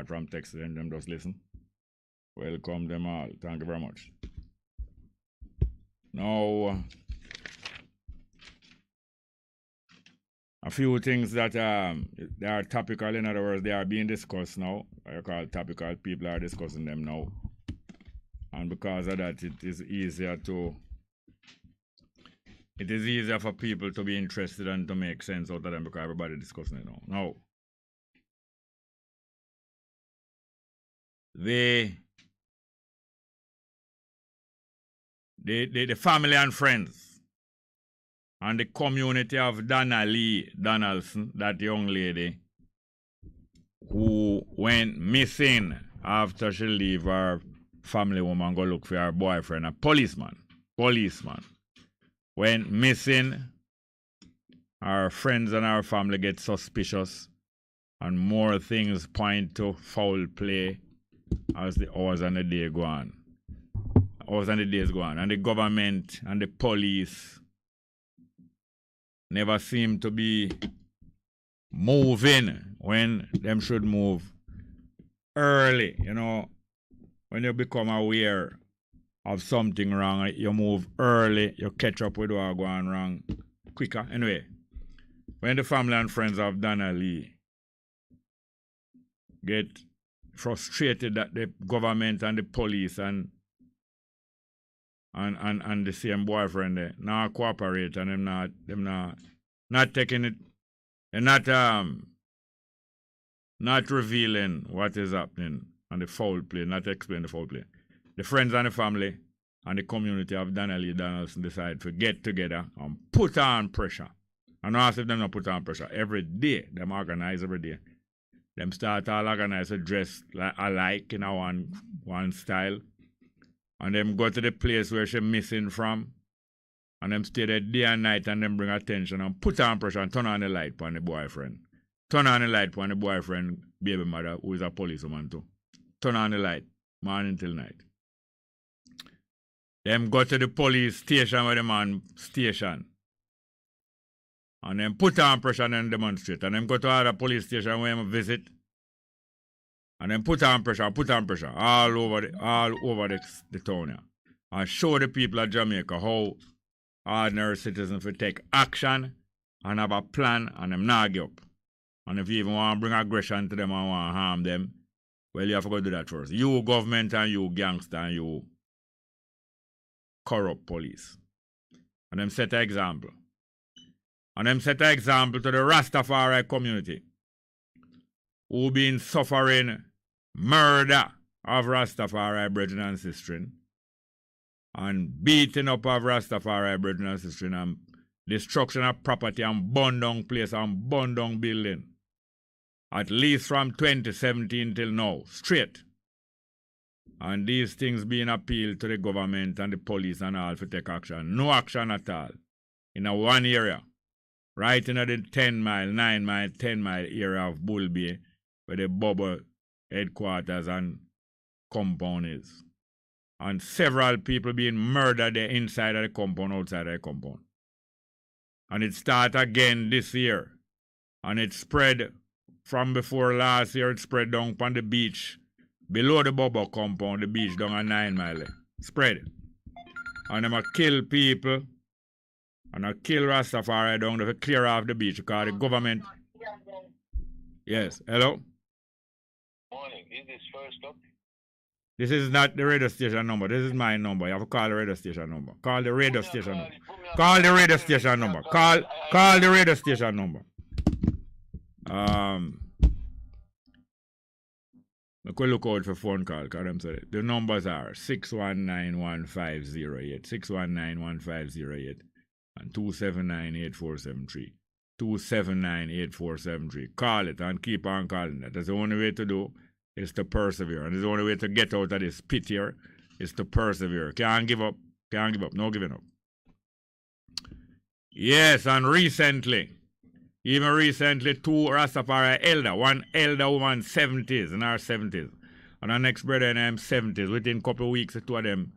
from text and them just listen. Welcome them all. Thank you very much. Now, a few things that they are topical, in other words, they are being discussed now. I call topical, people are discussing them now. And because of that, it is easier for people to be interested and to make sense out of them because everybody discussing it now. Now, the family and friends and the community of Donna Lee Donaldson, that young lady who went missing after she leave her family home and go look for her boyfriend, a policeman, went missing. Our friends and our family get suspicious, and more things point to foul play as the hours and the day go on. And the government and the police never seem to be moving when them should move early. You know, when you become aware of something wrong, you move early, you catch up with what's going wrong quicker. Anyway, when the family and friends of Donna Lee get frustrated that the government and the police and the same boyfriend they not cooperate and them not taking it, and not revealing what is happening and the foul play, not explain the foul play. The friends and the family and the community of Donna Lee Donaldson decide to get together and put on pressure. And ask if them not put on pressure. Every day, them organize every day. Them start all organize to dress alike in one style. And them go to the place where she missing from. And them stay there day and night and them bring attention and put on pressure and turn on the light on the boyfriend. Turn on the light on the boyfriend, baby mother, who is a policewoman too. Turn on the light, morning till night. Them go to the police station where the man station. And then put on pressure and then demonstrate. And then go to other police station where them visit. And then put on pressure all over the town here. And show the people of Jamaica how ordinary citizens will take action and have a plan and them not give up. And if you even want to bring aggression to them and want to harm them, well, you have to go do that first. You government and you gangster and you corrupt police. And them set an example. And them set an example to the Rastafari community who been suffering murder of Rastafari brethren and sisters and beating up of Rastafari brethren and sisters and destruction of property and burn down place and burn down building. At least from 2017 till now, straight. And these things being appealed to the government and the police and all to take action. No action at all. In a one area. Right in the 10 mile, 9 mile, 10 mile area of Bull Bay, where the bubble headquarters and compound is. And several people being murdered there inside of the compound, outside of the compound. And it started again this year. And it spread from before last year, it spread down on the beach. Below the bubble compound, the beach down a 9 mile. Spread. And them a kill people. And I kill Rastafari down to clear off the beach because the government. Yes, hello? Morning, is this first up? This is not the radio station number. This is my number. You have to call the radio station number. Call the radio station number. Call the radio station number. Call the radio station number. I could look out for phone call because them said it. The numbers are 619-1508, 619-1508. And 279-8473. 279-8473. Call it and keep on calling it. That's the only way to do is to persevere. And the only way to get out of this pit here is to persevere. Can't give up. Can't give up. No giving up. Yes, and recently, two Rastafari elder, one elder woman 70s, in her 70s, and her next brother in them 70s. Within a couple of weeks, the two of them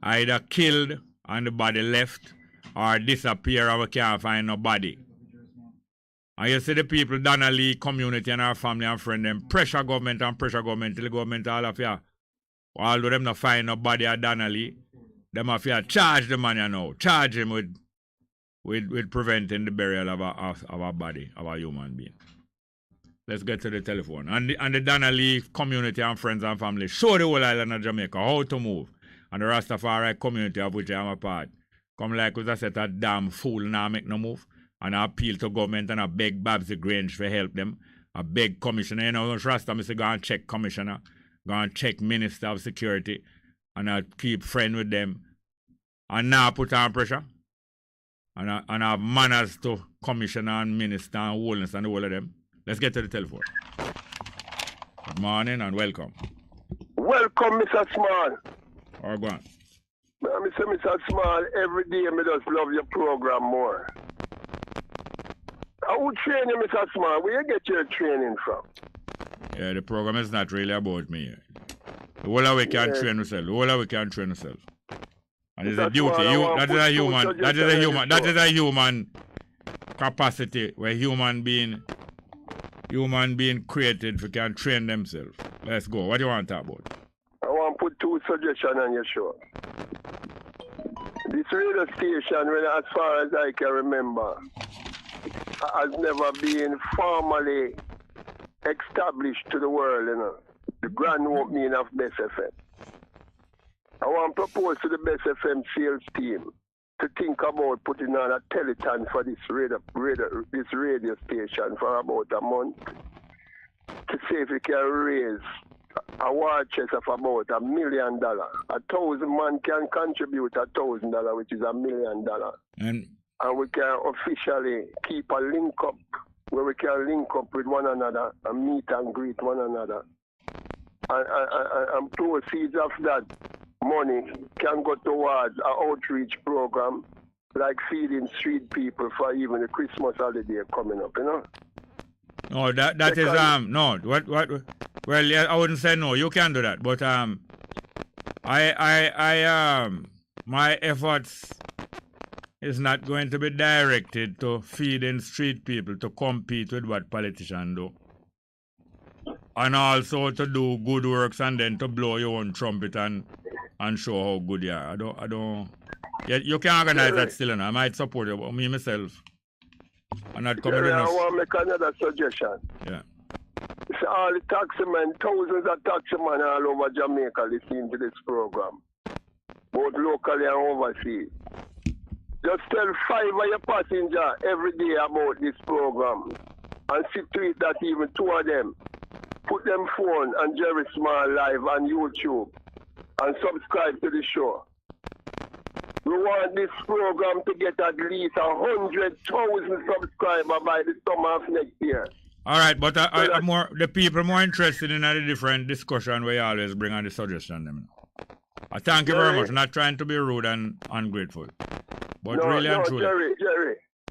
either killed and the body left, or disappear and we can't find no body. And you see the people, Donna Lee community and our family and friend them, pressure government till the government all of you. Although them not find nobody at Donna Lee, them have to charge the man, you know, charge him with preventing the burial of a body, of a human being. Let's get to the telephone. And the Donna Lee community and friends and family show the whole island of Jamaica how to move. And the Rastafari community of which I am a part. Come like we said, a damn fool now make no move. And I appeal to government and I beg Babsy Grange for help them. I beg commissioner, you know, Rasta, I say go and check commissioner, go and check minister of security, and I keep friend with them. And now put on pressure. And I have manners to commissioner and minister and wholeness and the whole of them. Let's get to the telephone. Good morning and welcome. Welcome, Mr. Small. Or go on. Mr. Small, every day I just love your program more. I would train you, Mr. Small. Where you get your training from? Yeah, the program is not really about me. The whole of we can train ourselves. The whole of we can train ourselves. And it's a duty. That is a human capacity where human being created for can train themselves. Let's go. What do you want to talk about? I want to put 2 suggestions on your show. This radio station, as far as I can remember, has never been formally established to the world, you know. The grand opening of Bess FM. I want to propose to the Bess FM sales team to think about putting on a telethon for this radio station for about a month to see if we can raise a war chest of about $1 million. 1,000 man can contribute $1,000, which is $1 million. And we can officially keep a link up where we can link up with one another and meet and greet one another. And proceeds of that money can go towards an outreach program like feeding street people for even the Christmas holiday coming up, you know? No, that is no. What? Well, yeah, I wouldn't say no. You can do that, but my efforts is not going to be directed to feeding street people to compete with what politicians do, and also to do good works and then to blow your own trumpet and show how good you are. I don't. Yeah, you can organize that still, and I might support you, but me myself. I'm not coming I want to make another suggestion. Yeah. So all the taximen, thousands of taximen all over Jamaica listening to this program, both locally and overseas. Just tell 5 of your passengers every day about this program and see to it that even 2 of them put them phone and Jerry Small live on YouTube and subscribe to the show. We want this program to get at least 100,000 subscribers by the summer of next year. All right, but the people more interested in a different discussion where you always bring on the suggestion. Them. I thank you very much. I'm not trying to be rude and ungrateful. But no, really and truly.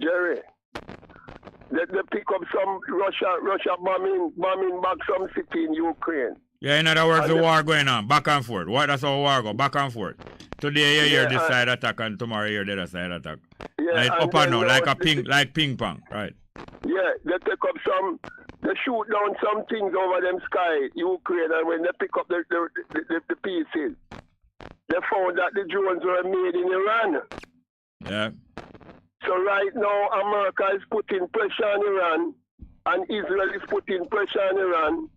Jerry. They pick up some Russia bombing back some city in Ukraine. Yeah, in other words, the war going on, back and forth. That's how war go, back and forth. Today you hear this side attack and tomorrow you hear the other side attack. Yeah, and it's up and down, like ping pong, right? Yeah, they take up they shoot down some things over them sky, Ukraine, and when they pick up the pieces, they found that the drones were made in Iran. Yeah. So right now, America is putting pressure on Iran, and Israel is putting pressure on Iran.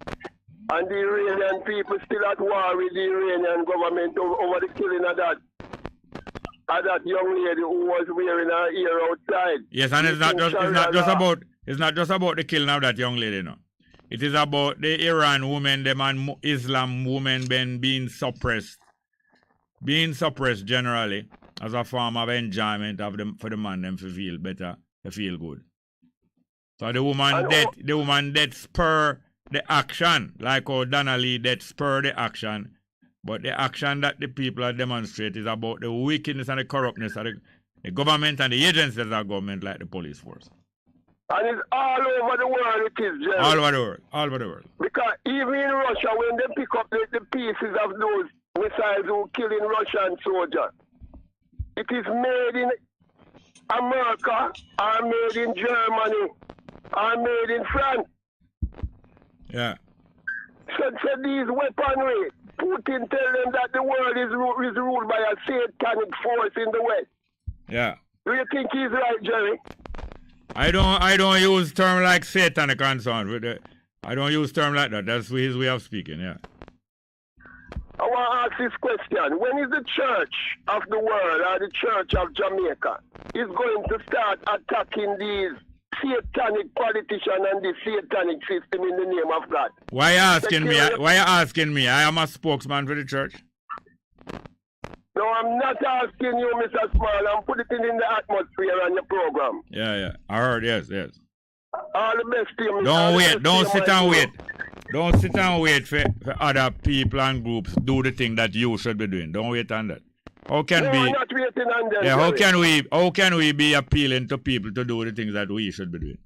And the Iranian people still at war with the Iranian government over the killing of that young lady who was wearing her ear outside. Yes, and it's not just about the killing of that young lady, no. It is about the Iran women, them and Islam women being suppressed generally as a form of enjoyment of them for the man them to feel better, to feel good. So the woman death spur the action, like how Donna Lee that spur the action, but the action that the people are demonstrate is about the wickedness and the corruptness of the government and the agencies of the government, like the police force. And it's all over the world, it is, Jerry. All over the world. Because even in Russia, when they pick up the pieces of those missiles who killing Russian soldiers, it is made in America or made in Germany are made in France. Yeah. So these weaponry, Putin tell them that the world is ruled by a satanic force in the West. Yeah. Do you think he's right, Jerry? I don't use term like satanic and so on. I don't use term like that. That's his way of speaking, yeah. I want to ask this question. When is the church of the world or the church of Jamaica is going to start attacking these satanic politicians and the satanic system in the name of God? Why you asking me? Why you asking me? I am a spokesman for the church. No, I'm not asking you, Mr. Small. I'm putting it in the atmosphere on your program. Yeah. I heard, yes. All the best to you, Mr. Don't wait. Don't sit and wait. Don't sit and wait for other people and groups do the thing that you should be doing. Don't wait on that. How can I'm not waiting on them. Yeah, how can we be appealing to people to do the things that we should be doing?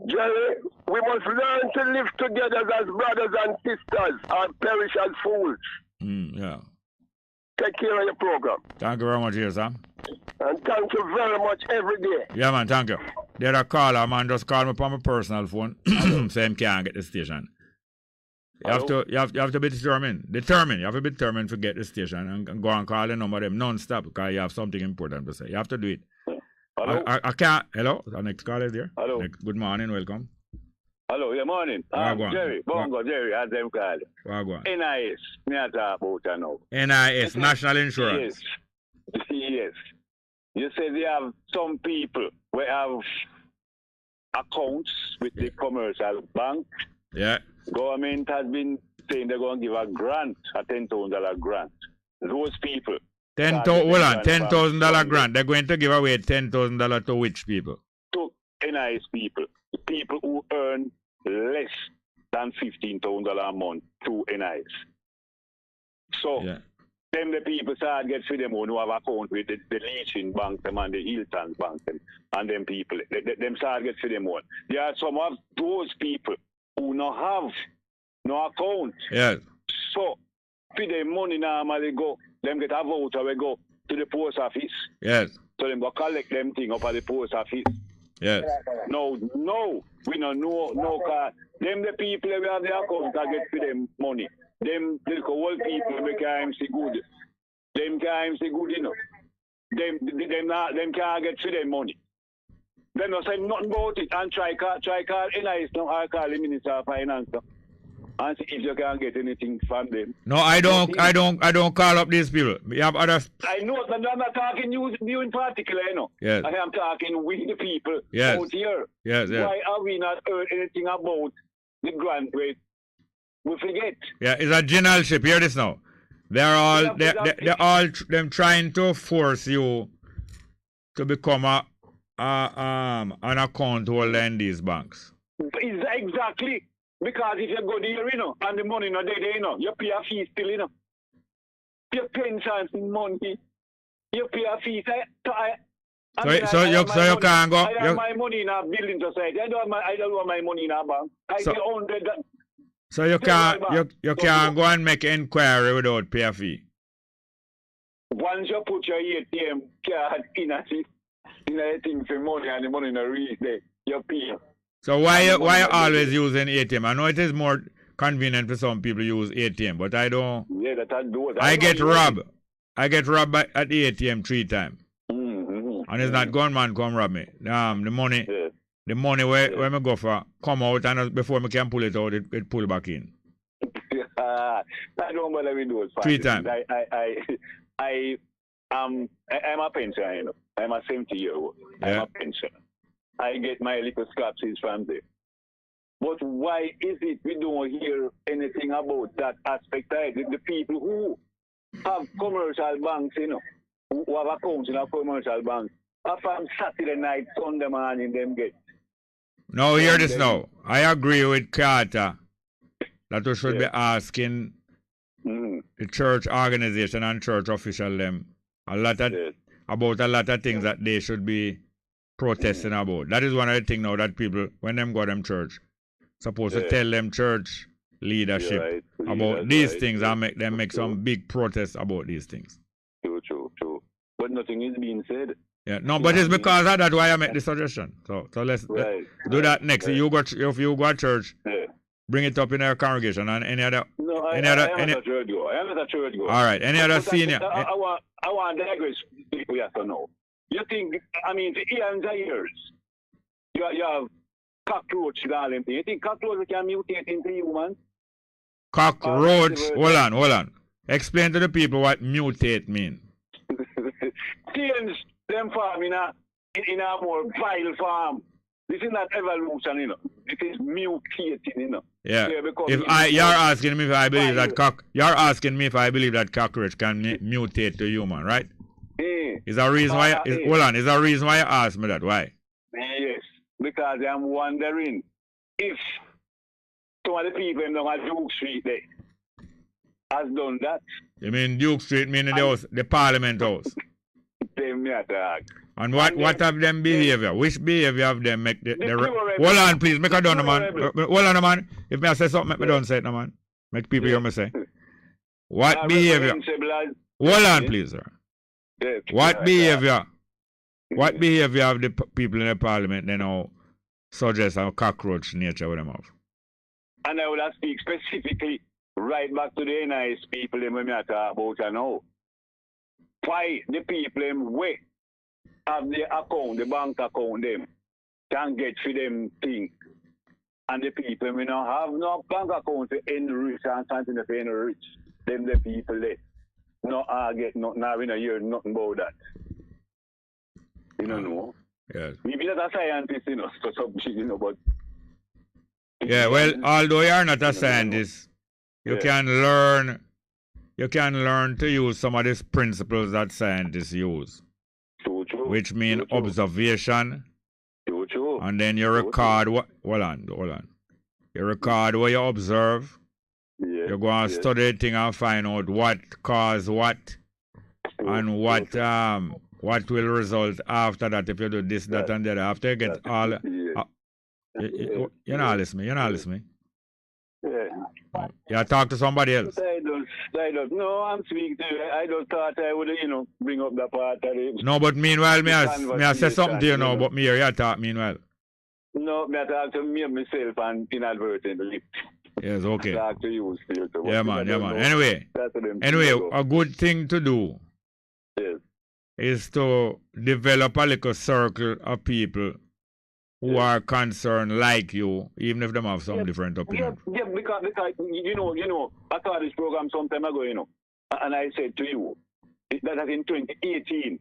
Jerry, we must learn to live together as brothers and sisters or perish as fools. Yeah. Take care of your program. Thank you very much, here, Sam. And thank you very much every day. Yeah, man, thank you. There's a caller, man, just call me on my personal phone. Same can't get the station. You have to be determined. You have to be determined to get the station and go and call the number of them non-stop because you have something important to say. You have to do it. Hello? I can't. Hello? The next caller is there. Hello? Good morning, welcome. Hello, good morning. Jerry, Bongo, Jerry, as them call it. NIS, me a talk about you now. NIS, National Insurance. Yes. You say they have some people who have accounts with the commercial bank. Yeah. Government has been saying they're going to give a grant, a $10,000 grant. Those people. $10,000 grant. They're going to give away $10,000 to which people? To NIS people. People who earn less than $15,000 a month through NIS. So, them the people start get for them who have account with the Leaching Bank them and the Hilton Bank and them people. Them start get for them one. There are some of those people who no have no account. Yes. So, for them money normally go, them get a voucher we go to the post office. Yes. So them go collect them thing up at the post office. Yes. No, we don't know no car. Them the people we have the account that get for them money. Them the old people make see good. Them can't see good enough. Them can't get for them money. They don't say nothing about it and try call NIS now or call the Minister of Finance now. And see if you can get anything from them. No, I don't call up these people. We have others. I know, but I'm not talking you in particular, you know. Yes. I am talking with the people out here. Yes. Why have we not heard anything about the grant rate? We forget. Yeah, it's a generalship. Hear this now. They're all them trying to force you to become an account holder in these banks. Exactly. Because if you go there, you know, and the money not there, you know, you pay a fee still, you know. Your pensions money, you pay a fee. So you can't go. I have my money in a building society. I don't want my money in a bank. So you can't go and make inquiry without pay a fee. Once you put your ATM card in a thing for money and the money not reach there, you pay. So why you always using ATM? I know it is more convenient for some people to use ATM, but I don't. Yeah, that I do. I get robbed. I get robbed at the ATM 3 times. And it's not gunman come rob me. The money where me go for come out and before me can pull it out, it pull back in. I don't bother with those. 3 times. I'm a pensioner, you know. I'm a 70-year-old. I'm a pensioner. I get my little scraps from there. But why is it we don't hear anything about that aspect? The people who have commercial banks, you know, who have accounts in a commercial bank, are from Saturday night, Sunday morning, them get. No, hear this now. I agree with Carter that we should be asking the church organization and church official them about a lot of things that they should be protesting about. That is one of the things now that people, when them go to them church, supposed to tell them church leadership about these things and make them make some big protests about these things. True. But nothing is being said. Yeah, no, but it's because of that why I make the suggestion. So let's do that next. If you go to church, bring it up in our congregation and any other. No, I am not a church goer. I am not a church goer. All right, any other senior? I want to digress. People have to know. You think? I mean, the eons and years. You have cockroach and all them things. You think cockroach can mutate into humans? Cockroach. Hold on. Explain to the people what mutate mean. Change them farm in a more vile farm. This is not evolution, you know. This is mutating, you know. Yeah. You're asking me if I believe that cockroach can mutate to human, right? Is there a reason why? Is there a reason why you asked me that? Why? Yes, because I'm wondering if some of the people in Duke Street there has done that. You mean Duke Street, meaning the Parliament House? And what of them behavior? Which behavior of them make the hold on, please, make a done, man. Hold on, man. If me say something, make me don't say it, no, man. Make people hear me say. What behavior? Hold on, please, sir. What behavior? What behavior of the people in the Parliament they now suggest a cockroach nature with them have? And I will speak specifically right back to the NIS people when I talk about now. Why the people way have the account, the bank account them, can get for them things. And the people we now have no bank account to enrich and continue to enrich. Them the people they not get nothing, now we don't hear nothing about that. You don't know? Yes. Maybe not a scientist, you know, so something, you know, but yeah, well, although you are not a scientist, you can learn to use some of these principles that scientists use. True. Which mean observation. True. And then you record what hold on. You record what you observe. Yeah. You go and study the thing and find out what caused what and what will result after that if you do this, that and that. After you get all you're not listening. Yeah. You talk to somebody else. I don't. No, I'm speaking to you. I just thought I would, bring up the part of it. No, but meanwhile, me I say something to you now, but me hear you talk meanwhile. No, me I talk to me myself and inadvertently. Yes, okay. I talk to you still. So yeah, man. Anyway, a good thing to do is to develop a little circle of people who are concerned like you, even if they have some different opinion. Yeah, because you know, I saw this program some time ago, and I said to you that in 2018,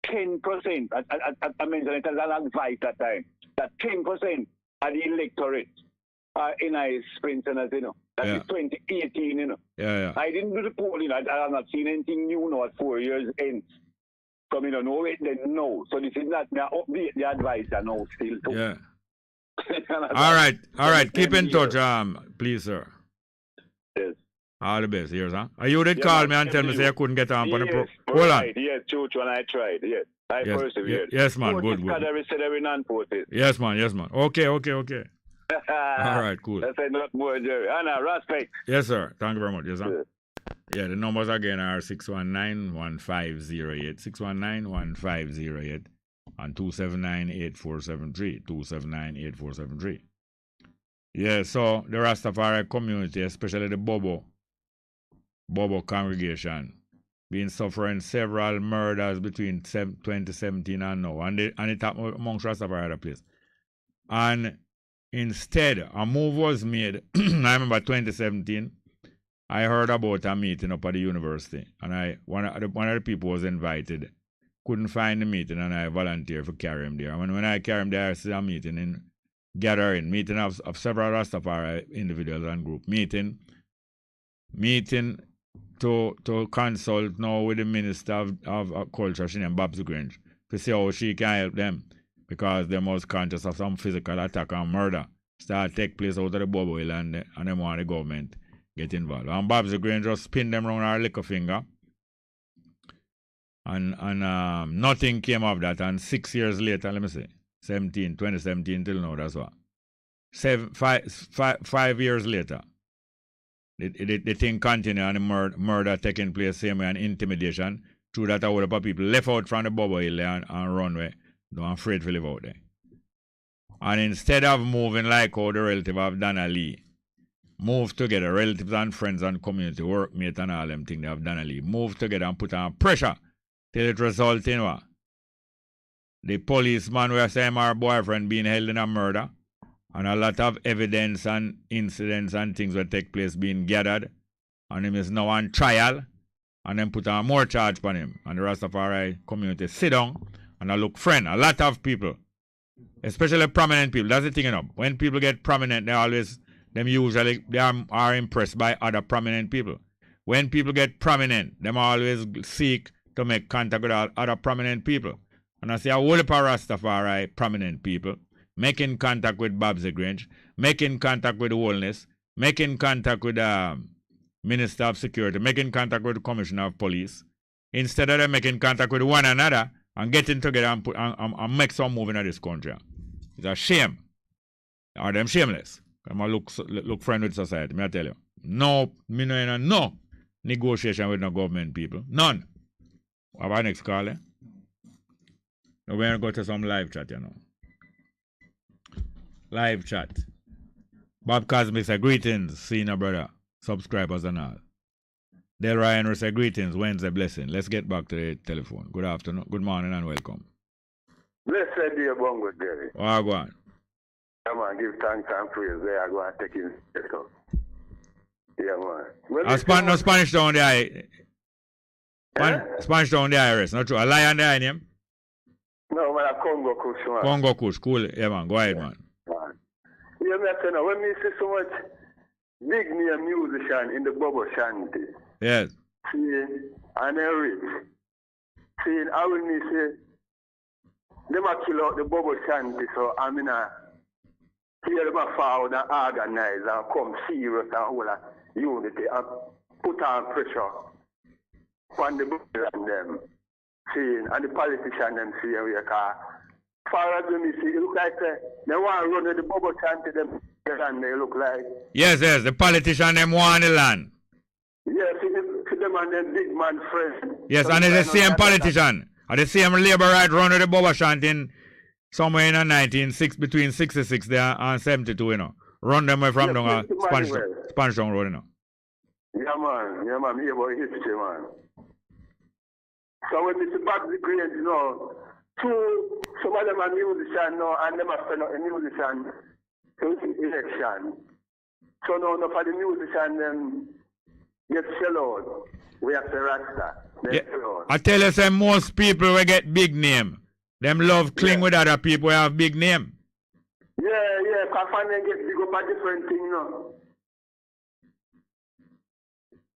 10%, I mentioned it as an advice that time, that 10% of the electorate are in a sprint, that is 2018, Yeah. I didn't do the polling, I have not seen anything new now at 4 years ends. Coming on, no, then no. So this is not me update the advice I know still too. Yeah. All right. Keep in touch, please, sir. Yes. All the best. Here's Are you did call me and tell me say you couldn't get on the pro. Hold on. Yes, true, and I tried. Yes. I persevered. Yes, man. Good. Yes, man. Okay. All right, cool. That's not more, Jerry. Anna, respect. Yes, sir. Thank you very much. Yes, sir. Yeah, the numbers again are 619-1508, 619-1508, and 279-8473, 279-8473. Yeah, so the Rastafari community, especially the Bobo congregation, been suffering several murders between 2017 and now, and it happened amongst Rastafari other place. And instead, a move was made, I remember 2017, I heard about a meeting up at the university, and one of the people was invited. Couldn't find the meeting, and I volunteered for carry him there. And when I carry him there, I see a meeting meeting of several Rastafari individuals and group meeting to consult now with the Minister of Culture, she named Babs Grange, to see how she can help them, because they was conscious of some physical attack and murder start take place out of the Bobo Hill, and they want the government get involved. And Babs Green just spin them around her little finger. And nothing came of that. And 6 years later, let me say, 2017 till now, that's what. 5 years later, the thing continued and the murder taking place same way and intimidation. Through that, a whole lot of people left out from the bubble hill and run away. Don't afraid to live out there. And instead of moving like how the relative of Donna Lee, move together, relatives and friends and community, workmates and all them things they have Donna Lee, move together and put on pressure till it results in what? The policeman where say our boyfriend being held in a murder, and a lot of evidence and incidents and things that take place being gathered, and him is now on trial, and then put on more charge on him. And the Rastafari community sit down and I look friend. A lot of people, especially prominent people, that's the thing, you know. When people get prominent, they usually are impressed by other prominent people. When people get prominent, them always seek to make contact with other prominent people. And I see a whole heap of Rastafari prominent people making contact with Babsy Grange, making contact with Wellness, making contact with Minister of Security, making contact with the Commissioner of Police, instead of them making contact with one another and getting together and make some move in this country. It's a shame. Are them shameless? I'm a look friend with society, me I tell you. No, me no negotiation with no government people. None. Have our next call, eh? Now we're going to go to some live chat, you know. Live chat. Bob Cosmic say greetings, senior brother, subscribers and all. Del Ryan say greetings, Wednesday blessing. Let's get back to the telephone. Good afternoon, good morning and welcome. Blessed be Bongo, Jerry. Oh, go on. Come on, give thanks and praise. They are going to take in. Yeah, man. Well, no Spanish down the eye. Spanish down the iris, not true. A lion there in him? No, man, a Congo Kush, man. Congo Kush, cool. Yeah, man, go ahead, man. Yeah, man, I tell you, when we see so much big name musician in the bubble shanty, yes. See, and they rich. See, I will me say, them a kill out the bubble shanty, so I mean, here them a forward and organize and come serious and all that unity and put on pressure on the bubble and them. See, and the politician them see we are. Far as me see, it look like they want to run with the bubble shanty them and they look like. Yes, the politician them want the land. Yes, to them and them big man friends. Yes, and it's the same politician. And the same labor right run with the bubble shanty somewhere in the between 66 there and 72, you know. Run them away from down Spanish Town Road, you know. Yeah, man, here about history, man. So when Mr. Babsy Grange, you know, some of them are musicians now, and them are spend out a musician to election. So now, for the musician, them get sell out. We have to Rasta. Yeah. I tell you, say most people will get big name. Them love cling with other people who have big name. Yeah, because they get big up a different thing, you know.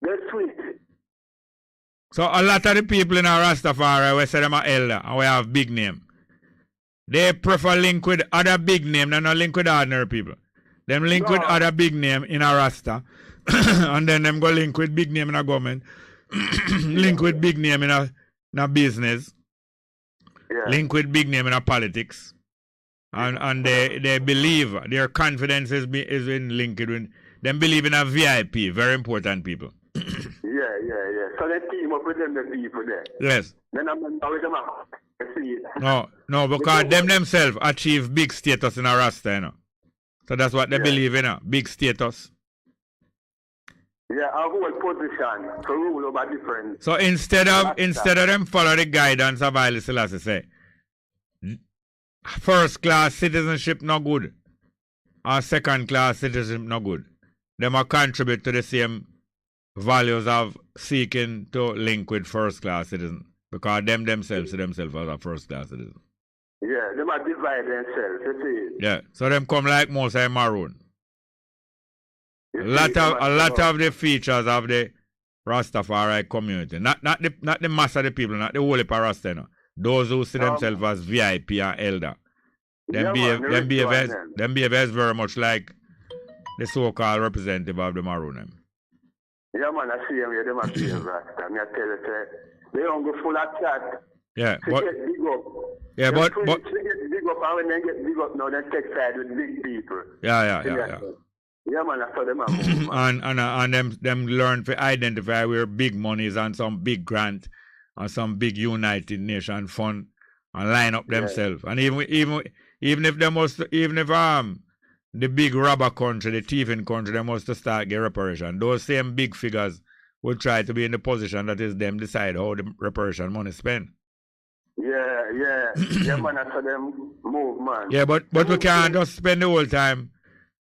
They're sweet. So a lot of the people in our Rastafari, we say them are elder and we have big name. They prefer link with other big name than not link with ordinary people. Them link with other big name in a Rasta. And then them go link with big name in a government. Link with big name in a business. Yeah. Link with big name in a politics. And they believe, their confidence is in linked with, them believe in a VIP, very important people. Yeah. So they team up with them, the people there. Yes. Then I'm with them out. No, because them themselves achieve big status in a Rasta, you know. So that's what they believe in, big status. Yeah, a whole position to rule over different. So instead of them follow the guidance of Haile Selassie, say, first class citizenship no good, or second class citizenship no good. Them will contribute to the same values of seeking to link with first class citizens, because them themselves see themselves as a first class citizen. Yeah, they might divide themselves, you see. Yeah, so them come like Mosai Maroon. A lot of the features of the Rastafari community, not the mass of the people, not the whole of Rasta, you know. Those who see themselves as VIP and elder. Them behave as very much like the so-called representative of the Maroon. Yeah, man, I see them here, them are pure Rasta. I tell you, they don't go full of chat. Yeah, but get big up. Yeah, but they get big up, and when they get big up now, they take side with big people. Yeah. Yeah, man, I saw them move, and them learn to identify where big money is and some big grant on some big United Nation fund and line up themselves. And even if they must, even if the big robber country, the thieving country, they must start get reparation. Those same big figures will try to be in the position that is them decide how the reparation money spent. Yeah, man, that's for them move, man. Yeah, but we can't just spend the whole time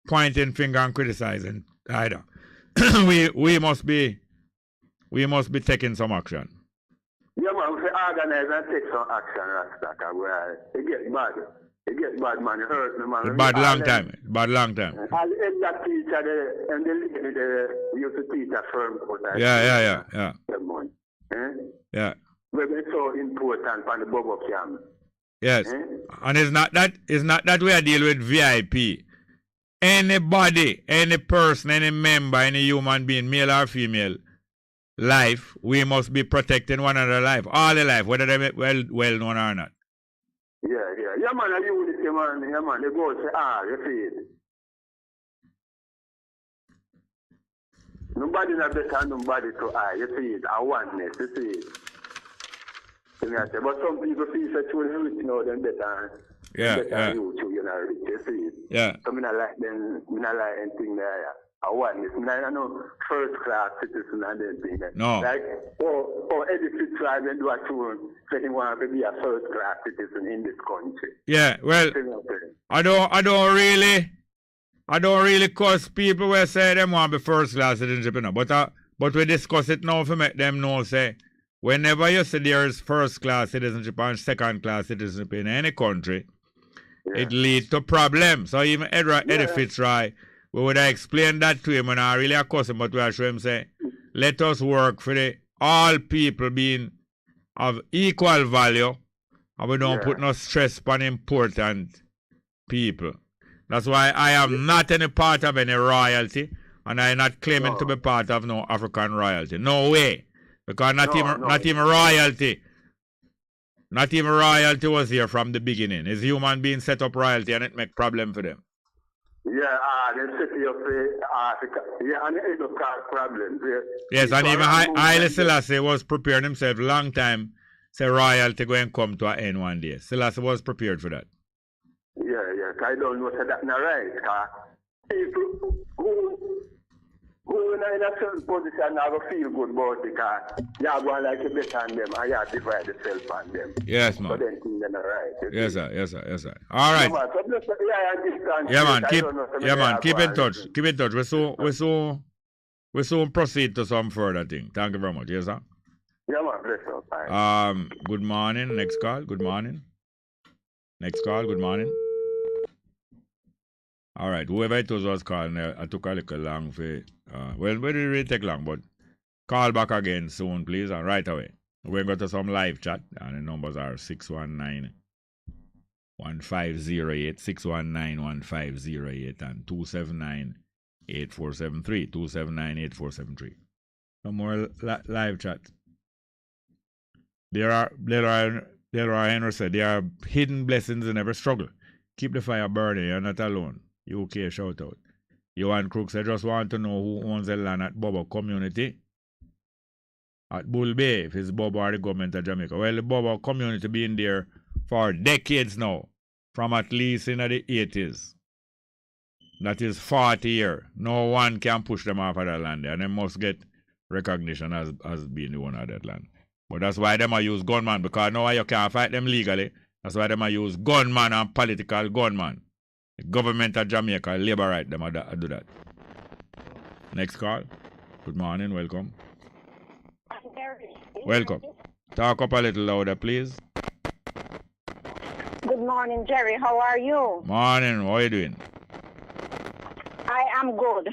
pointing finger and criticizing either. we must be taking some action. Yeah, man, we organize and take some action, Rasta. It gets bad. It gets bad, man. It hurt me, man. Bad long time. All the exact teacher and the lady they used to teach a firm. Yeah. Yeah. We've been so important for the Bobo camp. Yes. And it's not that we are dealing with VIP. Anybody, any person, any member, any human being, male or female, life, we must be protecting one another life. All the life, whether they're well known or not. Yeah, man, I use it, man. Yeah, man, they go say, you see it. Nobody not better, nobody to you see it. I oneness, you see it. But some people feel that you're rich now, then better. Yeah. You too, you're not rich, you see it. Yeah. So I don't like them, I don't like anything there. I want this. I know first class citizen and anything. No. Like, Eddie Fitzgerald and do a tune, so he wants to be a first class citizen in this country. Yeah, well, I don't really cause people who say them want to be first class citizenship, you know. But we discuss it now to make them know, say, whenever you say there's first class citizenship and second class citizenship in any country, it leads to problems. So even Eddie Fitzgerald, we would have explained that to him and I really accustomed, but we are show him say, let us work for all people being of equal value and we don't put no stress on important people. That's why I am not any part of any royalty and I am not claiming to be part of no African royalty. No way. Because not even royalty was here from the beginning. It's human being set up royalty and it make problem for them. Yeah, they set you up Africa. Yeah, and it will cause problems. Yes, and even Haile Selassie was preparing himself long time, say royalty going to come to an end one day. Selassie was prepared for that. Yeah, I don't know if that's not right. People who in a certain position now feel good about it because you are going like a better on them and you have to divide yourself on them. Yes, man. So then things are not right. Yes, sir. All right. Keep in touch. We soon proceed to some further thing. Thank you very much. Yes, sir. Yeah, man. Bless you. Good morning. Next call. Good morning. All right. Whoever it was calling, I took a little long for. We didn't really take long, but call back again soon, please, and right away. We're going to some live chat, and the numbers are 619-1508, 619-1508, and 279-8473, 279-8473. Some more live chat. There are Henry said, there are hidden blessings in every struggle. Keep the fire burning. You're not alone. UK shout out. Johan Crooks, I just want to know who owns the land at Bobo community. At Bull Bay, if it's Bobo or the government of Jamaica. Well, the Bobo community been there for decades now. From at least in the 80s. That is 40 years. No one can push them off of that land. And they must get recognition as being the owner of that land. But that's why they use gunman. Because now you can't fight them legally. That's why they use gunman and political gunman. The government of Jamaica, labor right, them do that. Next call. Good morning, welcome. Welcome. Talk up a little louder, please. Good morning, Jerry. How are you? Morning. How are you doing? I am good.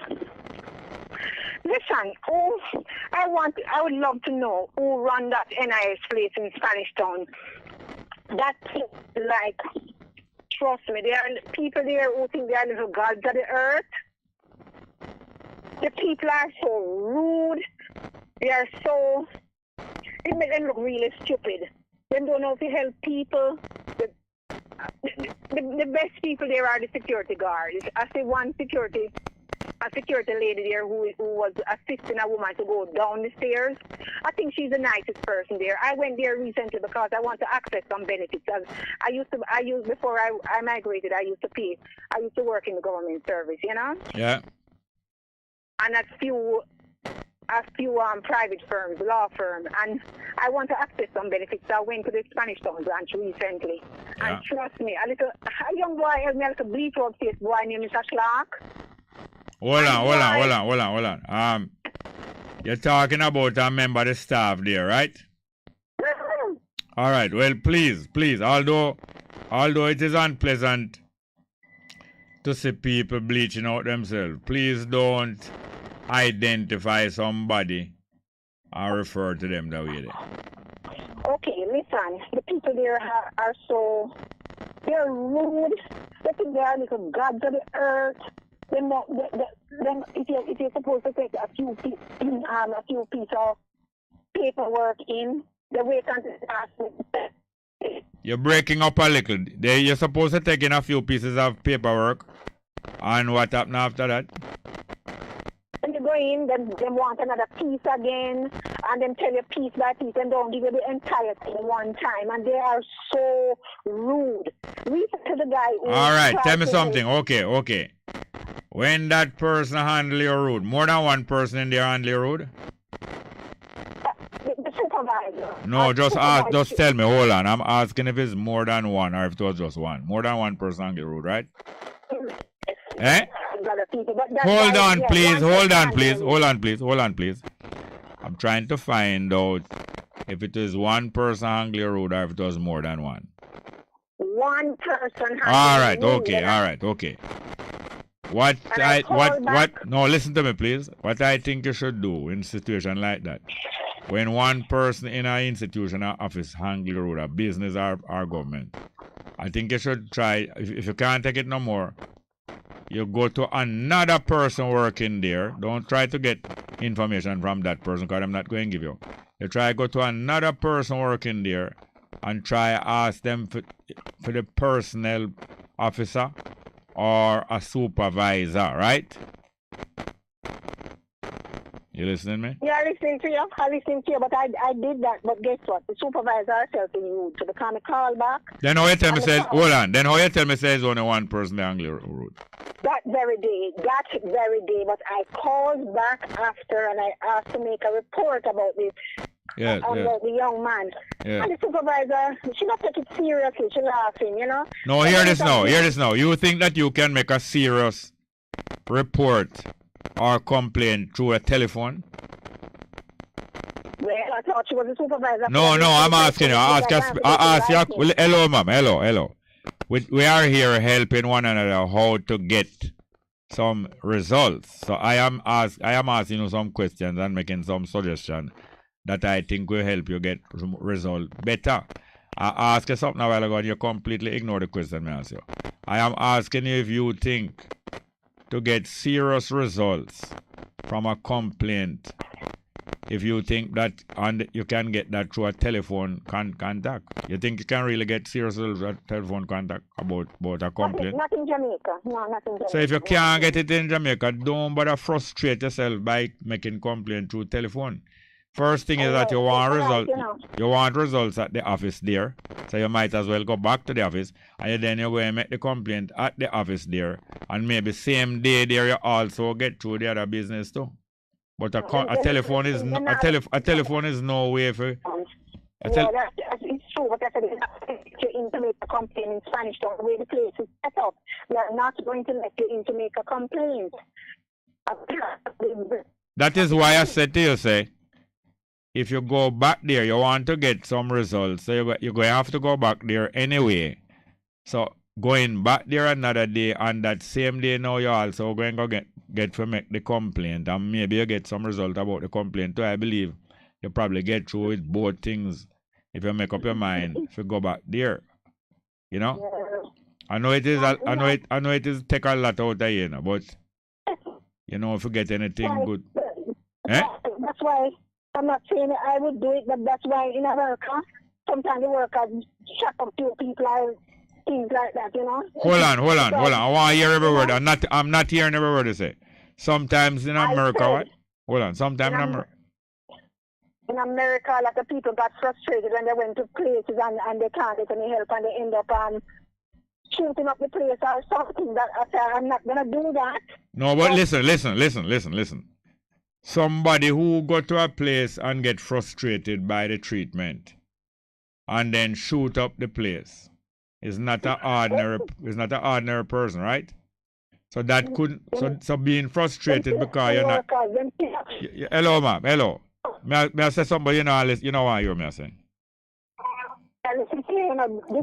Listen, I would love to know who run that NIS place in Spanish Town. That's like, trust me, there are people there who think they are little gods of the earth. The people are so rude. It makes them look really stupid. They don't know if you help people. The best people there are the security guards. I see one security a security lady there who was assisting a woman to go down the stairs. I think she's the nicest person there. I went there recently because I want to access some benefits. Before I migrated, I used to work in the government service, you know? Yeah. And a few private firms, law firms, and I want to access some benefits. So I went to the Spanish Town branch recently. Yeah. And trust me, a young boy helped me, a little bleach out face boy named Mr. Clark. Hold on. You're talking about a member of the staff there, right? All right. Well, please, although it is unpleasant to see people bleaching out themselves, please don't identify somebody and refer to them that way there. Okay, listen. The people there are so... They're rude. They think they are little gods of the earth. If you're supposed to take a few pieces of paperwork in, the way you're breaking up a little. You're supposed to take in a few pieces of paperwork. And what happened after that? When you go in, they want another piece again, and then tell you piece by piece, and don't give you the entire thing one time. And they are so rude. Listen to the guy who... All right, tell me something. Okay. When that person handle you rude, more than one person in there handle you rude? The supervisor. No, just tell me. Hold on. I'm asking if it's more than one or if it was just one. More than one person handle you rude, right? Eh? Hold on, please. I'm trying to find out if it is one person handling rude or if it was more than one. One person handling all right, okay. No, listen to me, please. What I think you should do in a situation like that, when one person in an institution or office handle rude, a business or government, I think you should try, if you can't take it no more, you go to another person working there. Don't try to get information from that person because I'm not going to give you. You try to go to another person working there and try ask them for the personnel officer or a supervisor, right? You listening to me? Yeah, I listening to you, but I did that. But guess what? The supervisor herself is rude. So they can't call back. Then how you tell me says, hold on. Then how you tell me says only one person angry rude? That very day. But I called back after and I asked to make a report about this. About the young man. Yeah. And the supervisor, she not take it seriously. She laughing, you know. No, hear this now. You think that you can make a serious report or complaint through a telephone? Well, I thought she was a supervisor. No, I'm asking you. I ask you. Hello, ma'am. Hello. We are here helping one another how to get some results. So I am asking you some questions and making some suggestions that I think will help you get results better. I asked you something a while ago and you completely ignore the question I asked you. I am asking you if you think to get serious results from a complaint, if you think that and you can get that through a telephone contact. You think you can really get serious results at telephone contact about a complaint? Not in Jamaica. No, not in Jamaica. So if you can't get it in Jamaica, don't bother frustrate yourself by making complaint through telephone. First thing is that you want results. You want results at the office there. So you might as well go back to the office and then you go and make the complaint at the office there. And maybe same day there you also get through the other business too. But a telephone is no way for. It's true, but I said you to make a complaint in Spanish Town, the way the place is set up. We are not going to let you in to make a complaint. That is why I said to you, say, if you go back there, you want to get some results. So you're going to have to go back there anyway. So going back there another day, and that same day now you're also going to get to make the complaint. And maybe you get some result about the complaint too. I believe you probably get through with both things if you make up your mind if you go back there. You know? I know it is take a lot out of you, but you know, if you get anything good. That's why I'm not saying I would do it, but that's why in America, sometimes the workers shut up to people and things like that, you know. Hold on. I want to hear every word. I'm not hearing every word you say. Sometimes in America, what? Hold on. Sometimes in America. In America, a lot of people got frustrated when they went to places and they can't get any help and they end up shooting up the place or something. That I say, I'm not gonna do that. No, but listen. Somebody who go to a place and get frustrated by the treatment and then shoot up the place is not an ordinary person, right? So that could so being frustrated because you're not. Hello, ma'am. Hello. May I say something? You know what you are saying.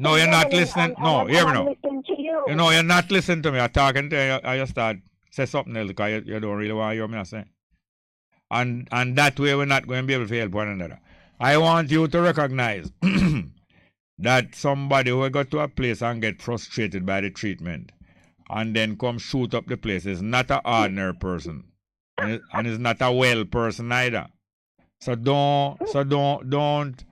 No, you're not listening. No, hear me now. You know, you're not listening to me. I'm talking to you. I just start say something else because you don't really want to hear me saying. And that way we're not going to be able to help one another. I want you to recognize that somebody who got to a place and get frustrated by the treatment and then come shoot up the place is not an ordinary person. And is not a well person either. So don't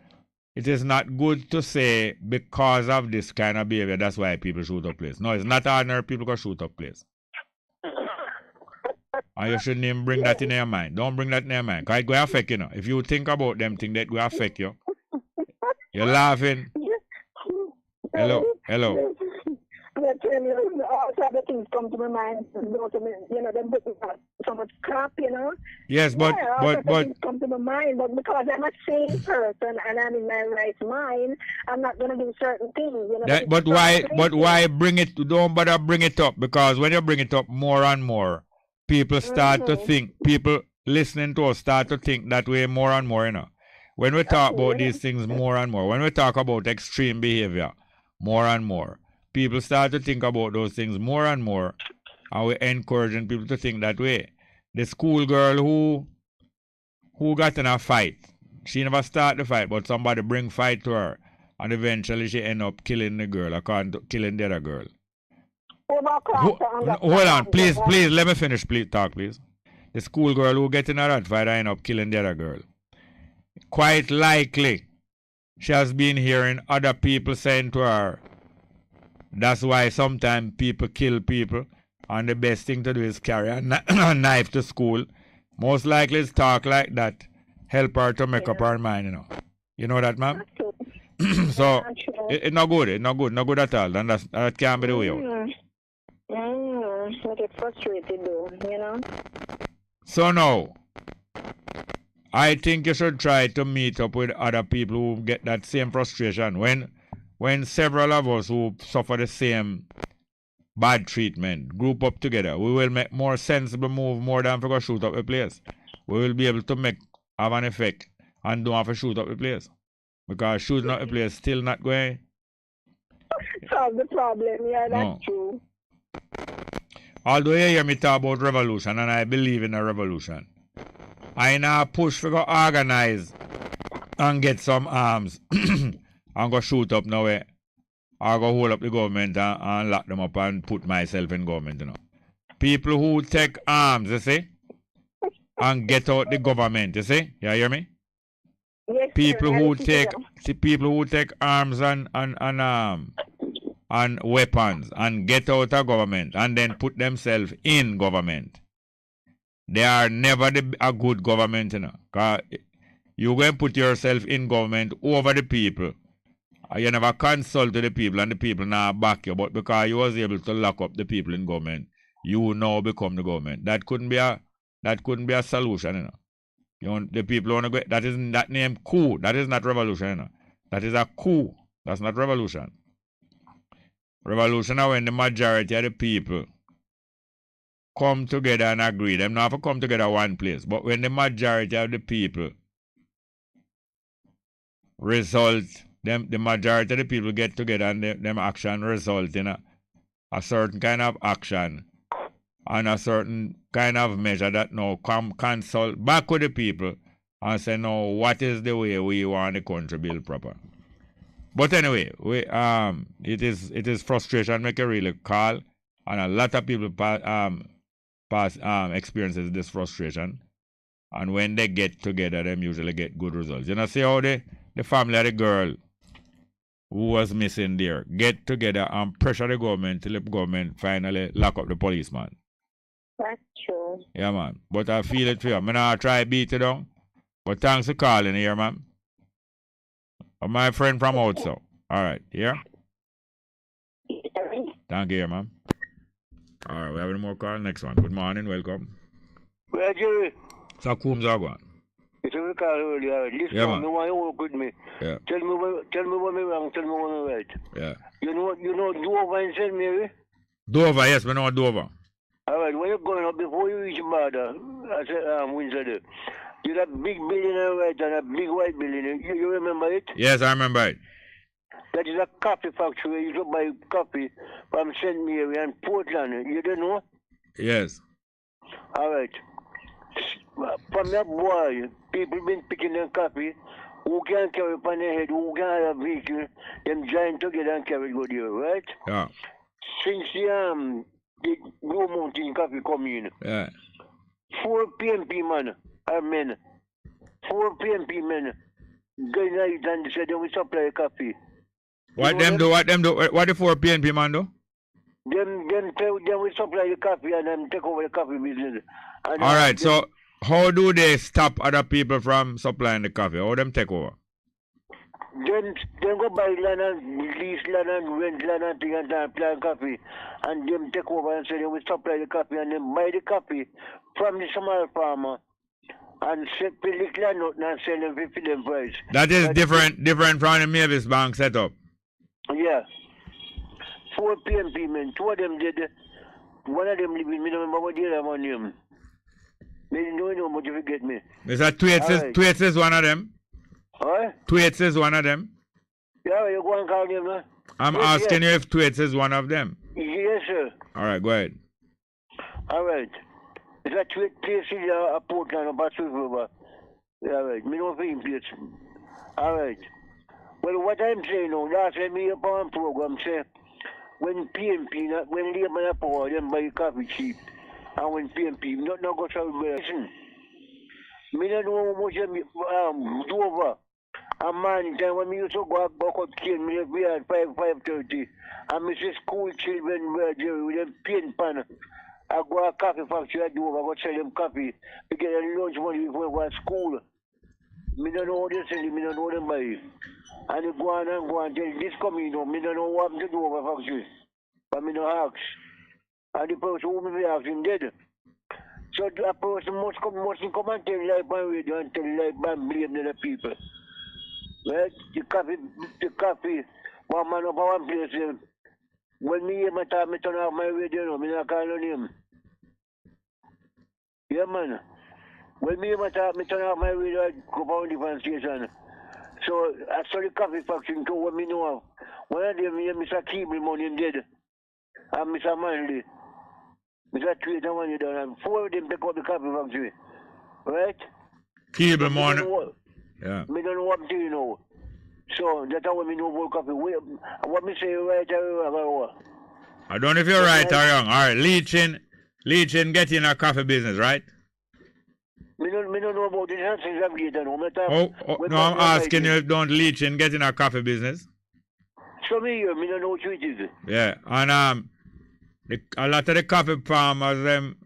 it is not good to say because of this kind of behavior that's why people shoot up place. No, it's not ordinary people who shoot up place. And you shouldn't even bring that in your mind. Don't bring that in your mind. Because it will affect you. If you think about them things, that will affect you. You're laughing. Hello. I tell you, all sorts of things come to my mind. Them so much crap, Yes, but things come to my mind, but because I'm a sane person and I'm in my right mind, I'm not gonna do certain things. But why bring it? Don't bother bring it up, because when you bring it up more and more, people start to think. People listening to us start to think that way more and more. When we talk about these things more and more, when we talk about extreme behavior more and more, people start to think about those things more and more, and we're encouraging people to think that way. The schoolgirl who got in a fight, she never started the fight, but somebody bring fight to her, and eventually she end up killing the girl, according to killing the other girl. Hold on, please, let me finish, please, talk, please. The schoolgirl who get in a rat fight end up killing the other girl. Quite likely, she has been hearing other people saying to her, that's why sometimes people kill people, and the best thing to do is carry a knife to school. Most likely it's talk like that. Help her to make up her mind, You know that, ma'am? So, it's not good. It's not good at all. And that can't be the way out. I get frustrated though, So now, I think you should try to meet up with other people who get that same frustration. When several of us who suffer the same bad treatment group up together, we will make more sensible move more than for go shoot up a place. We will be able to have an effect and don't have to shoot up the place. Because shooting up the place still not going solve the problem. Yeah, that's true. Although you hear me talk about revolution, and I believe in a revolution, I now push for go organize and get some arms and go shoot up nowhere. I go hold up the government and lock them up and put myself in government, People who take arms, you see, and get out the government, you see? You hear me? Yes, people who take arms and weapons and get out of government and then put themselves in government. They are never a good government, Because you go and put yourself in government over the people. You never consult the people and the people now back you, but because you was able to lock up the people in government, you now become the government. That couldn't be a solution, The people want to go. That isn't that name coup. That is not revolution, That is a coup. That's not revolution. Revolution is when the majority of the people come together and agree. Them not have to come together one place, but when the majority of the people the majority of the people get together and them action result in a certain kind of action and a certain kind of measure that now consult back with the people and say, no, what is the way we want the country built proper. But anyway, it is frustration make a really call, and a lot of people experiences this frustration, and when they get together, them usually get good results. See how the family of the girl who was missing there get together and pressure the government till the government finally lock up the policeman. That's true. Yeah, man. But I feel it for you. I'm not try to beat you down. But thanks for calling here, man. My friend from outside. All right, here. Thank you, man. All right, we have any more call? Next one. Good morning, welcome. Where Jerry? So, Coombs Agwan. It's a call earlier. Listen, Yeah, man. you want to work with me. Yeah. Tell me what me wrong, tell me what me right. Yeah. You know Dover and St. Mary? Dover, yes, we know Dover. All right, when you're going up before you reach Border, I said, Windsor there. There's a big building on the right and a big white building. You remember it? Yes, I remember it. That is a coffee factory. You should buy coffee from St. Mary and Portland. You don't know? Yes. All right. From that boy, people been picking them coffee. Who can carry upon their head, who can have a vehicle, them join together and carry go there, right? Yeah. Since the Blue Mountain coffee come in, Yeah. 4 PMP man are men. 4 PMP men going out and say they will supply coffee. What them do? What them do? What the 4 PNP man do? Them will supply the coffee and them take over the coffee business. And All right, so how do they stop other people from supplying the coffee? How them take over? Then go buy land and lease land and rent land and thing and plant coffee. And them take over and say they will supply the coffee and then buy the coffee from the small farmer and pay the land out and sell them for them price. That is different from the Mavis Bank setup. Yeah. 4 PMP men, 2 of them did. One of them living, me don't remember what the other one name. They don't know much if you get me. Mr. Tweets is one of them. Huh? Tweets is one of them. Yeah, you go and call them, no? I'm Yes, asking yes. you if Tweets is one of them. Yes, sir. All right, go ahead. All right. It's a tweet place in a Portland about Silver. All right. Me don't feel place. All right. Well, what I'm saying now, last time me upon program say, when PMP, when Labour power, them buy coffee cheap. And when PMP, not go to listen. Me don't know how much Dover. A man, time when me used to go up cane, me be at 5:30. And me see school children with them paint pan. I go a coffee factory at Dover, I go sell them coffee to get a lunch money before I go to school. Me don't know how they sell it, me don't know them buy it. And you go on and tell this coming, me don't know what to do over factory. But me no ask. And the person who me ask him dead. So a person must come and tell life and radio and tell life and blame the people. Right? The coffee, one man up one place. When me hear my time, me turn off my radio, me not call on him. Yeah, man. When me hear my time, me turn off my radio, I go down different station. So I saw the coffee factory to what me know of. One of them here, Mr. Keeble money dead. And Mr. Manley. Mr. Tweet and one you done. And 4 of them take out the coffee factory. Right? Keeble money. Yeah. Me don't know what I'm saying now. So that's how me know about coffee. What me say right or wrong? I don't know if you're right or wrong. All right, leeching getting a coffee business, right? Me don't know about the answers I've given. No, I'm asking you if don't leeching getting a coffee business. So me don't know what it is. Yeah, and a lot of the coffee farmers them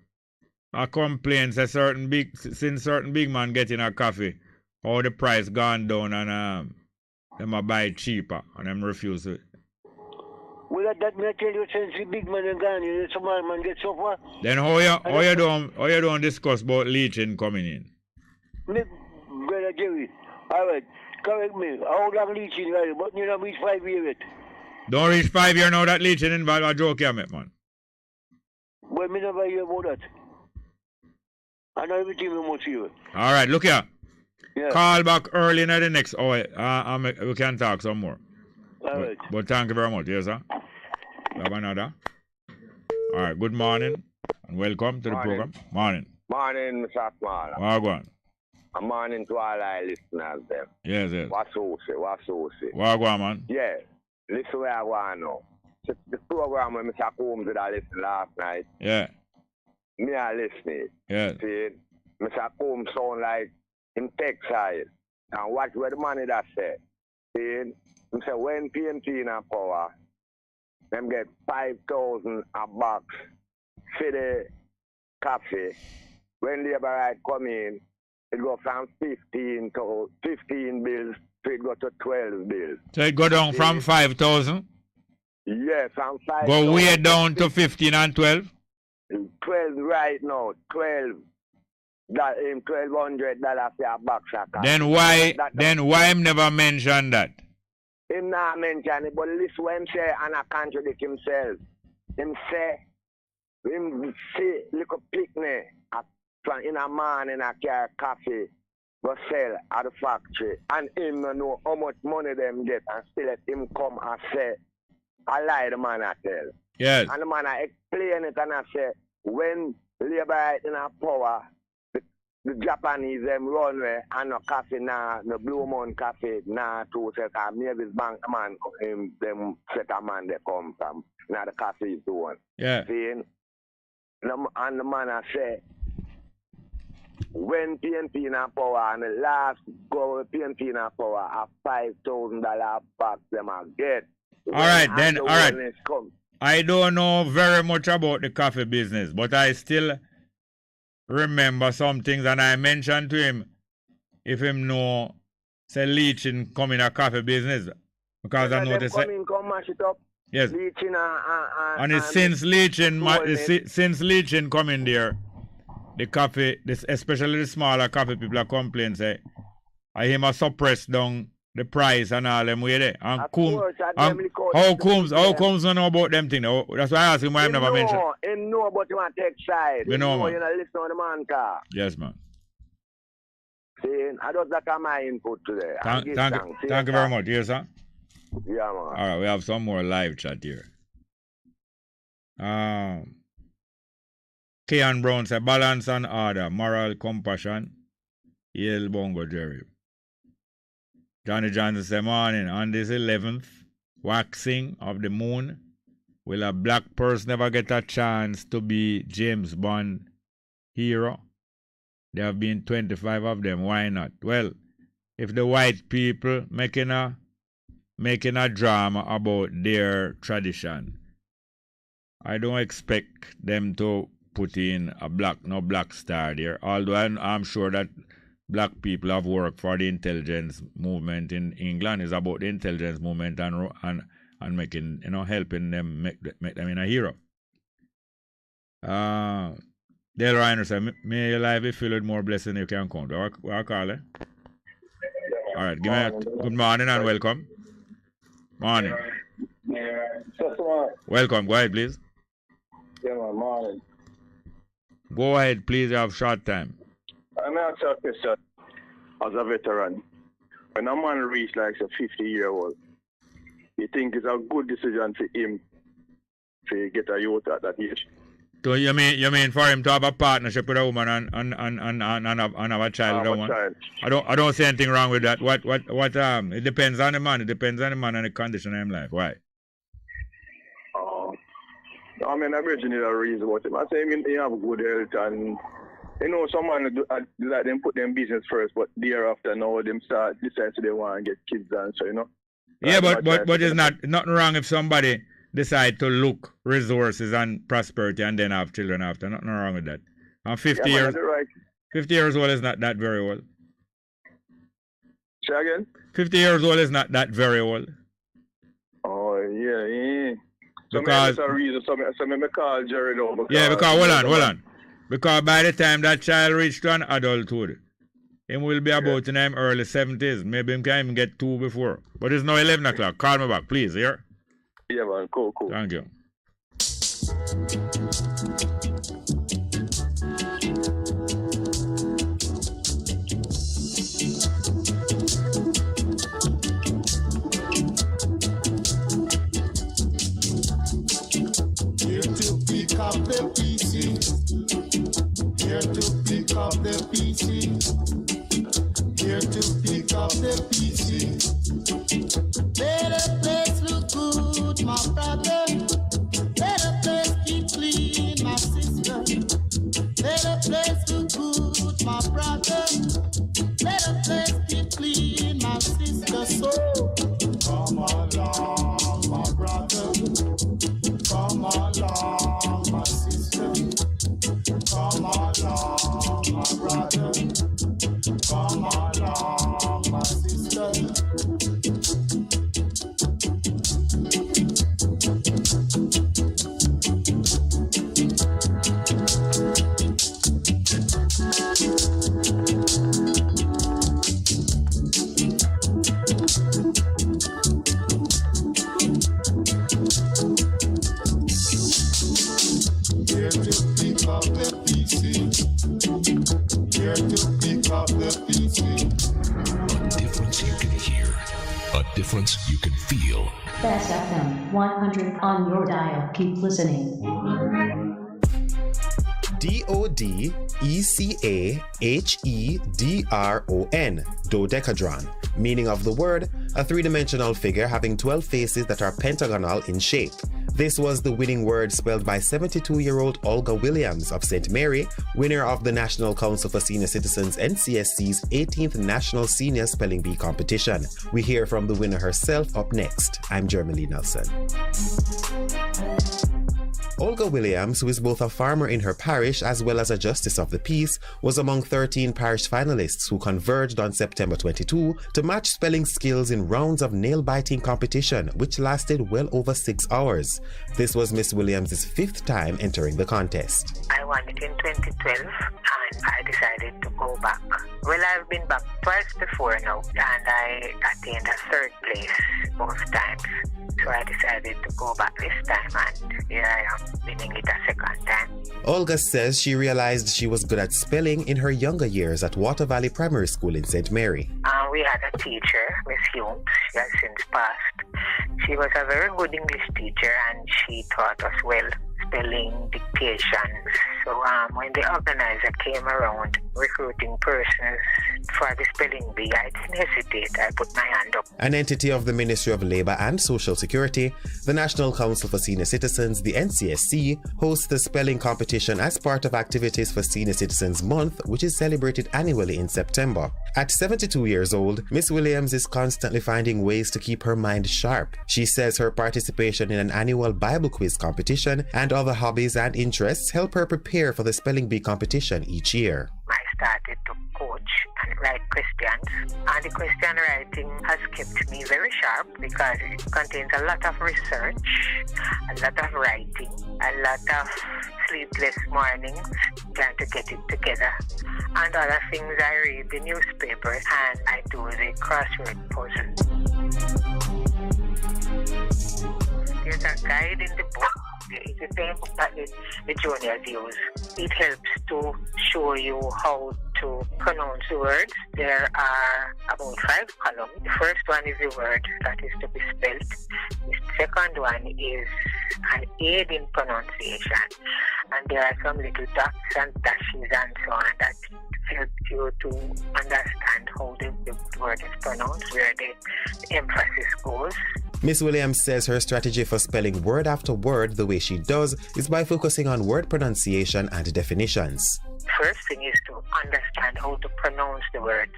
are complaints that certain big man getting a coffee, how the price gone down and them a buy it cheaper and them refuse it. Well, that may tell you since the big man and gone, the small man get so far. Then how you don't discuss about leeching coming in? Me, brother Jerry, all right, correct me. How long leeching right? But you don't reach 5 years yet. Don't reach 5 years now that leeching involved a joke here, man. Well, me never hear about that. I know everything we must hear. All right, look here. Yeah. Call back early in the next hour. We can talk some more. All right. But thank you very much. Yes, sir. We have another. All right. Good morning and welcome to the program. Morning. Morning, Mr. Small. Wagwan. A morning to all our listeners there. Yes, yes. What's so say? Wagwan, man. Yeah. Listen where I want now. The program when Mr. Combs did I listen last night. Yeah. Me I listening. Yeah. See, Mr. Combs sound like him Texas. And watch where the money that said. See, him say when PMT in a power, them get 5,000 a box for the coffee, when labor right come in, it go from 15 to 15 bills to it go to 12 bills. So it go down from 5,000? Yeah, from 5. Go way down to 15 and 12? 12 right now, 12. That him $1,200 for a box of coffee. Then why him never mention that? Him not mention it, but listen what him say and I contradict himself. Him see little picnic in a man in a car coffee go sell at the factory and him no know how much money them get and still let him come and say I lie the man I tell. Yes. And the man I explain it and I say when labor in a power the Japanese them runway and no coffee now, no Blue Moon coffee now to set a maybe bank man them set a man they come from. Now the coffee is the one. Yeah. Seeing? And the man I say when PNP in a power and the last go PNP in a power a $5,000 back them I get. Alright, I don't know very much about the coffee business, but I still remember some things and I mentioned to him if him know say leaching come in a coffee business because I know they say come mash it up. Yes. Leaching and it's since leaching come in there, the coffee, especially the smaller coffee people are complaining say I him a suppress down the price and all them way there. And how comes I know about them things? That's why I asked him why I never mentioned. Him know but you want to take side. You know, man. You know, listen to the man car. Yes, man. See, I just that my input today. Thank you very much. Yes, sir? Yeah, man. All right, we have some more live chat here. Kean Brown said, balance and order, moral compassion. Yale Bongo Jerry. Johnny Johnson said, morning, on this 11th waxing of the moon, will a black person ever get a chance to be James Bond hero? There have been 25 of them. Why not? Well, if the white people making a drama about their tradition, I don't expect them to put in a black star there. Although I'm sure that black people have worked for the intelligence movement in England. It's about the intelligence movement and making, helping them make them in a hero. Dale Reiner said, may your life be filled with more blessing you can count. What call it? All right, give me a good morning and welcome. Morning. Welcome. Go ahead, please. Yeah, man, morning. Go ahead, please. You have short time. I'm going to ask a question as a veteran. When a man reaches like a 50-year-old, you think it's a good decision for him to get a youth at that age? So you mean for him to have a partnership with a woman and have a child with a woman? I don't see anything wrong with that. What it depends on the man. It depends on the man and the condition of his life. Why? I mean, originally a reason about it. I say he have good health and someone do like them put them business first, but thereafter now them decide they want to get kids and so Yeah, but it's nothing wrong if somebody decide to look resources and prosperity and then have children after. Nothing wrong with that. And 50 years, right. 50 years old is not that very old. Say again? 50 years old is not that very old. Oh yeah. Because that's a reason. So me call Jerry now. Because hold on. Because by the time that child reaches to an adulthood, him will be about in his early 70s. Maybe him can even get 2 before. But it's now 11 o'clock. Call me back, please, here. Yeah, man. Cool. Thank you. Here to pick up the pieces. Here to pick up the pieces. Here to pick up the pieces. Let the place look good, my brother. Let the place be clean, my sister. Let the place look good, my brother. Let the place be clean, my sister. So come along, my brother. Come along, my sister. Come along, my sister. Here to pick up the pieces. Here to pick up the pieces. A difference you can hear. A difference you can feel. Bess FM 100 on your dial. Keep listening. DODECAHEDRON, dodecadron. Meaning of the word, a three-dimensional figure having 12 faces that are pentagonal in shape. This was the winning word spelled by 72-year-old Olga Williams of St. Mary, winner of the National Council for Senior Citizens NCSC's 18th National Senior Spelling Bee competition. We hear from the winner herself up next. I'm Jeremy Lee Nelson. Olga Williams, who is both a farmer in her parish as well as a justice of the peace, was among 13 parish finalists who converged on September 22 to match spelling skills in rounds of nail-biting competition, which lasted well over 6 hours. This was Miss Williams' 5th time entering the contest. I won it in 2012 and I decided to go back. Well, I've been back twice before now and I attained a 3rd place both times. So I decided to go back this time and here I am winning it a 2nd time. Olga says she realized she was good at spelling in her younger years at Water Valley Primary School in St. Mary. We had a teacher, Miss Humes. She has since passed. She was a very good English teacher and she taught us well spelling, dictation. So when the organizer came around recruiting persons for the spelling bee, I didn't hesitate. I put my hand up. An entity of the Ministry of Labour and Social Security, the National Council for Senior Citizens, the NCSC, hosts the spelling competition as part of activities for Senior Citizens Month, which is celebrated annually in September. At 72 years old, Miss Williams is constantly finding ways to keep her mind sharp. She says her participation in an annual Bible quiz competition and other hobbies and interests help her prepare for the spelling bee competition each year. I started to coach and write questions, and the question writing has kept me very sharp because it contains a lot of research, a lot of writing, a lot of sleepless mornings trying to get it together, and other things. I read the newspapers and I do the crossword puzzle. There's a guide in the book. It's the same book that the juniors use. It helps to show you how to pronounce words. There are about 5 columns. The first one is the word that is to be spelled. The second one is an aid in pronunciation. And there are some little dots and dashes and so on that help you to understand how the word is pronounced, where the emphasis goes. Miss Williams says her strategy for spelling word after word the way she does is by focusing on word pronunciation and definitions. First thing is to understand how to pronounce the words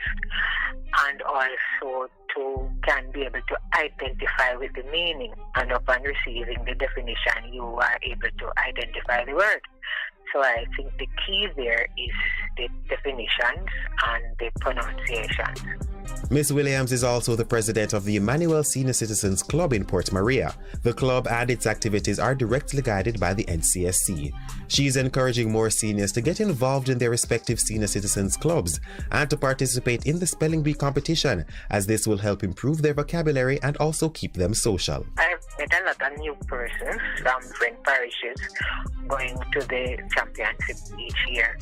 and also to can be able to identify with the meaning, and upon receiving the definition you are able to identify the word. So I think the key there is the definitions and the pronunciations. Miss Williams is also the president of the Emmanuel Senior Citizens Club in Port Maria. The club and its activities are directly guided by the NCSC. She is encouraging more seniors to get involved in their respective senior citizens clubs and to participate in the spelling bee competition, as this will help improve their vocabulary and also keep them social. I've met a lot of new persons from different parishes going to the championship each year.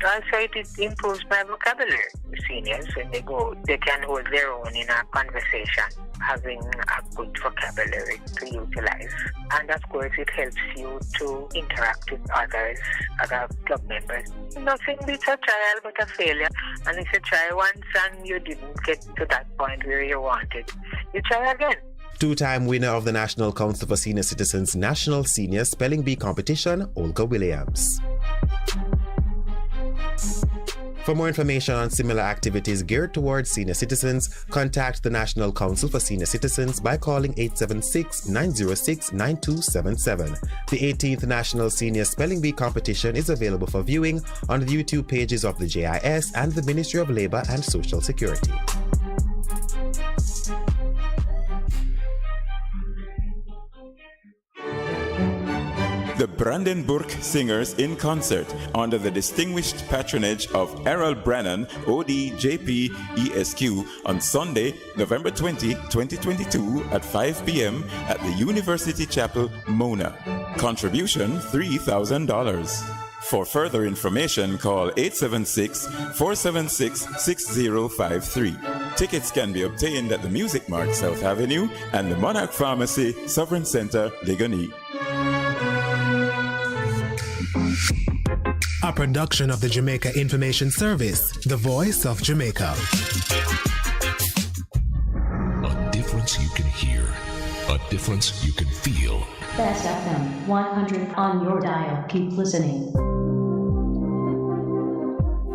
Also, it improves my vocabulary. The seniors, when they go, they can hold their own in a conversation, having a good vocabulary to utilize. And of course, it helps you to interact with others, other club members. Nothing beats a trial but a failure. And if you try once and you didn't get to that point where you wanted, you try again. 2-time winner of the National Council for Senior Citizens National Senior Spelling Bee competition, Olga Williams. For more information on similar activities geared towards senior citizens, contact the National Council for Senior Citizens by calling 876-906-9277. The 18th National Senior Spelling Bee Competition is available for viewing on the YouTube pages of the JIS and the Ministry of Labour and Social Security. The Brandenburg Singers in concert under the distinguished patronage of Errol Brennan, OD-JP, ESQ on Sunday, November 20, 2022 at 5 p.m. at the University Chapel, Mona. Contribution $3,000. For further information, call 876-476-6053. Tickets can be obtained at the Music Mart, South Avenue, and the Monarch Pharmacy, Sovereign Center, Ligoni. A production of the Jamaica Information Service, the voice of Jamaica. A difference you can hear, a difference you can feel. Bess FM 100 on your dial. Keep listening.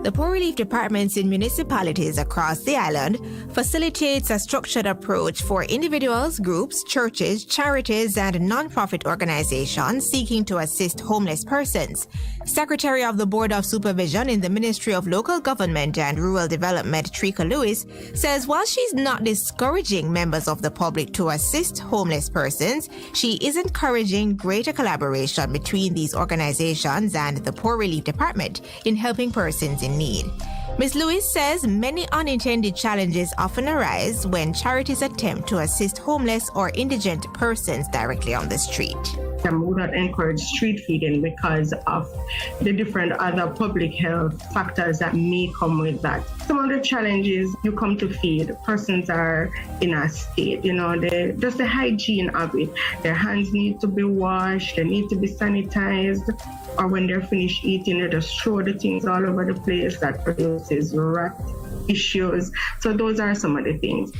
The Poor Relief Departments in municipalities across the island facilitates a structured approach for individuals, groups, churches, charities, and non-profit organizations seeking to assist homeless persons. Secretary of the Board of Supervision in the Ministry of Local Government and Rural Development, Trika Lewis, says while she's not discouraging members of the public to assist homeless persons, she is encouraging greater collaboration between these organizations and the Poor Relief Department in helping persons in need. Ms. Lewis says many unintended challenges often arise when charities attempt to assist homeless or indigent persons directly on the street. We would not encourage street feeding because of the different other public health factors that may come with that. Some of the challenges you come to feed, persons are in a state, just the hygiene of it. Their hands need to be washed, they need to be sanitized, or when they're finished eating, they just throw the things all over the place that produces rat issues. So those are some of the things.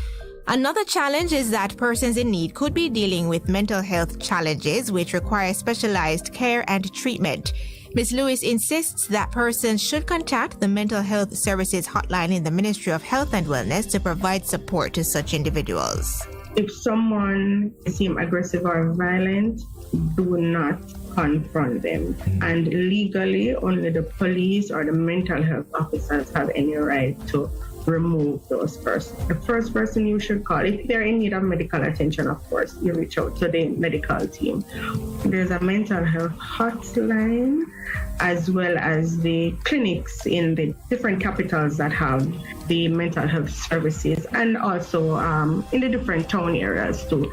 Another challenge is that persons in need could be dealing with mental health challenges which require specialized care and treatment. Ms. Lewis insists that persons should contact the Mental Health Services Hotline in the Ministry of Health and Wellness to provide support to such individuals. If someone seems aggressive or violent, do not confront them. And legally, only the police or the mental health officers have any right to remove those persons. The first person you should call, if they're in need of medical attention, of course, you reach out to the medical team. There's a mental health hotline, as well as the clinics in the different capitals that have the mental health services, and also in the different town areas too.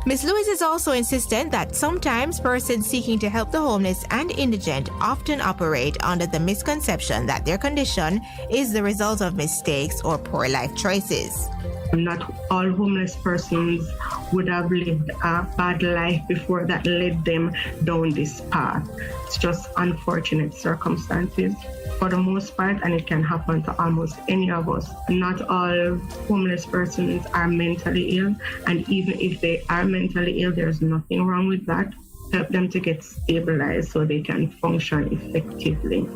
Ms. Lewis is also insistent that sometimes persons seeking to help the homeless and indigent often operate under the misconception that their condition is the result of mistakes or poor life choices. Not all homeless persons would have lived a bad life before that led them down this path. It's just unfortunate circumstances for the most part, and it can happen to almost any of us. Not all homeless persons are mentally ill, and even if they are mentally ill, there's nothing wrong with that. Help them to get stabilized so they can function effectively.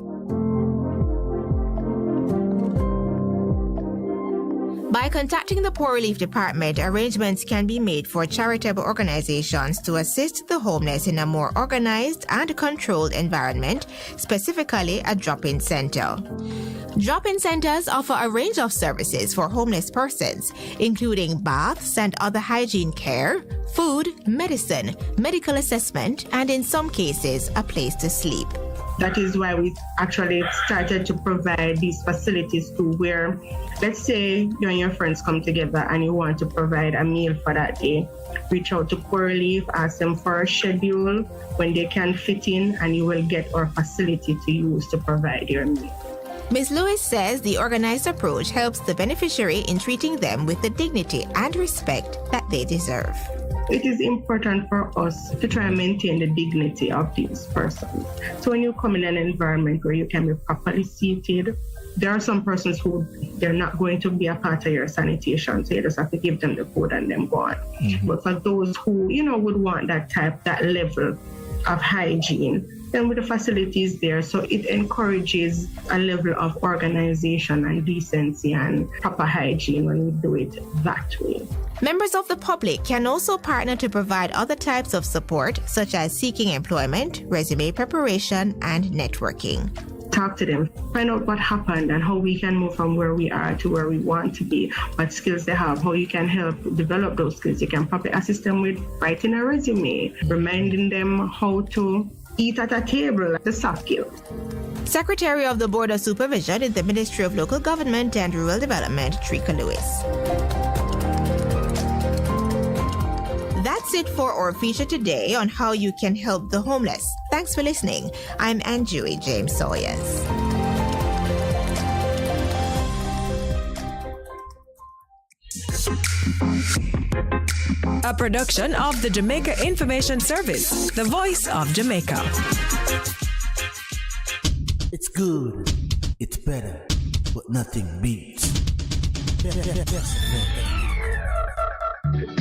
By contacting the Poor Relief Department, arrangements can be made for charitable organizations to assist the homeless in a more organized and controlled environment, specifically a drop-in center. Drop-in centers offer a range of services for homeless persons, including baths and other hygiene care, food, medicine, medical assessment, and in some cases, a place to sleep. That is why we actually started to provide these facilities to where, let's say you and your friends come together and you want to provide a meal for that day. Reach out to Poor Relief, ask them for a schedule when they can fit in, and you will get our facility to use to provide your meal. Ms. Lewis says the organized approach helps the beneficiary in treating them with the dignity and respect that they deserve. It is important for us to try and maintain the dignity of these persons. So when you come in an environment where you can be properly seated, there are some persons who they're not going to be a part of your sanitation, so you just have to give them the food and then go on. Mm-hmm. But for those who, would want that level of hygiene, then with the facilities there, so it encourages a level of organization and decency and proper hygiene when we do it that way. Members of the public can also partner to provide other types of support, such as seeking employment, resume preparation, and networking. Talk to them, find out what happened and how we can move from where we are to where we want to be, what skills they have, how you can help develop those skills. You can probably assist them with writing a resume, reminding them how to eat at a table, the soft skills. Secretary of the Board of Supervision in the Ministry of Local Government and Rural Development, Trika Lewis. That's it for our feature today on how you can help the homeless. Thanks for listening. I'm Anjui James Sawyers. A production of the Jamaica Information Service, the voice of Jamaica. It's good, it's better, but nothing beats.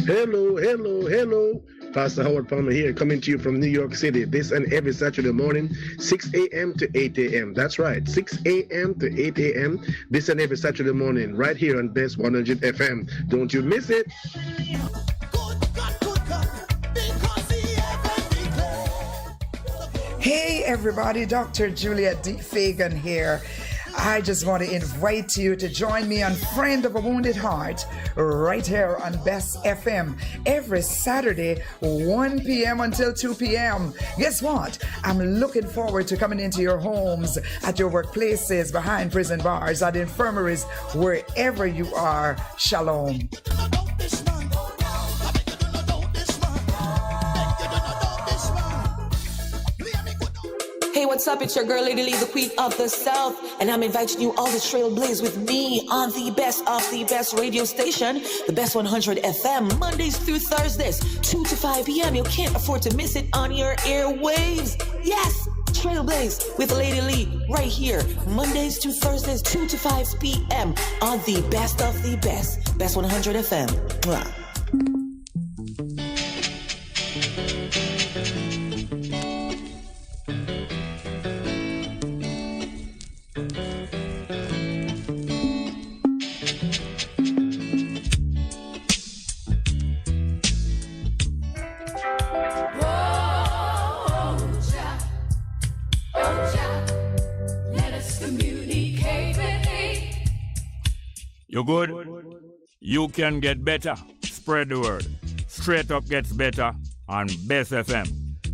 Hello. Pastor Howard Palmer here, coming to you from New York City this and every Saturday morning, 6 a.m. to 8 a.m. That's right, 6 a.m. to 8 a.m. this and every Saturday morning, right here on Bess 100 FM. Don't you miss it. Hey everybody, Dr. Juliet D. Fagan here. I just want to invite you to join me on Friend of a Wounded Heart right here on Bess FM every Saturday, 1 p.m. until 2 p.m. Guess what? I'm looking forward to coming into your homes, at your workplaces, behind prison bars, at infirmaries, wherever you are. Shalom. Hey, what's up? It's your girl, Lady Lee, the Queen of the South, and I'm inviting you all to trailblaze with me on the best of the best radio station, the Best 100 FM, Mondays through Thursdays, 2 to 5 p.m. You can't afford to miss it on your airwaves. Yes, Trailblaze with Lady Lee right here, Mondays to Thursdays, 2 to 5 p.m. on the best of the best, Best 100 FM. Mwah. You good? You can get better. Spread the word. Straight Up gets better on Bess FM.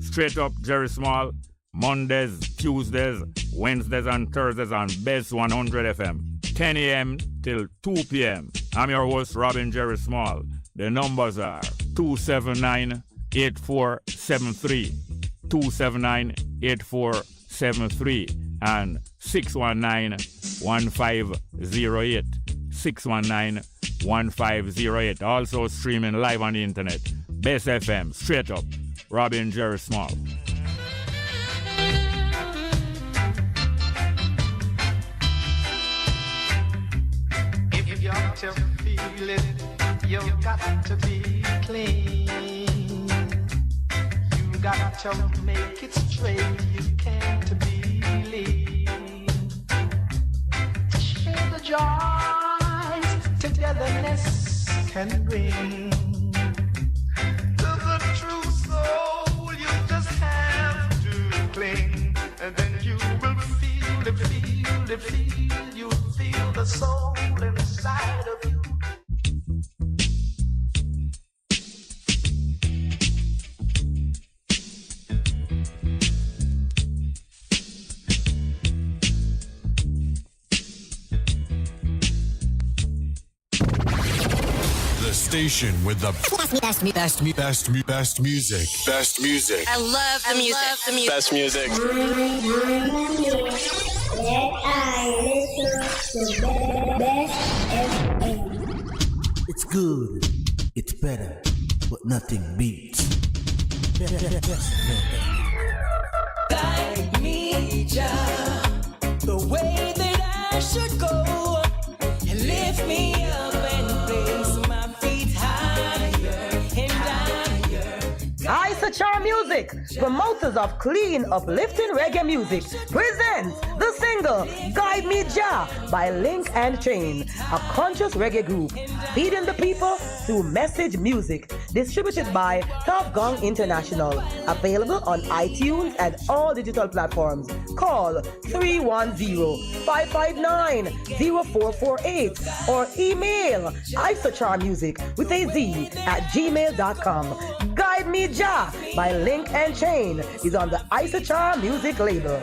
Straight Up Jerry Small, Mondays, Tuesdays, Wednesdays and Thursdays on Bess 100 FM. 10 a.m. till 2 p.m. I'm your host, Robin Jerry Small. The numbers are 279-8473, 279-8473, and 619-1508. 619-1508. Also streaming live on the internet. Bess FM, Straight Up, Robin Jerry Small. If you got to feel it, you've got to be clean. You got to make it straight, you can't be lean. Share the joys togetherness can bring. To the true soul, you just have to cling, and then you will feel the you'll feel the soul inside of you. The station with the best music. Best music. I love the music. Best music. It's good, it's better, but nothing beats. Guide me, Jah, the way that I should go, and lift me up and place my feet higher and higher. I Charm Music promoters of clean, uplifting reggae music, presents the single Guide Me Jah by Link and Chain, a conscious reggae group feeding the people through message music, distributed by Top Gong International, available on iTunes and all digital platforms. Call 310-559-0448 or email isocharmusic with a Z at gmail.com. Guide Me Jah by Link and Chain is on the Isochar Music label.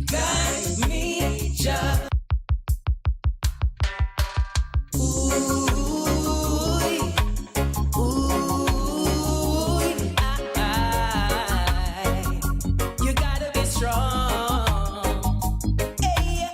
Guide me, Jah. You gotta be strong. Hey.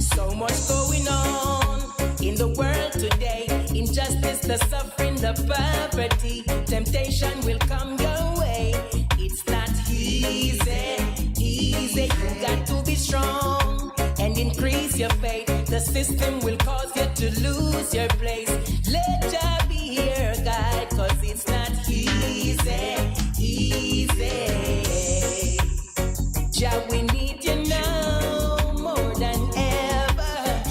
So much going on in the world today. Injustice, the suffering, the poverty. Temptation will come your way. It's not easy. You got to be strong and increase your faith. The system will cause you to lose your place. Let Jah be your guide, cause it's not easy. Jah, we need you now more than ever.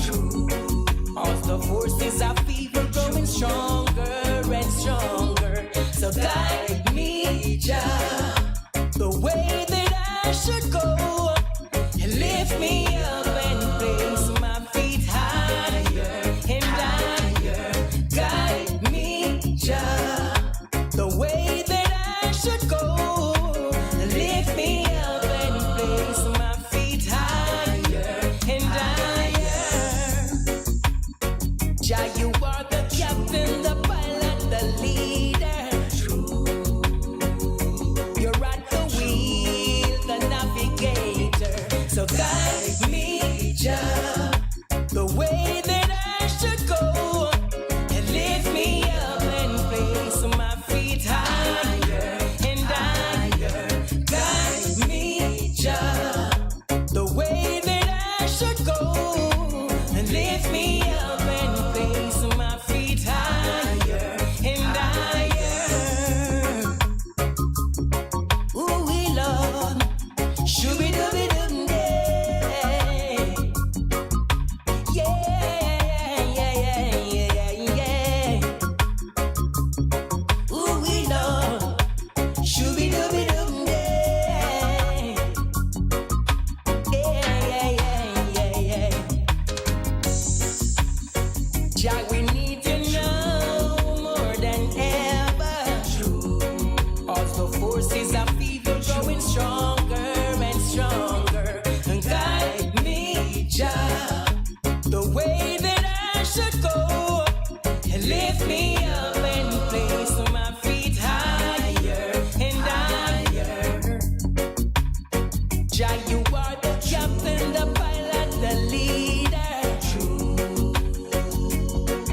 All the forces of evil growing stronger and stronger. So guide me, Jah, the way that I should go. Lift me up and place my feet higher and higher. Guide me, Jah, the way that I should go. Lift me up and place my feet higher and higher. Jah, you are the captain, the pilot, the leader. You're at the wheel, the navigator. So guide me, Jah, the way that I should go. And lift me up and place my feet higher and higher. Guide me, Jah, the way that I should go. And lift me up and place my feet higher and higher. Ooh, we love shooby-dooby-doo-day. Yeah. Ooh, we love shooby-dooby-doo-day. Yeah. Jah, we need you now more than ever. All the forces of evil growing stronger and stronger. And guide me, Jah, the way that I should go. And lift me up and place my feet higher and higher. Jah, you are the captain, the pilot, the leader.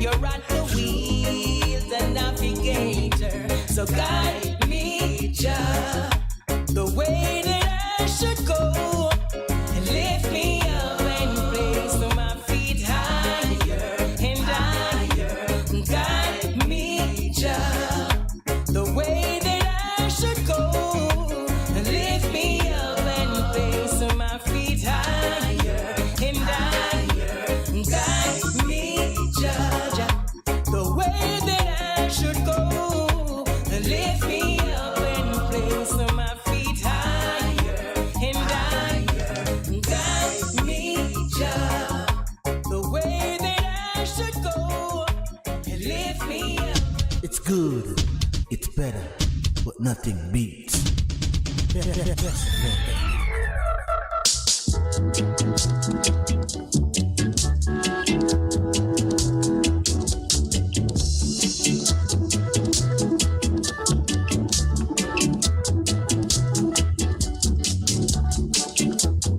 You're at the wheel, the navigator. So guide me, Jah, the way that I should go. And lift me up and place my feet higher and higher. Guide me, Jah, the way that I should go. And lift me up and place my feet higher and higher. Guide me, Jah, the way that I should go. And lift me up and place my feet higher and higher. Guide me, Jah, the way that I should go. And lift me up. It's good, it's better, but nothing beats.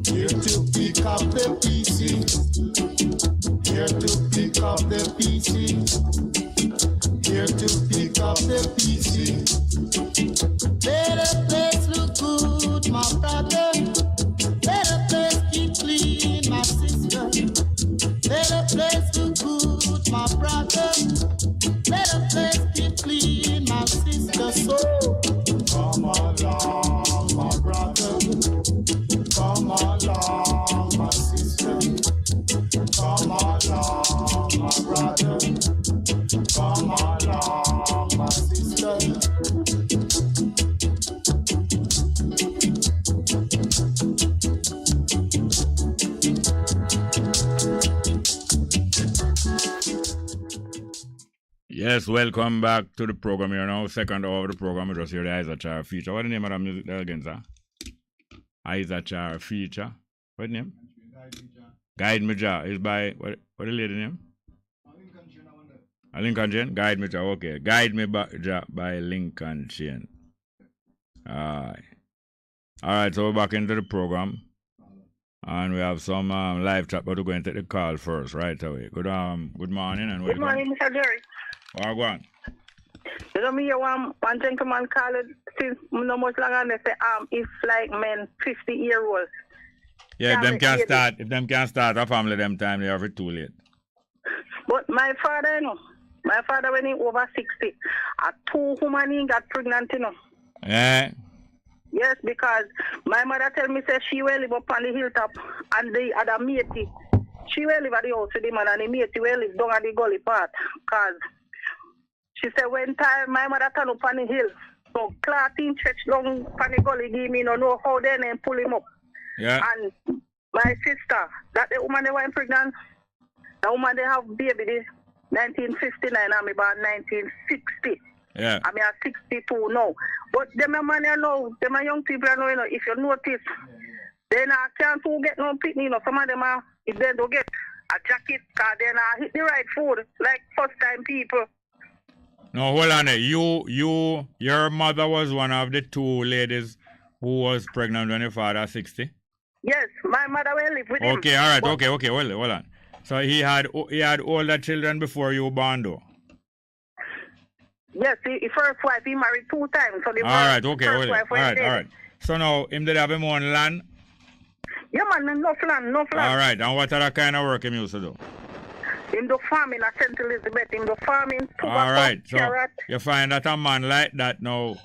Here to pick up the PC. Here to pick up the PC. Here to pick up the PC. Better place look good, my brother. Better place Bess, welcome back to the program here now. Second hour of the program, we just hear the Isachar feature. What's the name of the music there again, sir? Isachar feature. What name? Guide Me Jah. Is by, what the lady name? Lincoln Chain? Guide Me Jah, okay. Guide Me Jah by Lincoln Chain. Alright. Alright, so we're back into the program. And we have some live chat, but we're going to take the call first, right away. Good morning and welcome. Good morning, Mr. Jerry. Go on. You know me, one gentleman called since no much longer and they say, if like men 50-year-olds. Yeah, if them can't start a family them time, they have it too late. But my father, you know, when he over 60, 2 women he got pregnant, you know. Yeah. Yes, because my mother tell me say she will live up on the hilltop and the other matey. She will live at the house with the man and the matey will live down at the gully part. Because she said when time my mother turn up on the hill, so clotting church down on the gully give me no know how they name pull him up. Yeah. And my sister, that the woman they were pregnant, the woman they have baby the 1959 and me about 1960. Yeah. I mean, I'm 62 now. But them man you know, them young people you know, if you notice, they not can't get no picnic, you know. Some of them are, if they don't get a jacket, cause they not hit the right food, like first time people. No, hold on there. Your mother was one of the 2 ladies who was pregnant when your father was 60? Yes, my mother will live with him. Okay, all right, okay, hold on. So he had older children before you born though? Yes, his first wife, he married 2 times. So the all right, okay, first wife all right. So now, him did have him own land? Yeah, man, enough land. All right, and what other kind of work him used to do? In the farming at St. Elizabeth, in the farming, all right, so carrot. You find that a man like that now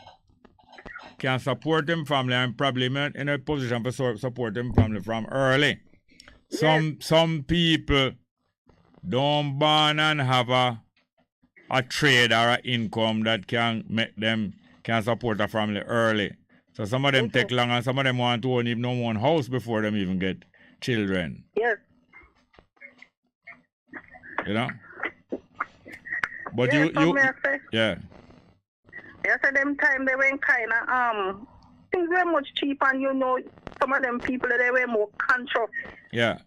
can support him family and probably in a position to support him family from early. Some people don't born and have a trade or an income that can make them can support a family early. So some of them take long and some of them want to own even one house before them even get children. Yes. You know? But yes, yeah. Yes, at them time they were kind of things were much cheap and you know some of them people they were more conscious. Yeah.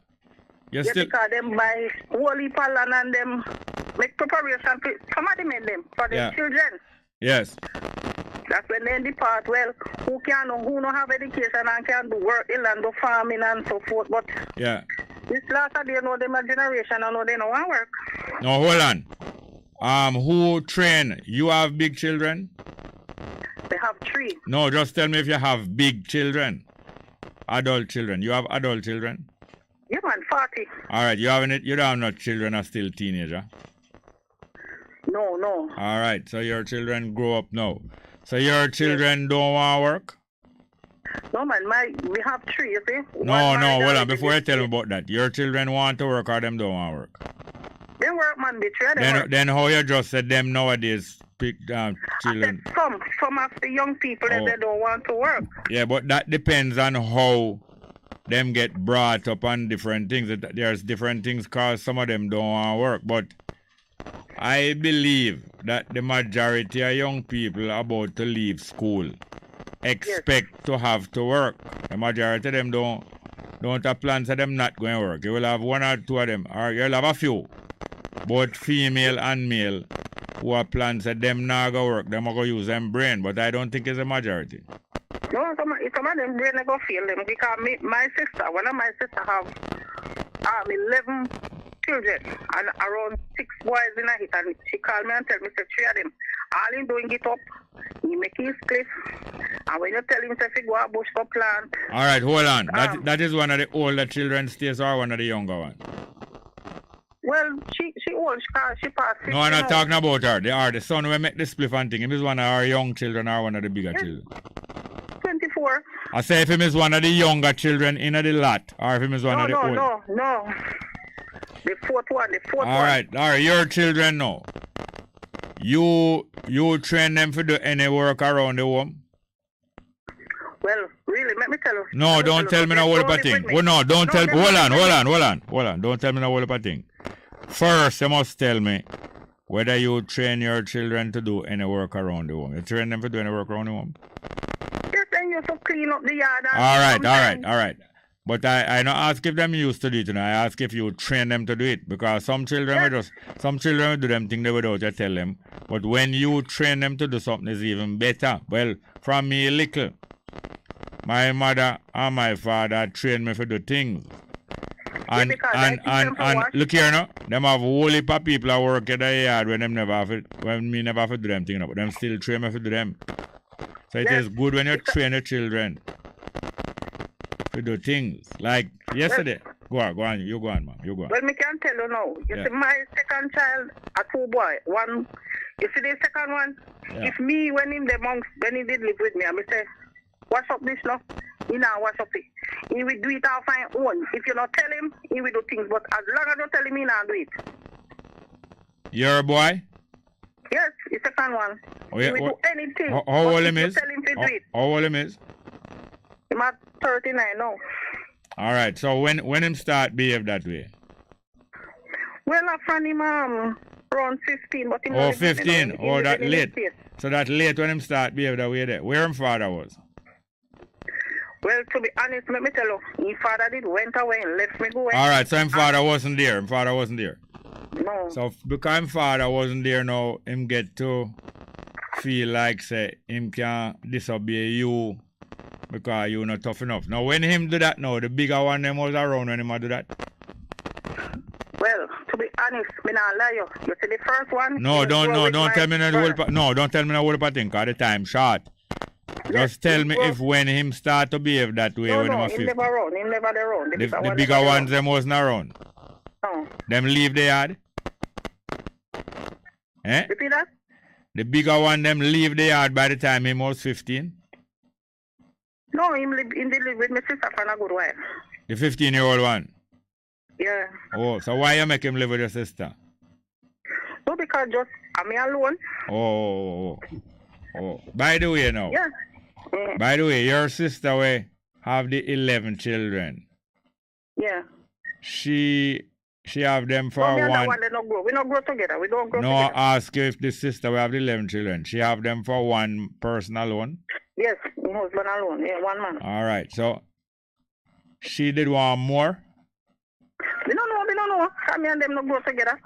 Yes, because them buy whole heap of land and them make preparation for some of them in them for their children. Yes. That's when they depart. Well, who don't have education and can do work in and do farming and so forth. But this last day, you know, them a generation, I know they don't want work. No, hold on. Who train? You have big children? They have 3. No, just tell me if you have big children. Adult children. You have adult children? Yeah, man, 40. All right, you don't have no children are still teenager? No. All right, so your children grow up now. So your children don't want to work? No, man, we have 3, you see? No, hold on, before you tell me about that. Your children want to work or them don't want to work? They work, man, they work. Then how you just said them nowadays pick children? I said some of the young people that they don't want to work. Yeah, but that depends on how them get brought up on different things. There's different things cause some of them don't want to work. But I believe that the majority of young people about to leave school expect to have to work. The majority of them don't have plans of them not going to work. You will have 1 or 2 of them, or you'll have a few, both female and male, who have plans that them not go work. Them are going to use them brain, but I don't think it's a majority. No, some of them brain are going to feel them because one of my sisters have 11 children and around 6 boys in a hit, and she called me and tell me, say 3 of them, all in doing it up, he make his cliff, and when you tell him, say, go a bush for plant. All right, hold on. That is one of the older children stays or one of the younger ones? Well, she old, she passed 50. No, I'm not talking about her. They are the son who make the spliff and thing. Him is one of our young children or one of the bigger children? 24. I say if him is one of the younger children in the lot, or if him is one of the old. No. The fourth one. All right, your children now. You train them to do any work around the home? Well, really, let me tell you. No, don't tell me no whole heap of thing. Well, no, don't tell me. Hold on. Don't tell me no whole heap of thing. First, you must tell me whether you train your children to do any work around the home. You train them to do any work around the home? Yes, then you to clean up the yard. All right. But I don't ask if them used to do it, I ask if you train them to do it. Because some children will do them things without you tell them. But when you train them to do something, it's even better. Well, from me little, my mother and my father trained me to do things. And look here now, them have whole heap of people that work at the yard when me never have to do them things, but them still train me to do them. So it is good when you train your children to do things. Like yesterday. Go on, you go on, ma'am. You go on. Well, me can tell you now. You see, my second child, a 2 boy. One, you see the second one? Yeah. If me, when he did live with me, I say, wash up this now. He now wash up it. He will do it off his own. If you not tell him, he will do things. But as long as you tell him, he not do it. You're a boy? Yes, the second one. He will do anything. How old him is? Tell him to do it. How old him is? He's at 39 now. All right. So when him start behave that way? Well, I found him around 15, but him 15. Oh, that late. So that late when him start behave that way there. Where him father was? Well, to be honest, let me tell you, his father went away and left me go away. All right, so his father wasn't there. His father wasn't there. No. So because his father wasn't there now, him get to feel like, say, him can disobey you because you not tough enough. Now, when him do that now, the bigger one them was around when him do that. Well, to be honest, me not lie you. You see the first one? No, don't tell me no whole thing, because the time short. Just tell me if when him start to behave that way when he was 50. Him never around. Him never around. The bigger ones them wasn't around. No. Them leave the yard. Eh? Repeat that? The bigger one them leave the yard by the time him was 15. No, him live with my sister for a good while. The 15-year-old one. Yeah. Oh, so why you make him live with your sister? No, because just I'm alone. Oh. By the way now. Yeah. By the way, your sister will have the 11 children. Yeah. She have them for one. We don't grow together. We don't grow together. No, ask you if the sister will have the 11 children. She have them for one person alone? Yes, my husband alone. Yeah, one man. All right. So she did want more? We don't know. Me and them don't grow together.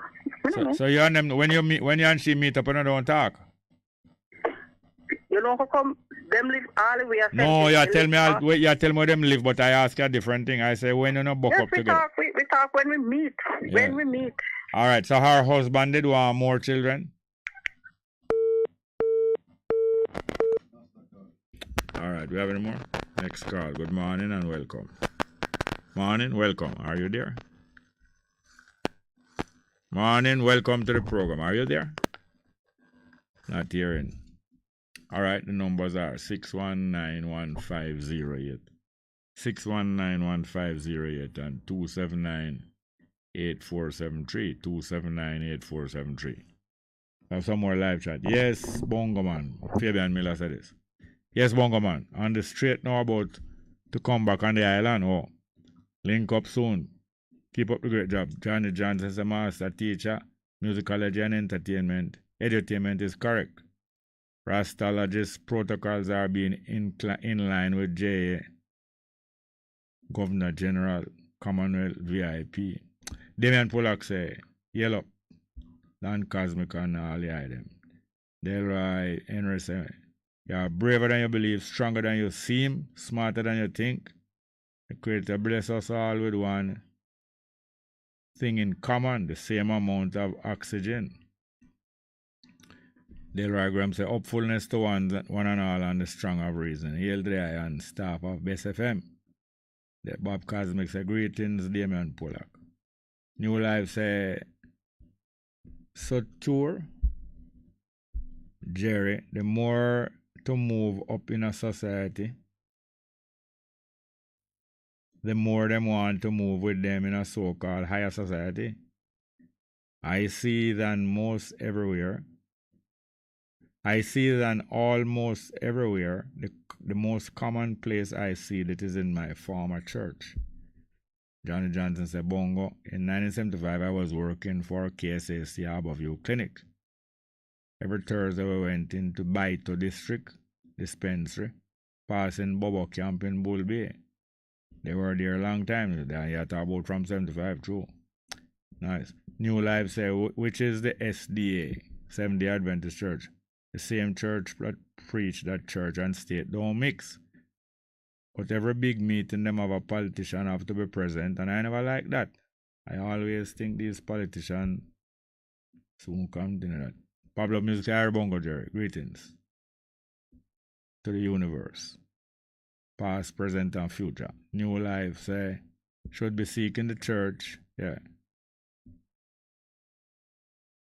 So you and them, when you and she meet up and don't talk? You know how come them live all the way? No, you tell me them live, but I ask you a different thing. I say when you not buck up together. We talk when we meet. Yeah. When we meet. All right, so her husband did want more children? All right, we have any more? Next call. Good morning and welcome. Morning, welcome. Are you there? Morning, welcome to the program. Are you there? Not hearing. All right, the numbers are 6191508, 6191508, and 279-8473, 279-8473. I have some more live chat. Yes, Bongo Man. Fabian Miller said this. Yes, Bongo Man. On the straight now about to come back on the island. Oh, link up soon. Keep up the great job. Johnny Johnson is a master teacher, musicology and entertainment. Edutainment is correct. Rastologist protocols are being in line with JA, Governor General, Commonwealth VIP. Damian Pollock say, yell up, Land Cosmic and all the item. Delroy Henry say, you're braver than you believe, stronger than you seem, smarter than you think. The Creator bless us all with one thing in common, the same amount of oxygen. Delroy Graham say, upfulness to one and all and the strong of reason. Hail to the eye and staff of Bess FM. The Bob Cosmic say, greetings, Damian Pollock. New Life say, Suture, Jerry, the more to move up in a society, the more them want to move with them in a so-called higher society. I see than most everywhere. I see than almost everywhere. The most common place I see that is in my former church. Johnny Johnson said, Bongo, in 1975 I was working for KSAC Harborview Clinic. Every Thursday we went into Baito District Dispensary, passing Bobo Camp in Bull Bay. They were there a long time. They had about from 75 through. Nice. New Life say, which is the SDA, Seventh-day Adventist Church. The same church that preach that church and state don't mix. But every big meeting, them have a politician have to be present, and I never like that. I always think these politicians soon come to that. Pablo Music, Bongo Jerry, greetings to the universe. Past, present, and future. New Life say, should be seeking the church. Yeah.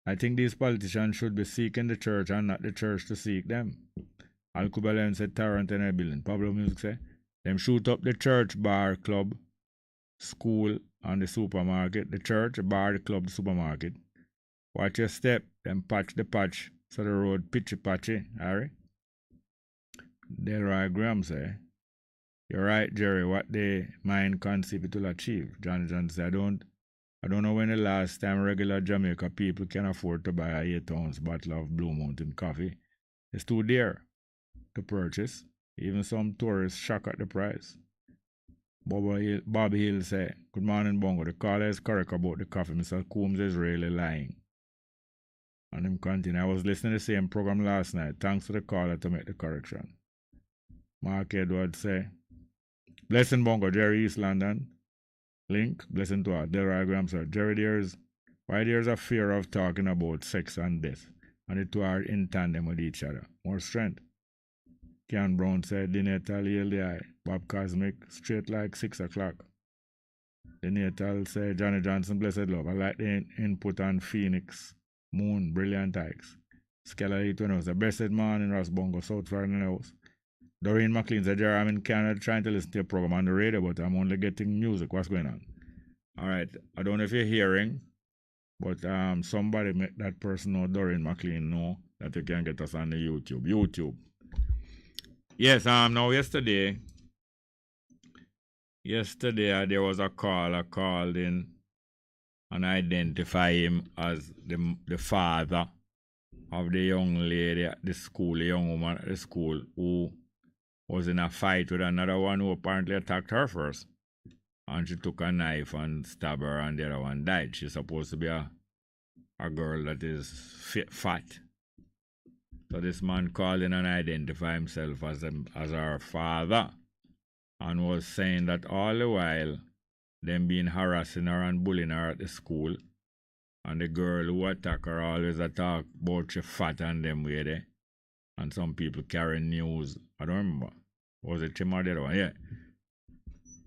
I think these politicians should be seeking the church and not the church to seek them. Al Kubalen said Tarrant in a building. Pablo Music say, them shoot up the church, bar, club, school, and the supermarket. The church, bar, the club, the supermarket. Watch your step, then patch the patch, so the road pitchy-patchy, Harry. Delroy Graham say, you're right, Jerry, what they mind conceive it will achieve. John said, I don't know when the last time regular Jamaica people can afford to buy a 8-ounce bottle of Blue Mountain coffee. It's too dear to purchase. Even some tourists shock at the price. Bob Hill say, good morning, Bongo. The caller is correct about the coffee. Mr. Coombs is really lying. And him continue. I was listening to the same program last night. Thanks to the caller to make the correction. Mark Edwards say, blessing Bongo, Jerry East London. Link, blessing to our Delroy Graham sir. Jerry, there's a fear of talking about sex and death, and the two are in tandem with each other. More strength. Ken Brown said, the natal yield the eye. Bob Cosmic, straight like 6 o'clock. The natal said, Johnny Johnson, blessed love. I like the input on Phoenix, Moon, Brilliant Hikes. Skeller 820 the blessed morning, Ross Bongo, South Florida house. Doreen McLean said, Jerry, I'm in Canada trying to listen to your program on the radio, but I'm only getting music. What's going on? All right. I don't know if you're hearing, but somebody make that person know, Doreen McLean, know that you can get us on the YouTube. Yes, now yesterday there was a caller called in and identified him as the father of the young lady at the school, the young woman at the school who was in a fight with another one who apparently attacked her first. And she took a knife and stabbed her and the other one died. She's supposed to be a girl that is fat. So this man called in and identified himself as her father and was saying that all the while them been harassing her and bullying her at the school, and the girl who attacked her always attack about she fat and them way there. And some people carry news. I don't remember. Was it him or the other one? Yeah.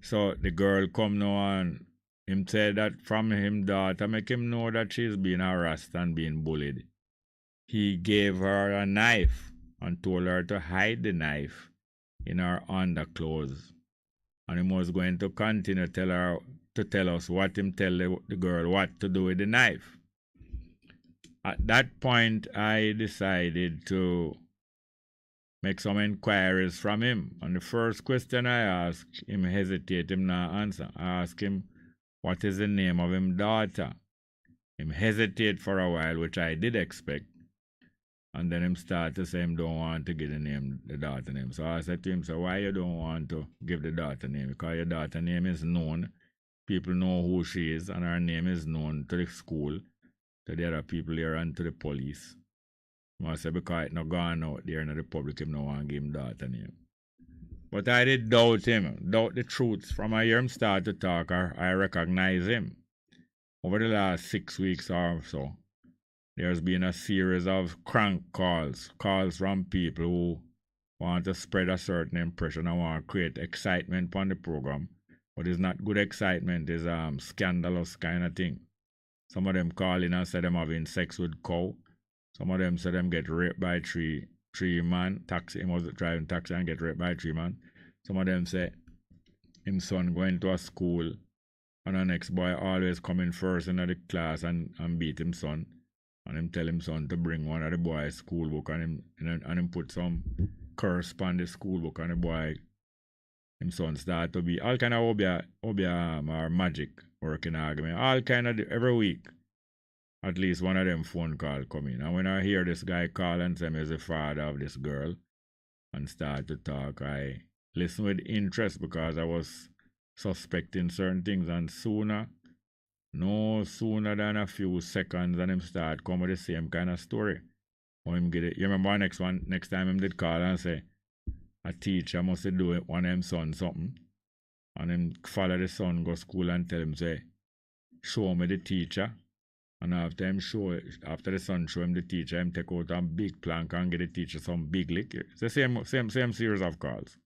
So the girl come now and him said that from him daughter make him know that she's being harassed and being bullied. He gave her a knife and told her to hide the knife in her underclothes. And he was going to continue to tell us what him tell the girl what to do with the knife. At that point, I decided to make some inquiries from him. And the first question I asked him hesitate, him not answer. I asked him, what is the name of him daughter? Him hesitate for a while, which I did expect. And then him start to say him don't want to give the daughter name. So I said to him, so why you don't want to give the daughter name? Because your daughter name is known. People know who she is, and her name is known to the school, to the other people here, and to the police. I said, because it's not gone out there in the public, him no want to give him daughter name. But I did doubt him, doubt the truth. From I hear him start to talk, I recognize him. Over the last 6 weeks or so, there's been a series of crank calls from people who want to spread a certain impression and want to create excitement on the program. But it's not good excitement, it's scandalous kind of thing. Some of them call in and say them having sex with cow. Some of them say them get raped by three man. Taxi, he was driving taxi and get raped by 3 man. Some of them say him son going to a school and the next boy always coming first in the class and beat him son. And him tell him son to bring one of the boy's school book and him put some curse on the school book and the boy, him son start to be all kind of obia or magic working argument, all kind of every week. at least one of them phone call come in. And when I hear this guy call and say he's the father of this girl and start to talk, I listen with interest because I was suspecting certain things, and no sooner than a few seconds and him start come with the same kind of story. Or him get it. You remember next time him did call and say a teacher must do it one of him son something. And him follow the son go school and tell him say, show me the teacher. And after the son show him the teacher, him take out a big plank and get the teacher some big lick. It's the same series of calls.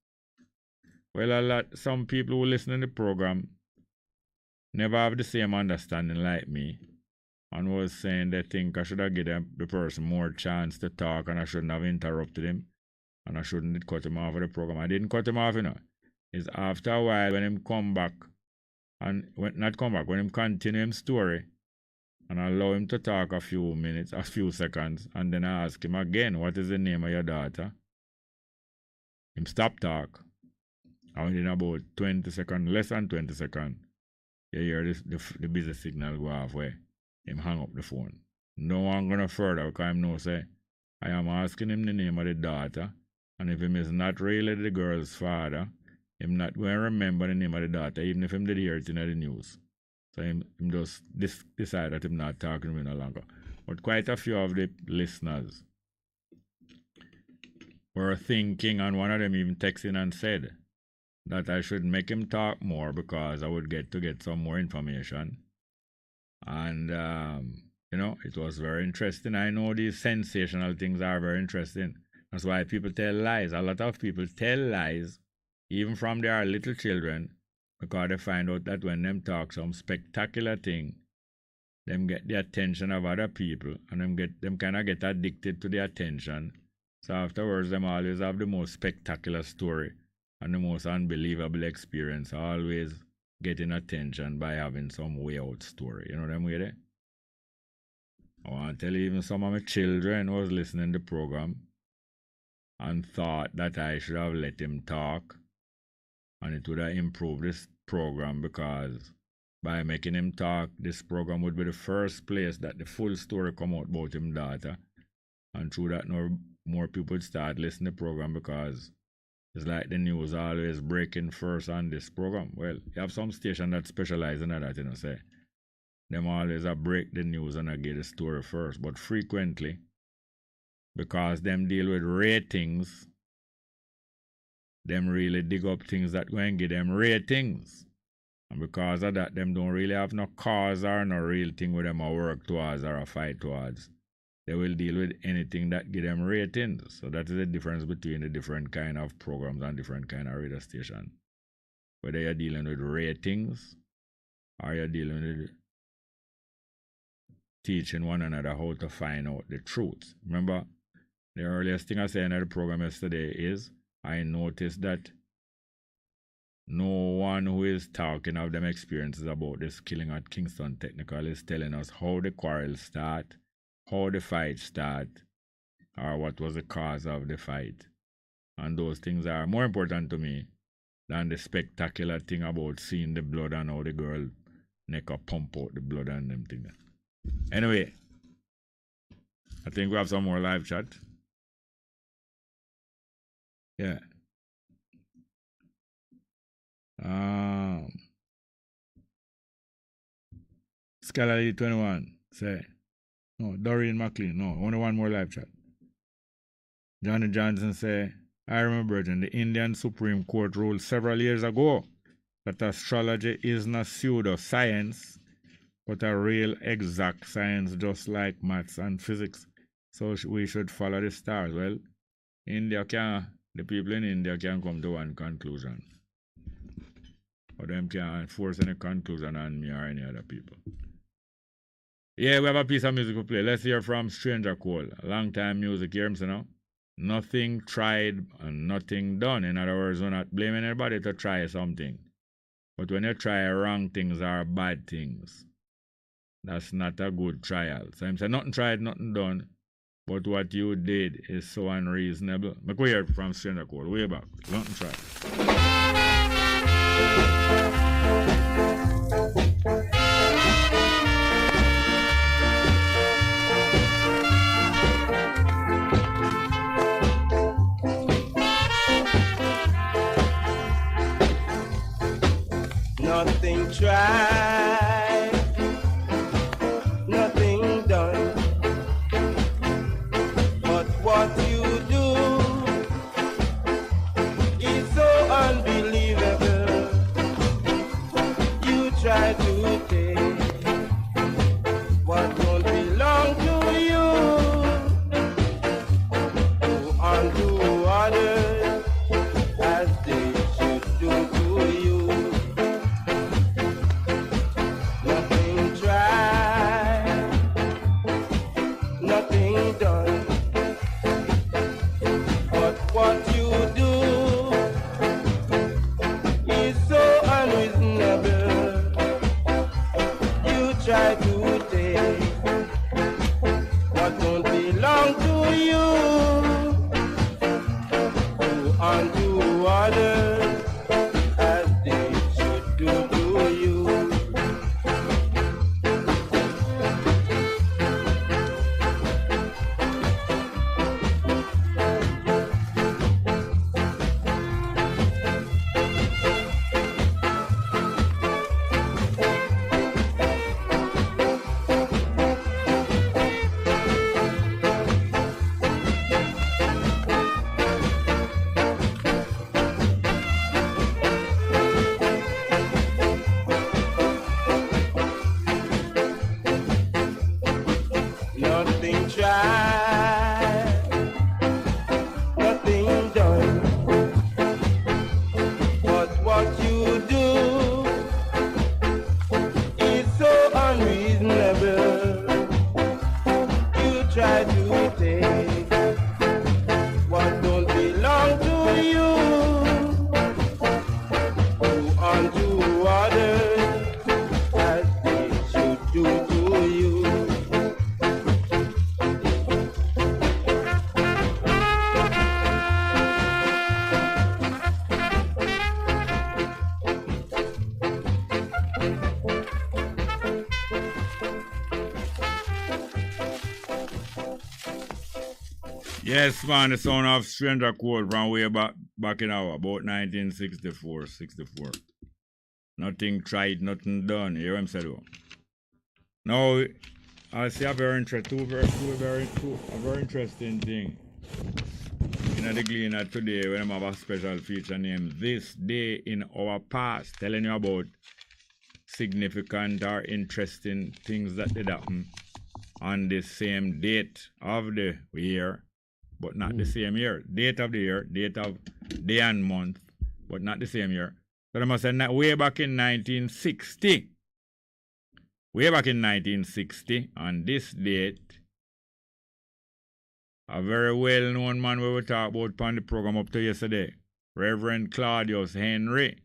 Well, some people who listen to the program never have the same understanding like me, and was saying they think I should have given the person more chance to talk and I shouldn't have interrupted him and I shouldn't cut him off of the program. I didn't cut him off, It's after a while when him come back, and when him continue his story and I allow him to talk a few seconds, and then I ask him again, what is the name of your daughter? Him stop talk. And within about 20 seconds, less than 20 seconds, you hear the busy signal go halfway. Him hang up the phone. No one gonna further because him know say, I am asking him the name of the daughter, and if him is not really the girl's father, him not going to remember the name of the daughter, even if him did hear it in the news. So him just decide that him not talking to me no longer. But quite a few of the listeners were thinking, and one of them even texted and said that I should make him talk more because I would get some more information. And, it was very interesting. I know these sensational things are very interesting. That's why people tell lies. A lot of people tell lies, even from their little children, because they find out that when them talk some spectacular thing, them get the attention of other people, and them kind of get addicted to the attention. So afterwards, them always have the most spectacular story and the most unbelievable experience, always getting attention by having some way out story. You know them way there? I want to tell you, even some of my children was listening to the program and thought that I should have let him talk, and it would have improved this program, because by making him talk, this program would be the first place that the full story come out about him daughter, and through that more people would start listening to the program, because it's like the news always breaking first on this program. Well, you have some station that specialize in that, say. Them always break the news and I get the story first. But frequently, because them deal with ratings, them really dig up things that go and give them ratings. And because of that, them don't really have no cause or no real thing with them a work towards or a fight towards. They will deal with anything that give them ratings. So that is the difference between the different kind of programs and different kind of radio station. Whether you're dealing with ratings or you're dealing with teaching one another how to find out the truth. Remember, the earliest thing I said in the program yesterday is I noticed that no one who is talking of them experiences about this killing at Kingston Technical is telling us how the quarrel start, how the fight start, or what was the cause of the fight. And those things are more important to me than the spectacular thing about seeing the blood and how the girl neck up pump out the blood and them things. Anyway, I think we have some more live chat. Yeah. Scholarly 21 say, no, Doreen McLean, no, only one more live chat. Johnny Johnson say, I remember in the Indian Supreme Court ruled several years ago that astrology is not pseudoscience, but a real exact science, just like maths and physics. So we should follow the stars. Well, the people in India can come to one conclusion. But them can't force any conclusion on me or any other people. Yeah, we have a piece of music to play. Let's hear from Stranger Cole. Long time music, hear him say now? Nothing tried and nothing done. In other words, we're not blaming anybody to try something. But when you try wrong things or bad things, that's not a good trial. So I'm saying nothing tried, nothing done. But what you did is so unreasonable. But we hear from Stranger Cole. Way back. Nothing tried. Nothing tried, nothing done. But what you do is so unbelievable. You try to take what don't belong to you, to undo others as they should do to you. Nothing tried, nothing done. But what you do is so unreasonable. You try to take what don't belong to you, to undo others as they should do to you. Nothing tried, nothing done. But what you do is so unreasonable. You try to take what don't belong to you, to undo others as they should do to you. Yes, man, the sound of Stranger Code from way back in our about 1964, 64. Nothing tried, nothing done. You hear what I'm saying? Now, I see a very interesting thing. In the Gleaner today, when I have a special feature named This Day in Our Past, telling you about significant or interesting things that did happen on the same date of the year, but not the same year. Date of the year, date of day and month, but not the same year. So I must say, way back in 1960, on this date, a very well-known man we talked about on the program up to yesterday, Reverend Claudius Henry,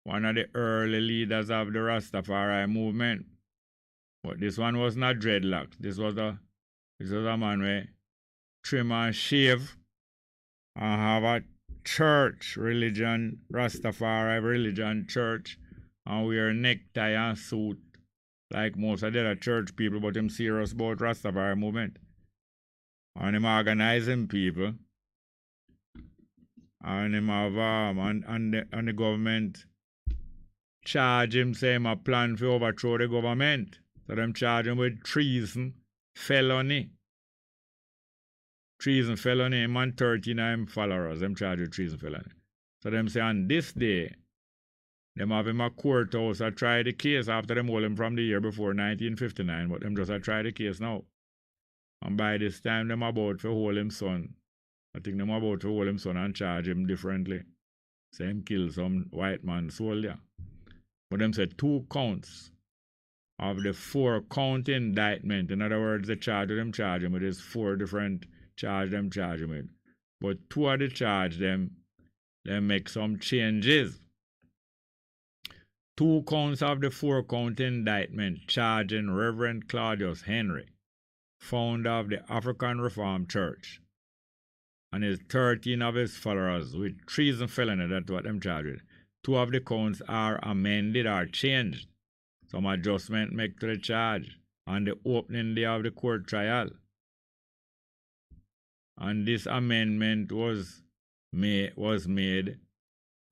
one of the early leaders of the Rastafari movement. But this one was not dreadlocks. This was a man where trim and shave and have a church religion, Rastafari religion church, and wear necktie and suit like most of the other church people, but him serious about Rastafari movement. And him organizing people. And him have and the government charge him, say him a plan to overthrow the government. So them charge him with treason, felony. Treason, felony, him and 39 followers, them charge with treason, felony. So them say on this day, them have him a courthouse to try the case after them hold him from the year before 1959, but them just a try the case now. And by this time, them about to hold him son. I think them about to hold him son and charge him differently. Say him kill some white man soldier. But them say 2 counts of the 4-count indictment. In other words, the charge them charge him with is 4 different charge them charge him with. But 2 of the charge them make some changes. 2 counts of the 4-count indictment charging Reverend Claudius Henry, founder of the African Reformed Church, and his 13 of his followers with treason felony. That's what them charged with. 2 of the counts are amended or changed. Some adjustment made to the charge on the opening day of the court trial. And this amendment was made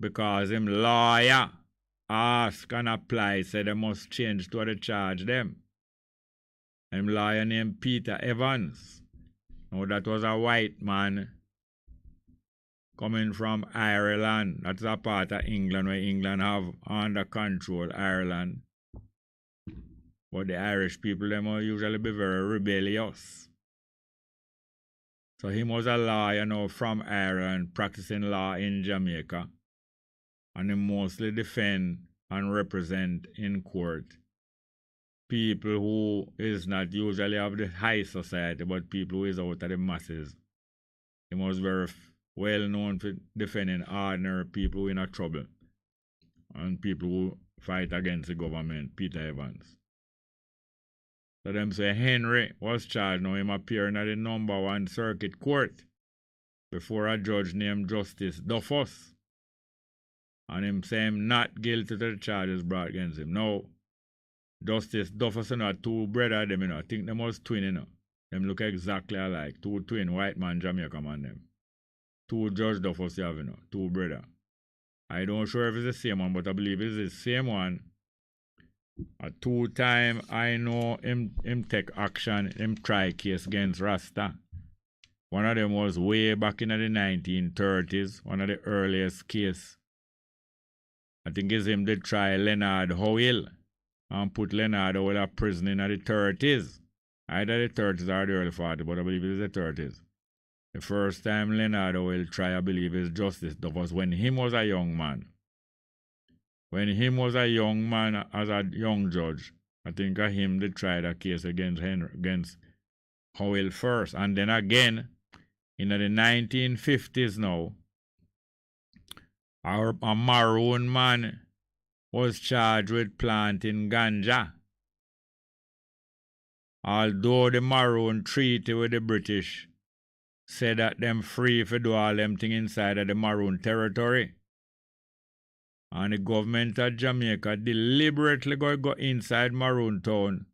because him lawyer ask and apply, say they must change to the charge them. Him lawyer named Peter Evans. Now that was a white man coming from Ireland. That's a part of England where England have under control Ireland. But the Irish people, them will usually be very rebellious. So he was a lawyer now from Ireland, practicing law in Jamaica. And he mostly defend and represent in court people who is not usually of the high society, but people who is out of the masses. He was very well known for defending ordinary people who in a trouble and people who fight against the government, Peter Evans. So them say Henry was charged. Now him appearing at the number 1 circuit court before a judge named Justice Duffus. And him say him not guilty to the charges brought against him. Now, Justice Duffus and a 2 brothers them, I think them was twin, Them look exactly alike. 2 twin white man, Jamaica man them. 2 Judge Duffus you have, 2 brothers. I don't sure if it's the same one, but I believe it's the same one. A 2-time I know him take action, him try case against Rasta. One of them was way back in the 1930s, one of the earliest case. I think it's him did try Leonard Howell and put Leonard Howell in prison in the 30s. Either the 30s or the early 40s, but I believe it's the 30s. The first time Leonard Howell tried, I believe, is Justice Duffus when he was a young man. When him was a young man as a young judge, I think of him they tried a case against Howell first. And then again, in the 1950s now, a maroon man was charged with planting ganja. Although the Maroon Treaty with the British said that them free to do all them things inside of the Maroon territory. And the government of Jamaica deliberately go inside Maroon town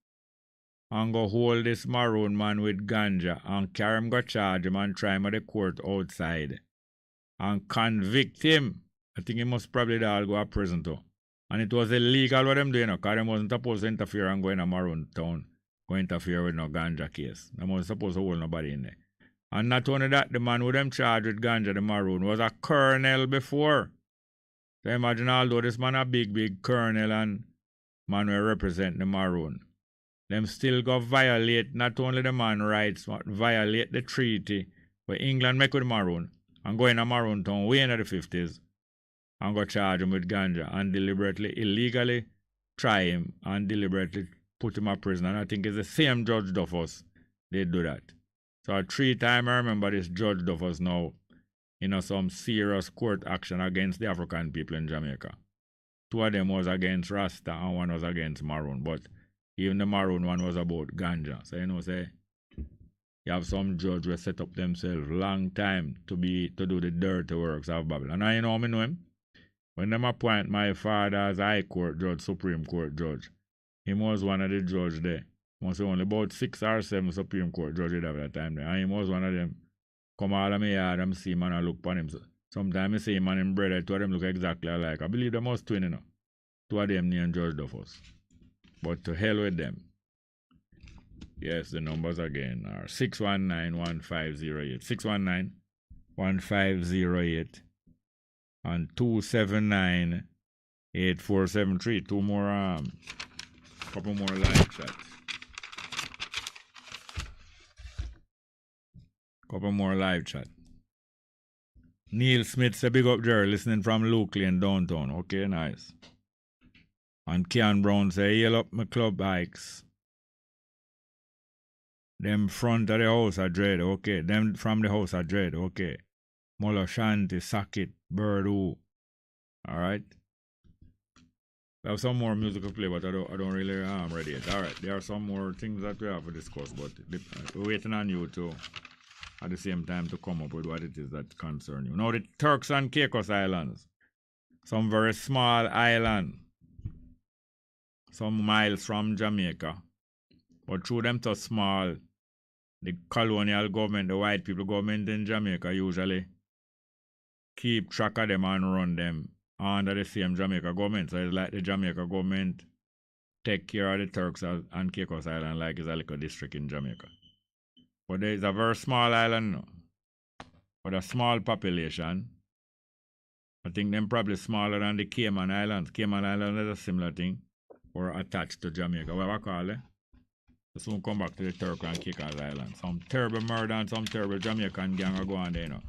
and go hold this Maroon man with ganja and carry him, go charge him and try him at the court outside and convict him. I think he must probably all go to prison too. And it was illegal what them doing, because they wasn't supposed to interfere and go in a Maroon town, go interfere with no ganja case. They wasn't supposed to hold nobody in there. And not only that, the man who them charged with ganja, the Maroon, was a colonel before. So imagine, although this man a big colonel and man will represent the Maroon, them still go violate not only the man rights, but violate the treaty where England make with Maroon and go in a Maroon town way in the 50s and go charge him with ganja and deliberately, illegally try him and deliberately put him in prison. And I think it's the same Judge Duffus they do that. So 3 times I remember this Judge Duffus now some serious court action against the African people in Jamaica. 2 of them was against Rasta and 1 was against Maroon. But even the Maroon one was about ganja. So say you have some judge who set up themselves long time to do the dirty works of Babylon. And me know him. When them appoint my father as High Court judge, Supreme Court judge, he was one of the judges there. Must only about 6 or 7 Supreme Court judges at that time there. And he was one of them. Come all of me yard and see him and I look upon him. So sometimes I see him and him brother, 2 of them look exactly alike. I believe they must twin, 2 of them named Judge Duffus. But to hell with them. Yes, the numbers again are 619-1508. 619-1508 and 279-8473. 2 more couple more live chats. Couple more live chat. Neil Smith say big up Jerry listening from Luke Lane downtown. Okay, nice. And Kean Brown say yell up my club hikes. Them front of the house are dread. Okay. Them from the house are dread. Okay. Molo Shanti, Sakit, Birdu. Alright. We have some more music to play, but I don't really ready yet. Alright, there are some more things that we have to discuss, but we're waiting on you to at the same time to come up with what it is that concern you. Now the Turks and Caicos Islands, some very small island, some miles from Jamaica, but through them so small, the colonial government, the white people government in Jamaica usually keep track of them and run them under the same Jamaica government. So it's like the Jamaica government take care of the Turks and Caicos Island like it's a little district in Jamaica. But there is a very small island now, with a small population. I think them probably smaller than the Cayman Islands. Cayman Islands is a similar thing, or attached to Jamaica. What I call it? So soon come back to the Turk and Caicos Islands. Some terrible murder and some terrible Jamaican gang are going there, you know.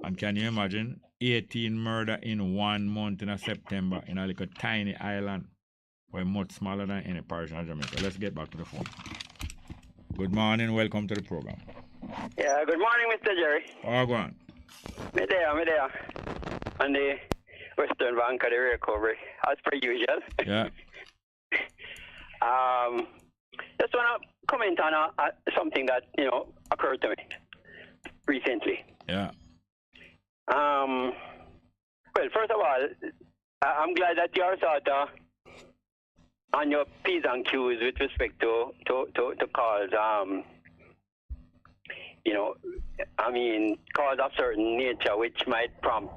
And can you imagine 18 murder in 1 month in a September in a little tiny island, where much smaller than any parish in Jamaica. Let's get back to the phone. Good morning, welcome to the program. Yeah, good morning, Mr. Jerry. Oh, go on. Me there. On the western bank of the recovery, as per usual. Yeah. Just want to comment on something that, occurred to me recently. Yeah. Well, first of all, I'm glad that you are sort of on your P's and Q's with respect to calls, calls of certain nature which might prompt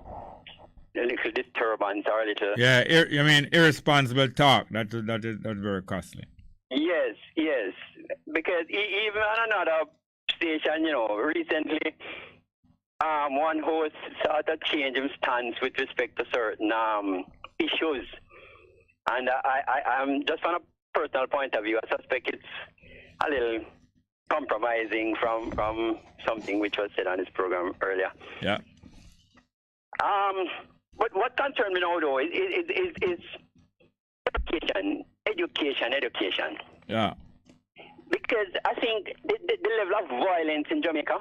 a little disturbance or a little... Yeah, you mean irresponsible talk. That's very costly. Yes. Because even on another station, recently, one host sort of changed his stance with respect to certain issues. And I'm just from a personal point of view, I suspect it's a little compromising from something which was said on this program earlier. Yeah. But what concerns me now, though, is education. Yeah. Because I think the level of violence in Jamaica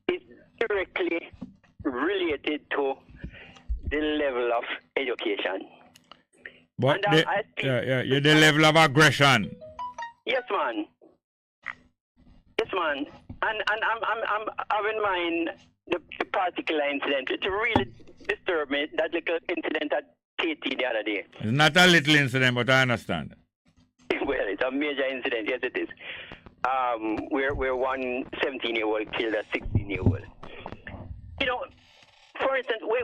is directly related to the level of education. But the level of aggression. Yes, man. And I'm having in mind the particular incident. It really disturbed me, that little incident at KT the other day. It's not a little incident, but I understand. Well, it's a major incident, yes it is. Where one 17-year-old killed a 16-year-old. For instance, when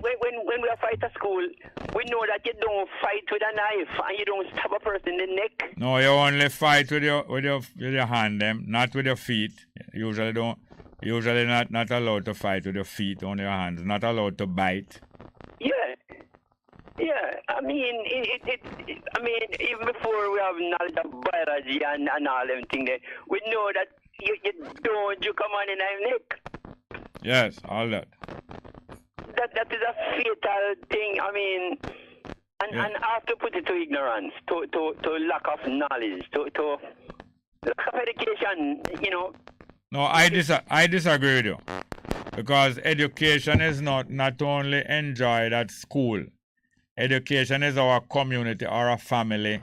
we fight at school, we know that you don't fight with a knife and you don't stab a person in the neck. No, you only fight with your hand, them, not with your feet. Usually not allowed to fight with your feet, only your hands. Not allowed to bite. Yeah. I mean, even before we have knowledge of biology and all them things, we know that you come on in our neck. Yes, all that. That is a fatal thing. I mean, and I have to put it to ignorance, to lack of knowledge, to lack of education. No, I disagree with you, because education is not only enjoyed at school. Education is our community, our family,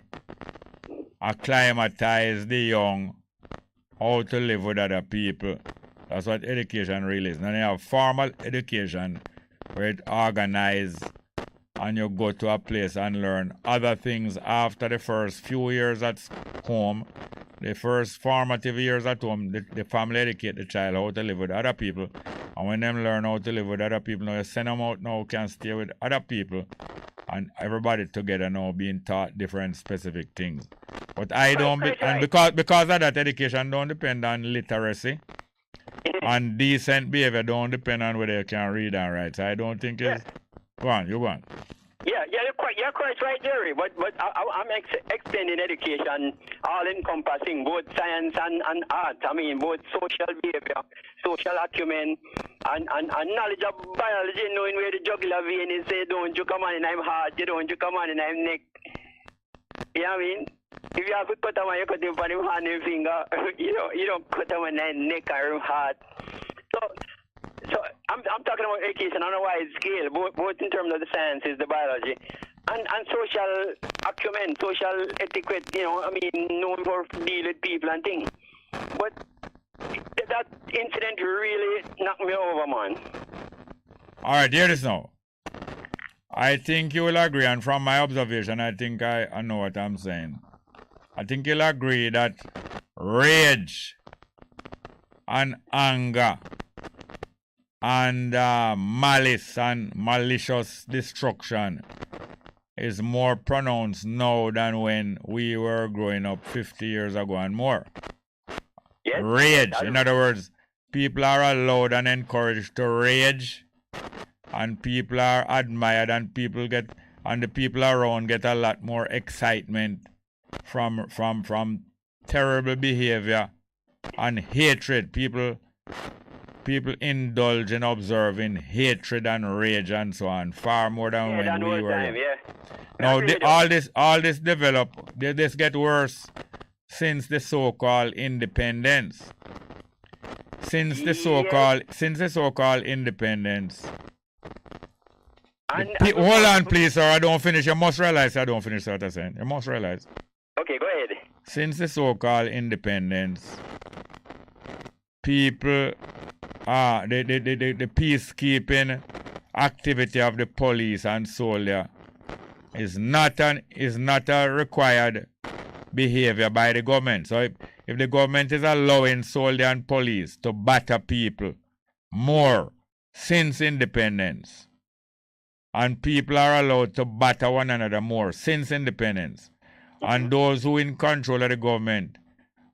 acclimatize the young, how to live with other people. That's what education really is. Now you have formal education, where it's organized and you go to a place and learn other things after the first few years at home. The first formative years at home, the family educate the child how to live with other people. And when them learn how to live with other people, now you send them out now, can stay with other people. And everybody together now being taught different specific things. But I don't, and because of that, education don't depend on literacy. And decent behavior don't depend on whether you can read and write. So I don't think it's... Go on, you go on. Yeah, you're quite right, Jerry. But I'm extending education, all encompassing both science and art. I mean, both social behavior, social acumen, and knowledge of biology, knowing where the jugular vein is. Say, don't you come on in I'm heart, you don't you come on in I'm neck. You know what I mean? If you have to cut them on, you cut them on your hand and finger. You don't cut them on their neck or heart. So I'm talking about education on a wide scale, both in terms of the sciences, the biology, and social acumen, social etiquette. Knowing how to deal with people and things. But that incident really knocked me over, man. All right, hear this now. I think you will agree, and from my observation, I think I know what I'm saying. I think you'll agree that rage and anger and malice and malicious destruction is more pronounced now than when we were growing up 50 years ago and more. Yes, rage. In other words, people are allowed and encouraged to rage, and people are admired, and the people around get a lot more excitement from terrible behavior and hatred. People indulge in observing hatred and rage and so on far more than when we were young. Now all this develop. This get worse since the so-called independence. Since the so-called independence. Hold on, please, sir. I don't finish. You must realize I don't finish what I'm saying. You must realize. Okay, go ahead. Since the so-called independence, people, the peacekeeping activity of the police and soldier is not a required behavior by the government. So if the government is allowing soldier and police to batter people more since independence, and people are allowed to batter one another more since independence, and those who in control of the government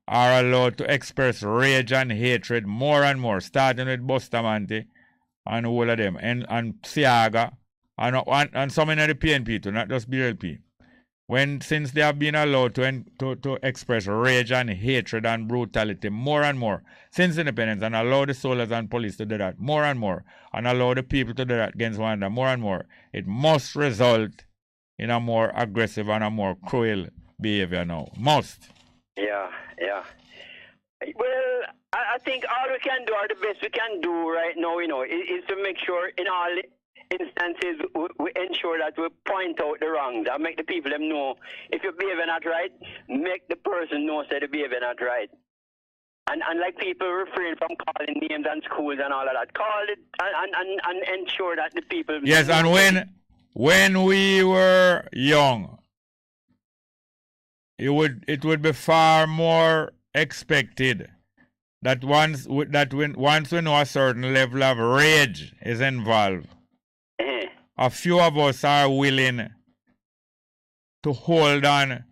are allowed to express rage and hatred more and more, starting with Bustamante and all of them, and Siaga, and some in the PNP too, not just BLP. Since they have been allowed to express rage and hatred and brutality more and more since independence, and allow the soldiers and police to do that more and more, and allow the people to do that against one another more and more, it must result in a more aggressive and a more cruel behavior now. Must. Yeah. Well, I think all we can do, or the best we can do right now, is to make sure in all instances we ensure that we point out the wrongs and make the people them know if you're behaving not right, make the person know that they're behaving not right. And like people refrain from calling names and schools and all of that. Call it and ensure that the people. Yes, and when we were young, it would be far more expected that once we know a certain level of rage is involved, a few of us are willing to hold on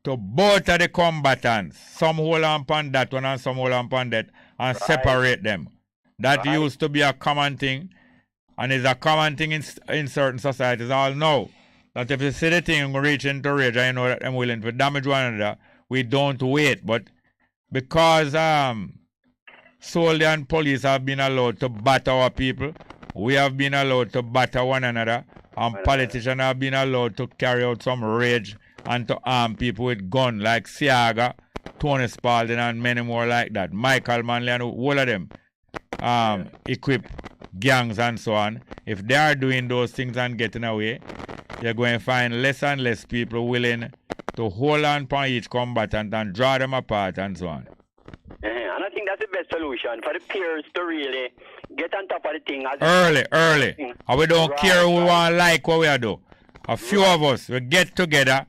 to both of the combatants. Some hold on upon that one and some hold on upon that, and separate them. That used to be a common thing, and is a common thing in certain societies all know. That if you see the thing reach into rage and you know that I'm willing to damage one another, we don't wait. But because soldiers and police have been allowed to batter our people, we have been allowed to batter one another, and politicians have been allowed to carry out some rage and to arm people with guns like Siaga, Tony Spalding, and many more like that. Michael Manley and all of them equip gangs and so on. If they are doing those things and getting away, you're going to find less and less people willing to hold on upon each combatant and draw them apart and so on. And I think that's the best solution for the peers to really get on top of the thing. Early. And we don't care who we want to like what we are doing. A few of us, we get together,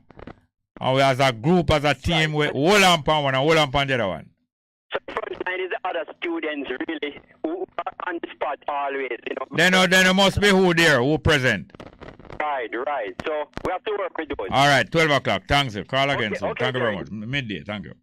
and we as a group, as a team, we hold on upon one and hold on upon the other one. So the front line is the other students really who are on the spot always, Then it must be who there, who present. Right. So we have to work with those. All right, 12 o'clock. Thanks, you. Call again, sir. Thank you very much. Midday. Thank you.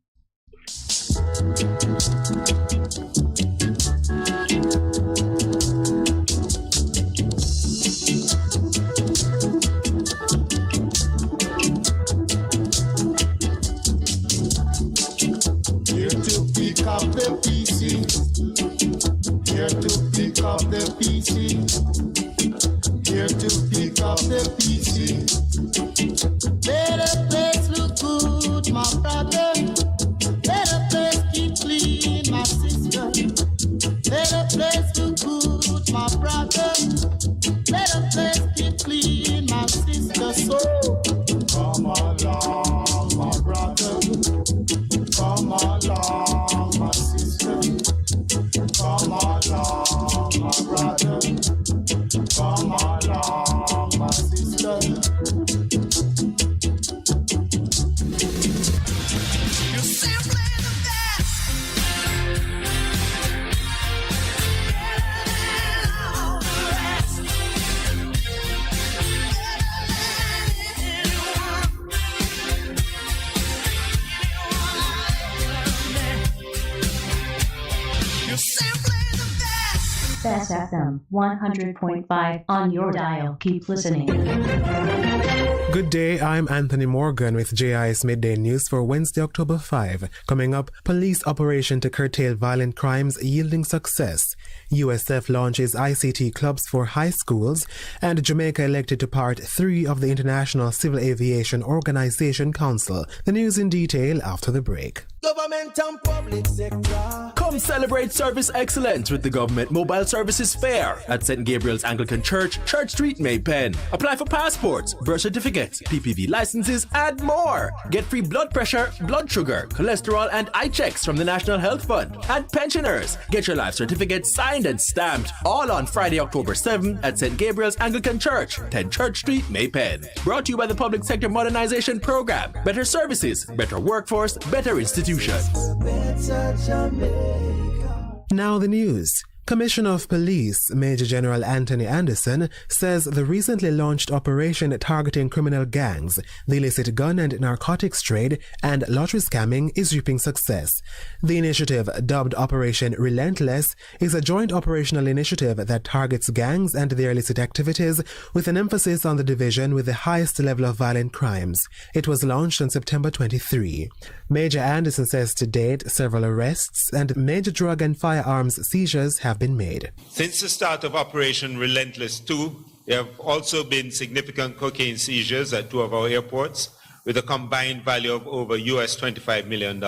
Here to pick up the PC. Here to pick up the PC. Here to pick up the PC. Let the place look good, my brother. Let the place keep clean, my sister. Let the place look good, my brother. Let the place keep clean, my sister. So come along, my brother. Come along, my sister. Come along, my brother. Bess FM 100.5 on your dial. Keep listening. Good day, I'm Anthony Morgan with JI's Midday News for Wednesday, October 5. Coming up, police operation to curtail violent crimes yielding success. USF launches ICT clubs for high schools, and Jamaica elected to part 3 of the International Civil Aviation Organization Council. The news in detail after the break. Government and public sector. Come celebrate service excellence with the Government Mobile Services Fair at St. Gabriel's Anglican Church, Church Street, Maypen. Apply for passports, birth certificates, PPV licenses, and more. Get free blood pressure, blood sugar, cholesterol, and eye checks from the National Health Fund. And pensioners, get your life certificate signed and stamped. All on Friday, October 7 at St. Gabriel's Anglican Church, 10 Church Street, Maypen. Brought to you by the Public Sector Modernization Program. Better services, better workforce, better institutions. Now the news. Commissioner of Police Major General Anthony Anderson says the recently launched operation targeting criminal gangs, the illicit gun and narcotics trade, and lottery scamming is reaping success. The initiative, dubbed Operation Relentless, is a joint operational initiative that targets gangs and their illicit activities with an emphasis on the division with the highest level of violent crimes. It was launched on September 23. Major Anderson says to date several arrests and major drug and firearms seizures have been made. Since the start of Operation Relentless 2, there have also been significant cocaine seizures at 2 of our airports with a combined value of over US $25 million.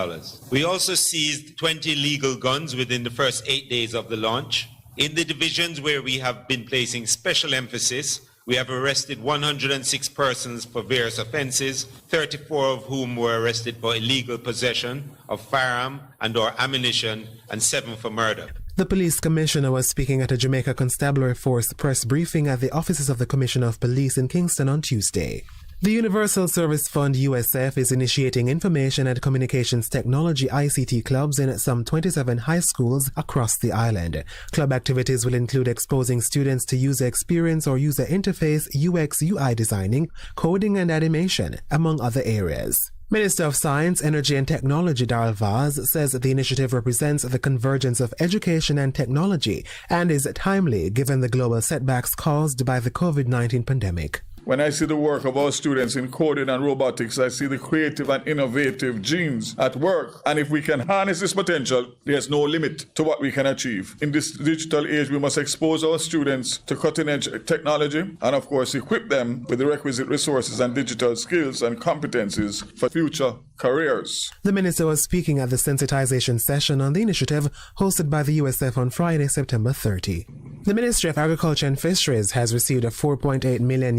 We also seized 20 legal guns within the first 8 days of the launch. In the divisions where we have been placing special emphasis, we have arrested 106 persons for various offenses, 34 of whom were arrested for illegal possession of firearm and or ammunition, and 7 for murder. The police commissioner was speaking at a Jamaica Constabulary Force press briefing at the offices of the Commissioner of Police in Kingston on Tuesday. The Universal Service Fund USF is initiating information and communications technology ICT clubs in some 27 high schools across the island. Club activities will include exposing students to user experience or user interface, UX, UI designing, coding and animation, among other areas. Minister of Science, Energy and Technology Darrell Vaz says the initiative represents the convergence of education and technology and is timely given the global setbacks caused by the COVID-19 pandemic. When I see the work of our students in coding and robotics, I see the creative and innovative genes at work. And if we can harness this potential, there's no limit to what we can achieve. In this digital age, we must expose our students to cutting-edge technology and, of course, equip them with the requisite resources and digital skills and competencies for future careers. The minister was speaking at the sensitization session on the initiative hosted by the USF on Friday, September 30. The Ministry of Agriculture and Fisheries has received a $4.8 million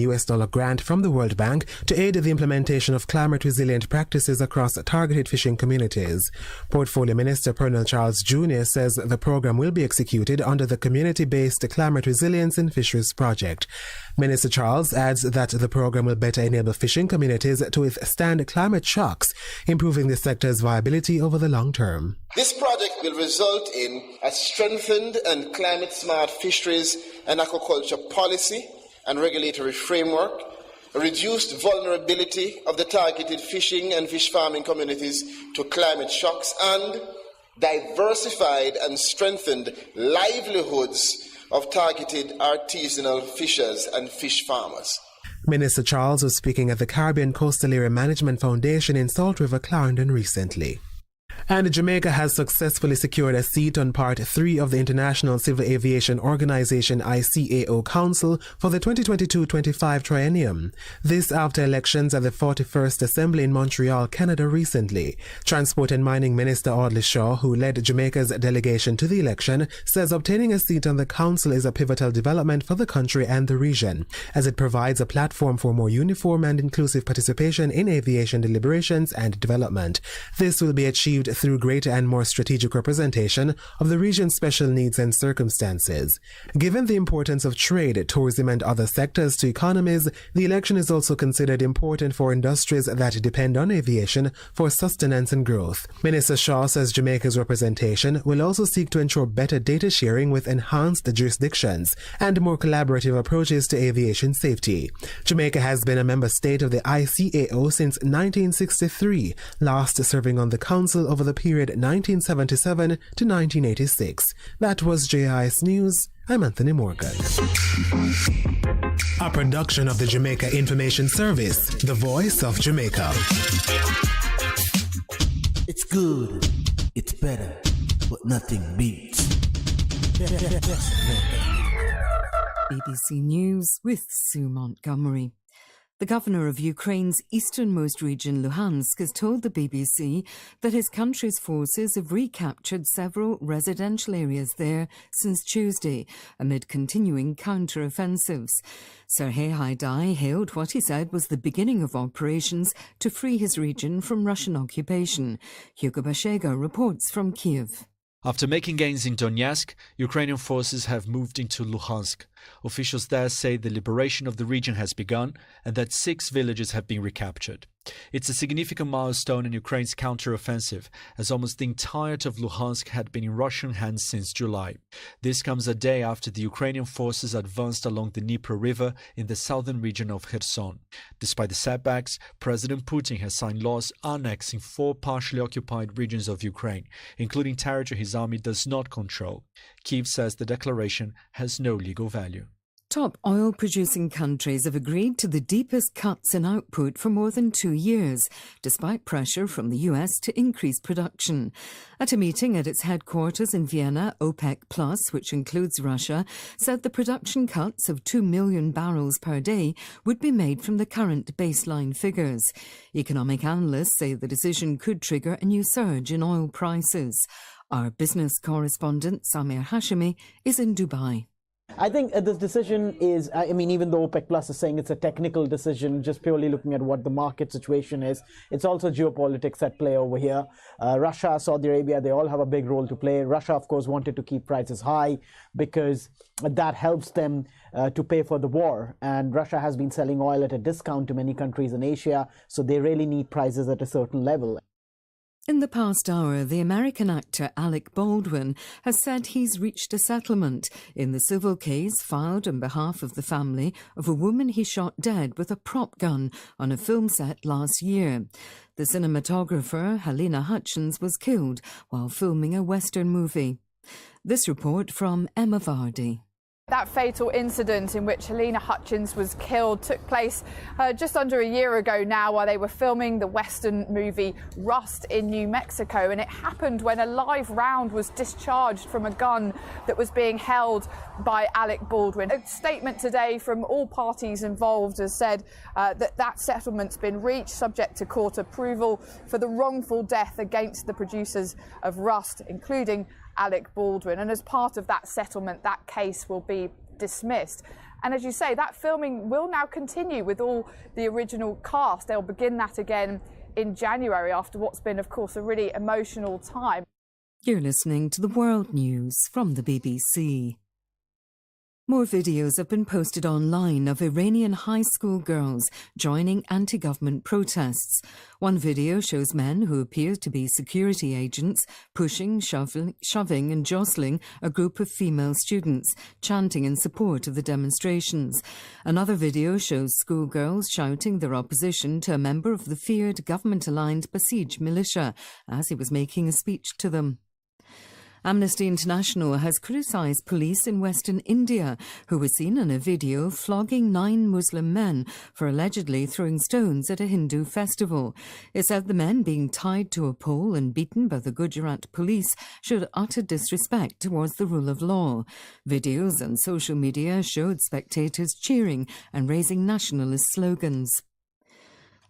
grant from the World Bank to aid the implementation of climate-resilient practices across targeted fishing communities. Portfolio Minister Pernell Charles Jr. says the program will be executed under the Community-Based Climate Resilience in Fisheries Project. Minister Charles adds that the program will better enable fishing communities to withstand climate shocks, improving the sector's viability over the long term. This project will result in a strengthened and climate-smart fisheries and aquaculture policy and regulatory framework, a reduced vulnerability of the targeted fishing and fish farming communities to climate shocks, and diversified and strengthened livelihoods of targeted artisanal fishers and fish farmers. Minister Charles was speaking at the Caribbean Coastal Area Management Foundation in Salt River, Clarendon recently. And Jamaica has successfully secured a seat on Part 3 of the International Civil Aviation Organization ICAO Council for the 2022-25 triennium. This after elections at the 41st Assembly in Montreal, Canada recently. Transport and Mining Minister Audley Shaw, who led Jamaica's delegation to the election, says obtaining a seat on the council is a pivotal development for the country and the region, as it provides a platform for more uniform and inclusive participation in aviation deliberations and development. This will be achieved through greater and more strategic representation of the region's special needs and circumstances. Given the importance of trade, tourism and other sectors to economies, the election is also considered important for industries that depend on aviation for sustenance and growth. Minister Shaw says Jamaica's representation will also seek to ensure better data sharing with enhanced jurisdictions and more collaborative approaches to aviation safety. Jamaica has been a member state of the ICAO since 1963, last serving on the council over the period 1977 to 1986. That was JIS News. I'm Anthony Morgan. A production of the Jamaica Information Service, the voice of Jamaica. It's good, it's better, but nothing beats. BBC News with Sue Montgomery. The governor of Ukraine's easternmost region, Luhansk, has told the BBC that his country's forces have recaptured several residential areas there since Tuesday, amid continuing counter-offensives. Serhiy Haidai hailed what he said was the beginning of operations to free his region from Russian occupation. Hugo Bashega reports from Kiev. After making gains in Donetsk, Ukrainian forces have moved into Luhansk. Officials there say the liberation of the region has begun and that 6 villages have been recaptured. It's a significant milestone in Ukraine's counter-offensive, as almost the entirety of Luhansk had been in Russian hands since July. This comes a day after the Ukrainian forces advanced along the Dnieper River in the southern region of Kherson. Despite the setbacks, President Putin has signed laws annexing 4 partially occupied regions of Ukraine, including territory his army does not control. Kyiv says the declaration has no legal value. Top oil-producing countries have agreed to the deepest cuts in output for more than 2 years, despite pressure from the US to increase production. At a meeting at its headquarters in Vienna, OPEC+, which includes Russia, said the production cuts of 2 million barrels per day would be made from the current baseline figures. Economic analysts say the decision could trigger a new surge in oil prices. Our business correspondent, Samir Hashemi, is in Dubai. I think this decision is, even though OPEC Plus is saying it's a technical decision, just purely looking at what the market situation is, it's also geopolitics at play over here. Russia, Saudi Arabia, they all have a big role to play. Russia, of course, wanted to keep prices high because that helps them to pay for the war. And Russia has been selling oil at a discount to many countries in Asia, so they really need prices at a certain level. In the past hour, the American actor Alec Baldwin has said he's reached a settlement in the civil case filed on behalf of the family of a woman he shot dead with a prop gun on a film set last year. The cinematographer, Helena Hutchins, was killed while filming a Western movie. This report from Emma Vardy. That fatal incident in which Helena Hutchins was killed took place just under a year ago now while they were filming the Western movie Rust in New Mexico, and it happened when a live round was discharged from a gun that was being held by Alec Baldwin. A statement today from all parties involved has said that settlement's been reached subject to court approval for the wrongful death against the producers of Rust, including Alec Baldwin, and as part of that settlement, that case will be dismissed. And as you say, that filming will now continue with all the original cast. They'll begin that again in January after what's been, of course, a really emotional time. You're listening to the World News from the BBC. More videos have been posted online of Iranian high school girls joining anti-government protests. One video shows men who appear to be security agents pushing, shoving and jostling a group of female students, chanting in support of the demonstrations. Another video shows schoolgirls shouting their opposition to a member of the feared government-aligned Basij militia as he was making a speech to them. Amnesty International has criticised police in Western India who were seen in a video flogging 9 Muslim men for allegedly throwing stones at a Hindu festival. It said the men being tied to a pole and beaten by the Gujarat police showed utter disrespect towards the rule of law. Videos on social media showed spectators cheering and raising nationalist slogans.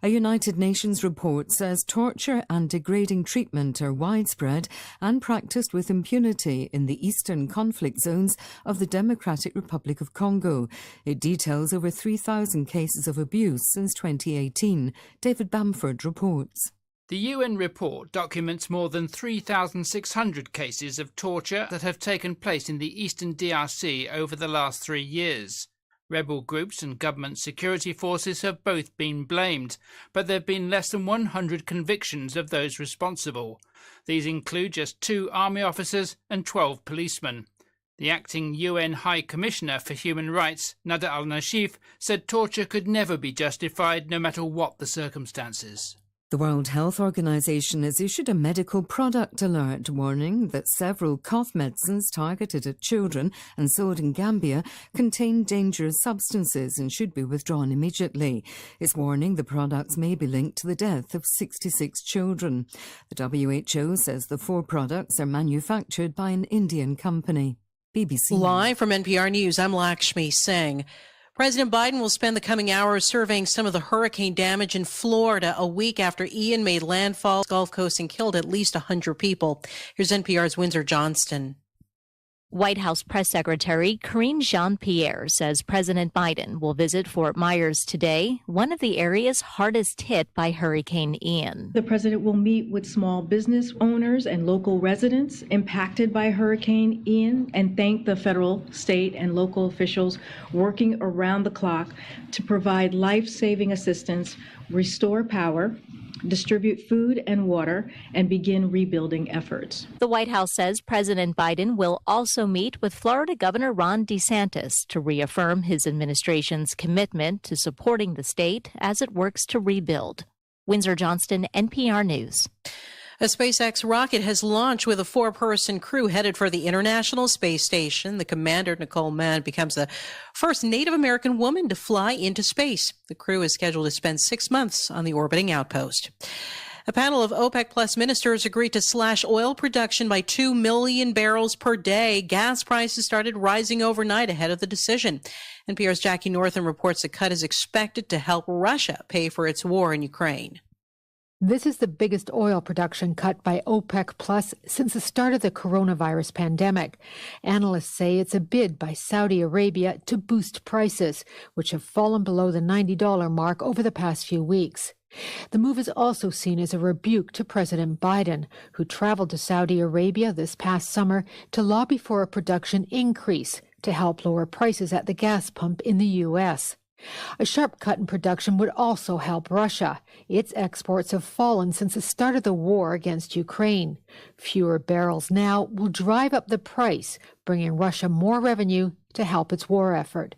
A United Nations report says torture and degrading treatment are widespread and practiced with impunity in the eastern conflict zones of the Democratic Republic of Congo. It details over 3,000 cases of abuse since 2018. David Bamford reports. The UN report documents more than 3,600 cases of torture that have taken place in the eastern DRC over the last 3 years. Rebel groups and government security forces have both been blamed, but there have been less than 100 convictions of those responsible. These include just 2 army officers and 12 policemen. The acting UN High Commissioner for Human Rights, Nada al-Nashif, said torture could never be justified no matter what the circumstances. The World Health Organization has issued a medical product alert warning that several cough medicines targeted at children and sold in Gambia contain dangerous substances and should be withdrawn immediately. It's warning the products may be linked to the death of 66 children. The WHO says the 4 products are manufactured by an Indian company. BBC. Live from NPR News, I'm Lakshmi Singh. President Biden will spend the coming hours surveying some of the hurricane damage in Florida a week after Ian made landfall on the Gulf Coast and killed at least 100 people. Here's NPR's Windsor Johnston. White House Press Secretary Karine Jean-Pierre says President Biden will visit Fort Myers today, one of the areas hardest hit by Hurricane Ian. The president will meet with small business owners and local residents impacted by Hurricane Ian and thank the federal, state, and local officials working around the clock to provide life-saving assistance, restore power, distribute food and water, and begin rebuilding efforts. The White House says President Biden will also meet with Florida Governor Ron DeSantis to reaffirm his administration's commitment to supporting the state as it works to rebuild. Windsor Johnston, NPR News. A SpaceX rocket has launched with a 4-person crew headed for the International Space Station. The commander, Nicole Mann, becomes the first Native American woman to fly into space. The crew is scheduled to spend 6 months on the orbiting outpost. A panel of OPEC Plus ministers agreed to slash oil production by 2 million barrels per day. Gas prices started rising overnight ahead of the decision. NPR's Jackie Northam reports the cut is expected to help Russia pay for its war in Ukraine. This is the biggest oil production cut by OPEC Plus since the start of the coronavirus pandemic. Analysts say it's a bid by Saudi Arabia to boost prices, which have fallen below the $90 mark over the past few weeks. The move is also seen as a rebuke to President Biden, who traveled to Saudi Arabia this past summer to lobby for a production increase to help lower prices at the gas pump in the U.S. A sharp cut in production would also help Russia. Its exports have fallen since the start of the war against Ukraine. Fewer barrels now will drive up the price, bringing Russia more revenue to help its war effort.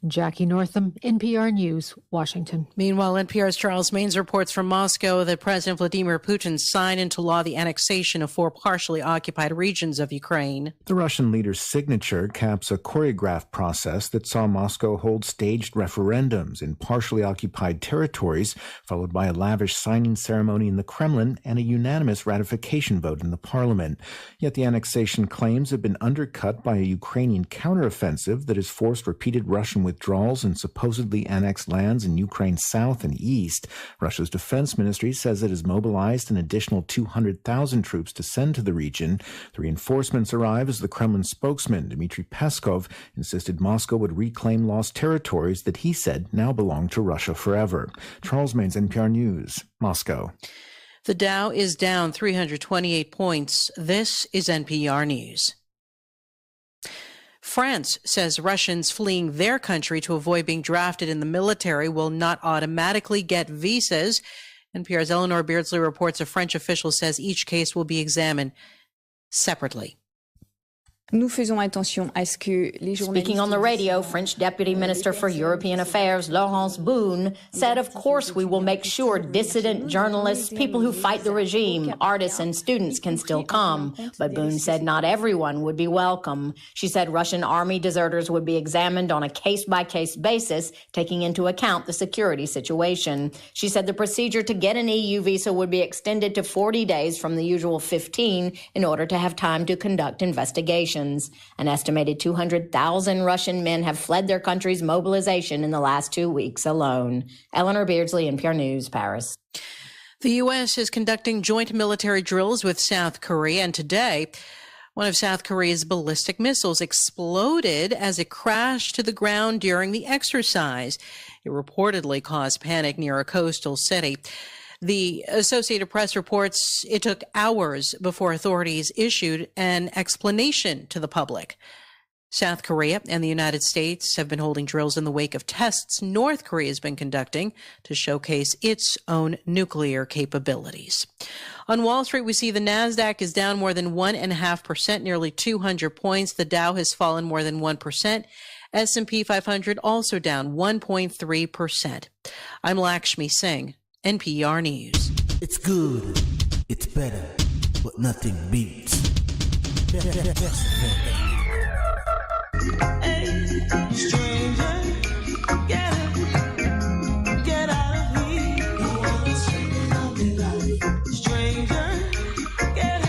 Jackie Northam, NPR News, Washington. Meanwhile, NPR's Charles Maines reports from Moscow that President Vladimir Putin signed into law the annexation of 4 partially occupied regions of Ukraine. The Russian leader's signature caps a choreographed process that saw Moscow hold staged referendums in partially occupied territories, followed by a lavish signing ceremony in the Kremlin and a unanimous ratification vote in the parliament. Yet the annexation claims have been undercut by a Ukrainian counteroffensive that has forced repeated Russian withdrawals and supposedly annexed lands in Ukraine's south and east. Russia's defense ministry says it has mobilized an additional 200,000 troops to send to the region. The reinforcements arrive as the Kremlin spokesman, Dmitry Peskov, insisted Moscow would reclaim lost territories that he said now belong to Russia forever. Charles Maines, NPR News, Moscow. The Dow is down 328 points. This is NPR News. France says Russians fleeing their country to avoid being drafted in the military will not automatically get visas. NPR's Eleanor Beardsley reports a French official says each case will be examined separately. Speaking on the radio, French Deputy Minister for European Affairs, Laurence Boone, said, of course, we will make sure dissident journalists, people who fight the regime, artists and students can still come. But Boone said not everyone would be welcome. She said Russian army deserters would be examined on a case-by-case basis, taking into account the security situation. She said the procedure to get an EU visa would be extended to 40 days from the usual 15 in order to have time to conduct investigations. An estimated 200,000 Russian men have fled their country's mobilization in the last 2 weeks alone. Eleanor Beardsley, NPR News, Paris. The U.S. is conducting joint military drills with South Korea, and today, one of South Korea's ballistic missiles exploded as it crashed to the ground during the exercise. It reportedly caused panic near a coastal city. The Associated Press reports it took hours before authorities issued an explanation to the public. South Korea and the United States have been holding drills in the wake of tests North Korea has been conducting to showcase its own nuclear capabilities. On Wall Street, we see the NASDAQ is down more than 1.5%, nearly 200 points. The Dow has fallen more than 1%. S&P 500 also down 1.3%. I'm Lakshmi Singh, NPR News. It's good, it's better, but nothing beats. Hey, stranger, get out of here. Stranger, get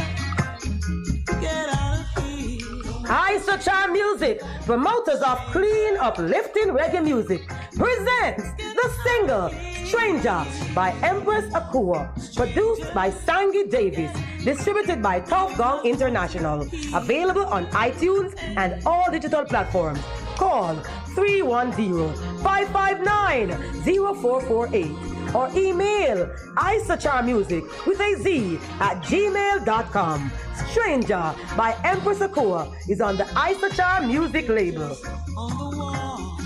out of here. Isachar Music, promoters of clean, uplifting reggae music, presents the single Stranger by Empress Akua, produced by Sangi Davis, distributed by Tough Gong International, available on iTunes and all digital platforms. Call 310-559-0448 or email isacharmusic with a Z at gmail.com. Stranger by Empress Akua is on the Isachar Music label. On the wall,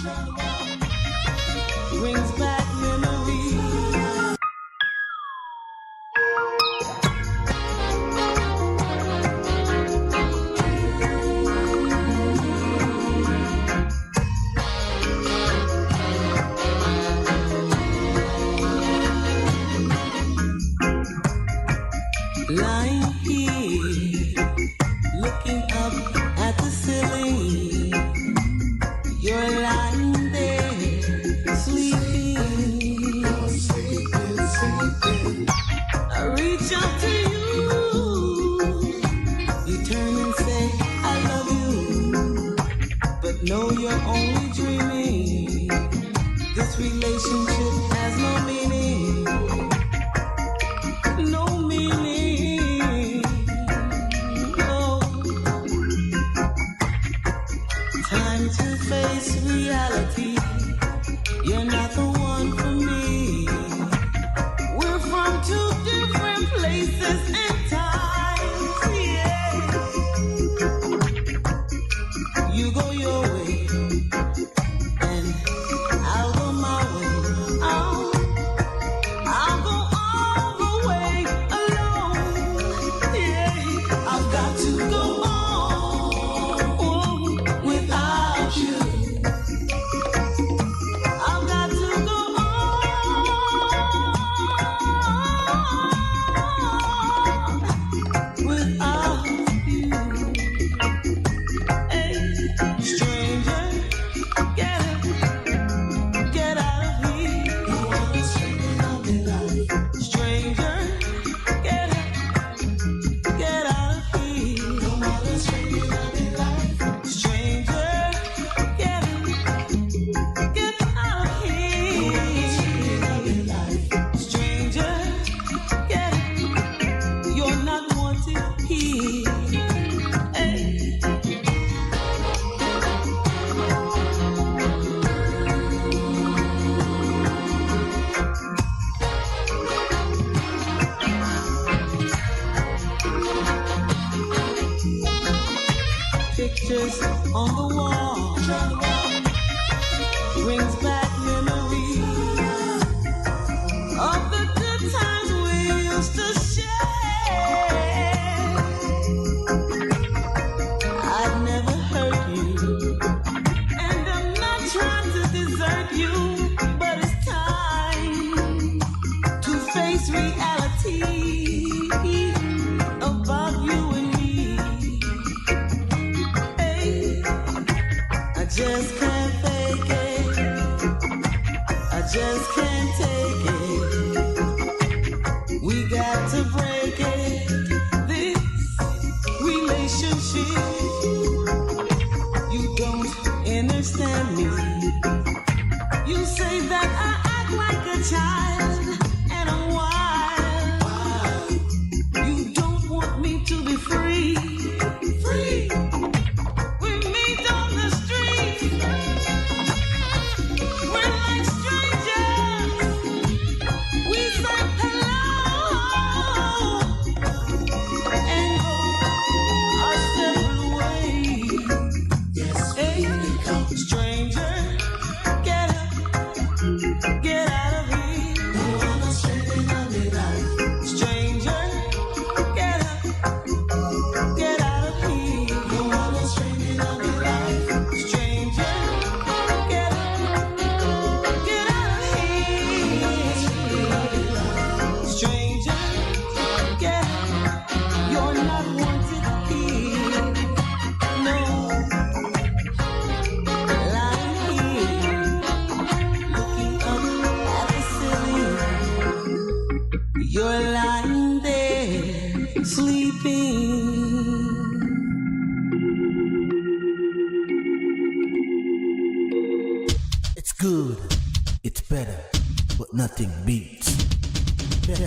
brings back memories. Lying here, looking up at the ceiling. You're lying there, sleeping. I reach out to you. You turn and say, I love you. But no, you're only dreaming. This relationship has no meaning. No meaning. No. Time to face reality. You're not the one for me. We're from two different places and times. Yeah. You go your way, and I'll go my way. I'll go all the way alone. Yeah, I've got to go on without you. I've got to go on without you. Hey, stranger, get out of here. Stranger, get out of here. Stranger, get out of here. Stranger, you're not wanted here. Hey. Pictures on the wall brings back memories of the good times we used to share. I've never hurt you, and I'm not trying to desert you, but it's time to face reality about you and me. I just can't fake it. I just can't take it. We got to break it. This relationship, you don't understand me. You say that I act like a child and I'm wild. You don't want me to be free. Free. We meet on the street. We're like strangers. It's good, it's better, but nothing beats. Here to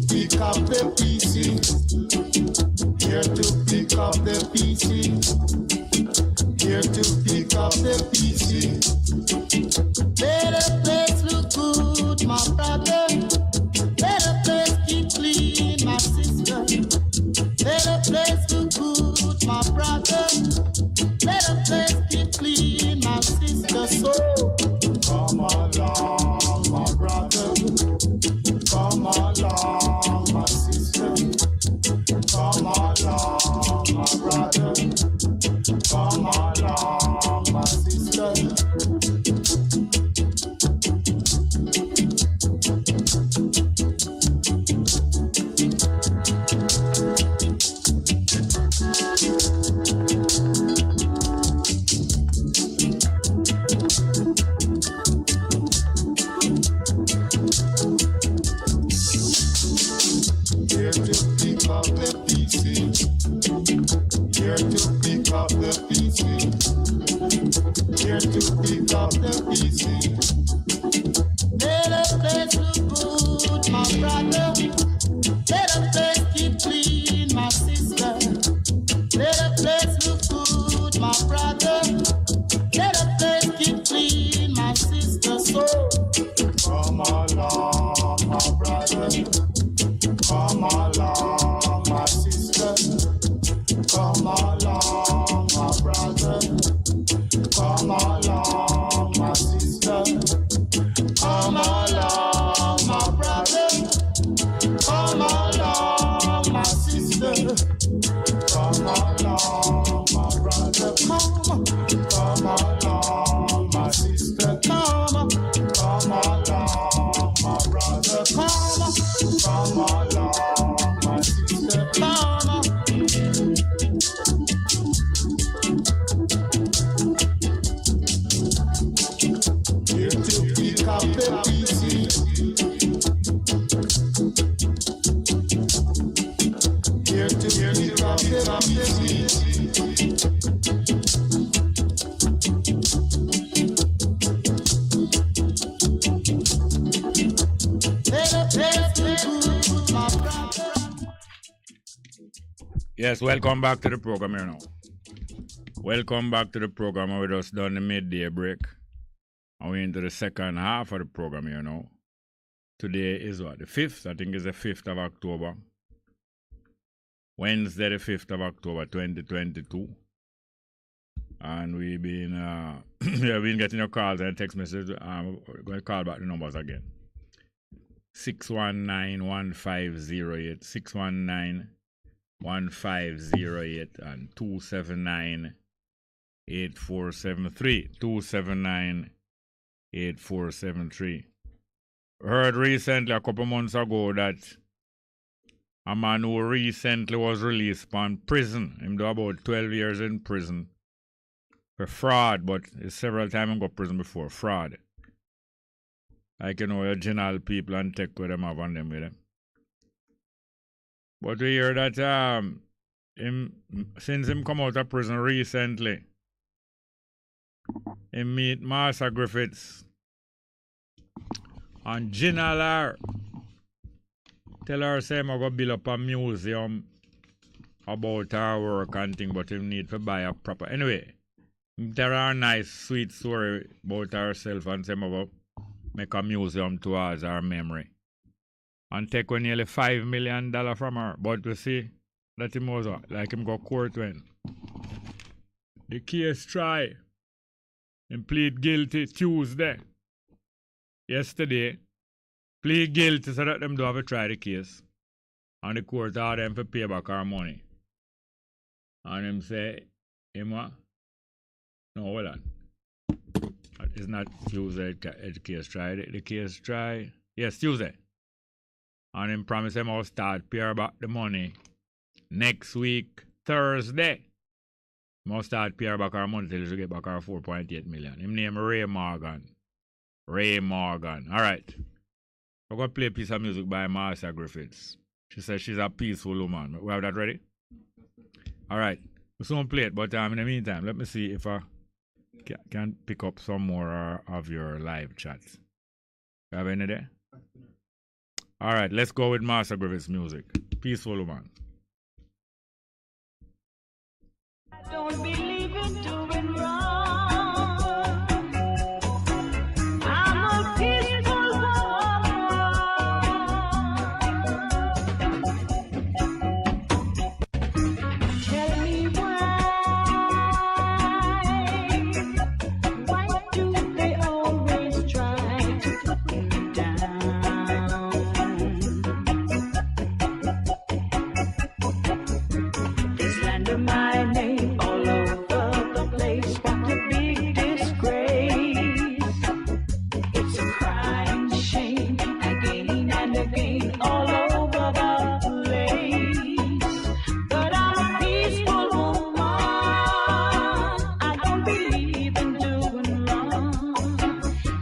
pick up the pieces. Here to pick up the pieces. Here to pick up the pieces. Let the place look good, my brother. Let the place keep clean, my sister. Let the place look good, my brother. Let the place keep clean, my sister. So come along, my brother. Come along, my sister. Come along, my brother. Come along, my sister. Here to pick up the pieces. Here to pick up the pieces. Here to pick up the pieces. Let the place look good, my brother. Let the place keep clean, my sister. Let the place look good, my brother. Let the place keep clean, my sister. So come along, my brother. Come along, my sister. Come along, my brother. Come along, my sister. Come along, my brother. Come along, my sister. Come along, my brother. Come along, my sister. Come along, my brother. Come along, my sister. Here to pick up the pieces. Here to pick up the pieces. Yes, welcome back to the program here now. Welcome back to the program. We just done the midday break. And we're into the second half of the program here now. Today is what? The 5th? I think it's the 5th of October. Wednesday, the 5th of October, 2022. And we've been, we've been getting your calls and text messages. We're going to call back the numbers again. 619-1508, 619-1508 and 279-8473, 279-8473. Heard recently, a couple months ago, that a man who recently was released from prison, him do about 12 years in prison for fraud, but several times he got prison before, fraud. Like, you know, your general people and tech with them have on them with them. But we hear that since him come out of prison recently, he meet Master Griffiths and General R. Tell her say I'm going to build up a museum about her work and thing, but him need to buy a proper. Anyway, tell her a nice sweet story about herself and say I'm going to make a museum towards her memory. And take nearly $5 million from her. But we see that him was like him go court when the case try and plead guilty Tuesday. Yesterday, plead guilty so that them do have to try the case. And the court order them to pay back our money. And him say, him what? No, hold on. It's not Tuesday the case try. The case try, yes, Tuesday. And him promise him I'll start pay back the money next week, Thursday. Must start pay her back her money till she get back her 4.8 million. Him name Ray Morgan. Ray Morgan. Alright. We're going to play a piece of music by Marcia Griffiths. She says she's a peaceful woman. We have that ready? Alright. We soon play it, but in the meantime, let me see if I can pick up some more of your live chats. You have any there? Alright, let's go with Marcia Griffiths' music. Peaceful woman. I don't believe in doing wrong. I'm a peaceful woman. Tell me why do they always try to put me down? They slander my name all over the place. What a big disgrace. It's a crime, shame, again and again all over the place. But I'm a peaceful woman. I don't believe in doing wrong.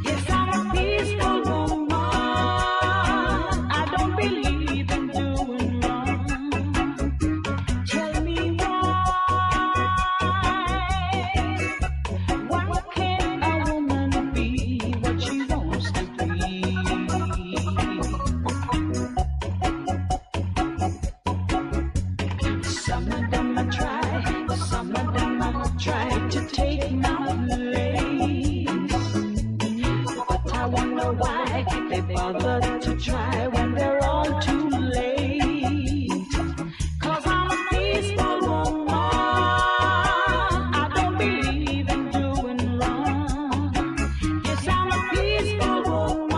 Yes, I'm a peaceful woman. I don't believe in doing wrong. Tell me why can't a woman be what she wants to be? Some of them I try to take my place. But I wonder why they bother to try when they're all too late. 'Cause I'm a peaceful woman. I don't believe in doing wrong. Yes, I'm a peaceful woman.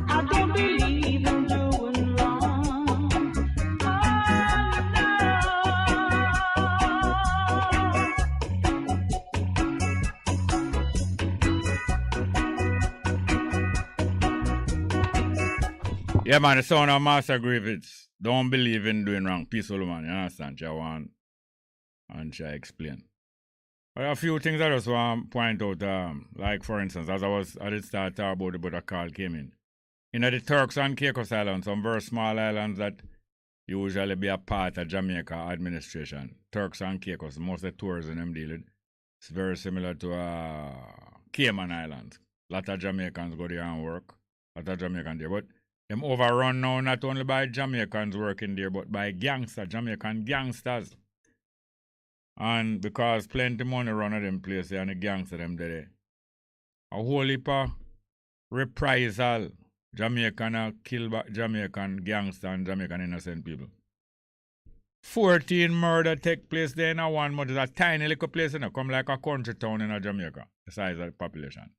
I don't believe in doing wrong. Yeah, man, the sound of Marcia Griffiths. Don't believe in doing wrong. Peaceful woman, you understand? She want and she explain. But a few things I just want to point out, like for instance, as I did start talking about it, but a call came in. In the Turks and Caicos Islands, some very small islands that usually be a part of Jamaica administration. Turks and Caicos, most of the tourism them deal with. It's very similar to Cayman Islands. A lot of Jamaicans go there and work. A lot of Jamaicans there. But them overrun now not only by Jamaicans working there, but by gangsters, Jamaican gangsters. And because plenty money run at them places and the gangsters them there. A whole heap of reprisal. Jamaican kill back Jamaican gangsters and Jamaican innocent people. 14 murder take place there in a 1 month. It's a tiny little place, come like a country town in Jamaica, the size of the population.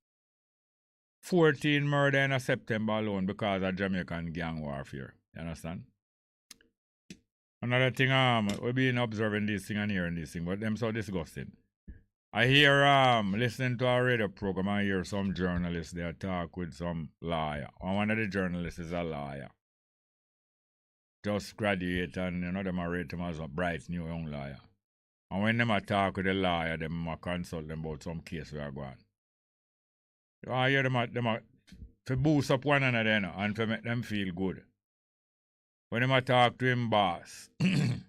14 murder in a September alone because of Jamaican gang warfare. You understand? Another thing, we've been observing this thing and hearing this thing, but them so disgusting. I hear listening to a radio program, I hear some journalists there talk with some lawyer. And one of the journalists is a lawyer. Just graduate and them are rate him as a bright new young lawyer. And when them a talk with the lawyer, them a consult them about some case we are going. I hear them to boost up one another and to make them feel good. When them a talk to him boss. And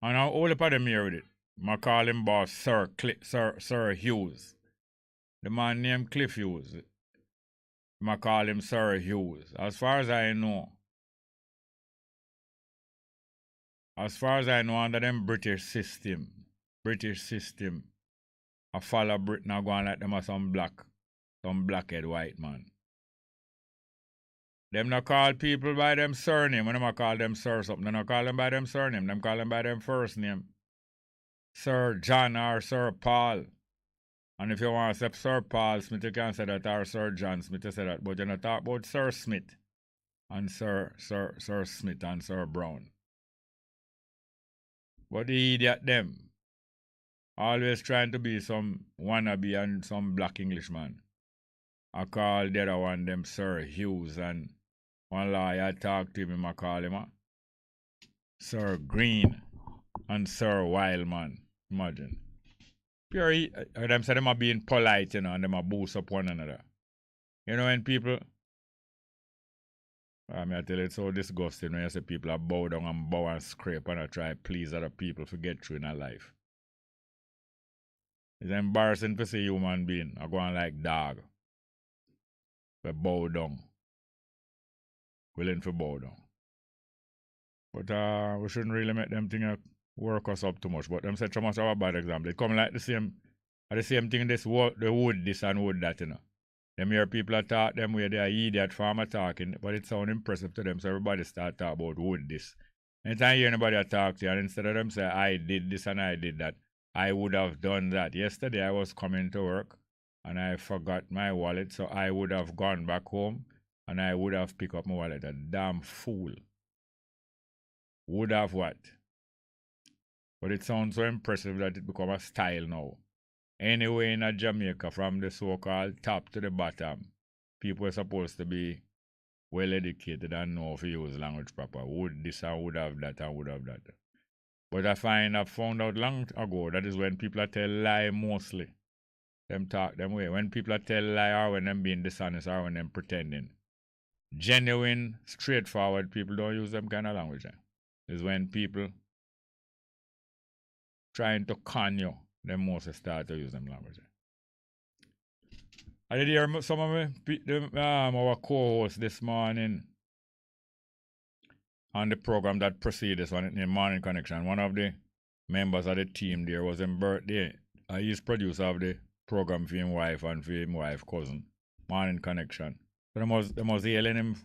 I all up at them here with it. I call him boss Sir Hughes. The man named Cliff Hughes. I call him Sir Hughes. As far as I know, under them British system, I follow Britain and go on like them as some blackhead white man. Them not call people by them surname. When them call them Sir something, they not call them by them surname. Them call them by them first name. Sir John or Sir Paul. And if you want to say Sir Paul Smith, you can say that, or Sir John Smith, you say that. But you not talk about Sir Smith and Sir Smith and Sir Brown. But the idiot them always trying to be some wannabe and some black Englishman. I call the other one them Sir Hughes, and one lawyer talk to him, I call him Sir Green. and Sir Wildman. Imagine. Pure, them say them are being polite, you know, and them are boost up one another. You know, when people, I mean, I tell you, it's so disgusting when you see people are bow down and bow and scrape and try to please other people to get through in their life. It's embarrassing to see human being are going like dog. But bow down. Willing to bow down. But we shouldn't really make them think work us up too much. But them say so much of a bad example. It come like the same thing, this wood, the wood this and wood that, you know. Them hear people are talk them where they are idiot farmer talking, but it sound impressive to them, so everybody start talk about wood this. Anytime you hear anybody talk to you, and instead of them say, I did this and I did that, I would have done that. Yesterday I was coming to work and I forgot my wallet, so I would have gone back home and I would have picked up my wallet. A damn fool. Would have what? But it sounds so impressive that it become a style now. Anyway, in Jamaica, from the so-called top to the bottom, people are supposed to be well educated and know if you use language proper. Would this and would have that and would have that. But I found out long ago that is when people are tell lie mostly. Them talk them way. When people are tell lie or when them being dishonest or when them pretending. Genuine, straightforward people don't use them kind of language. Is when people trying to con you, them mostly start to use them language. I did hear some of our co-hosts this morning on the program that preceded this one in Morning Connection. One of the members of the team there was his birthday. He's producer of the program for his wife and for his wife cousin. Morning Connection. So they must hailing him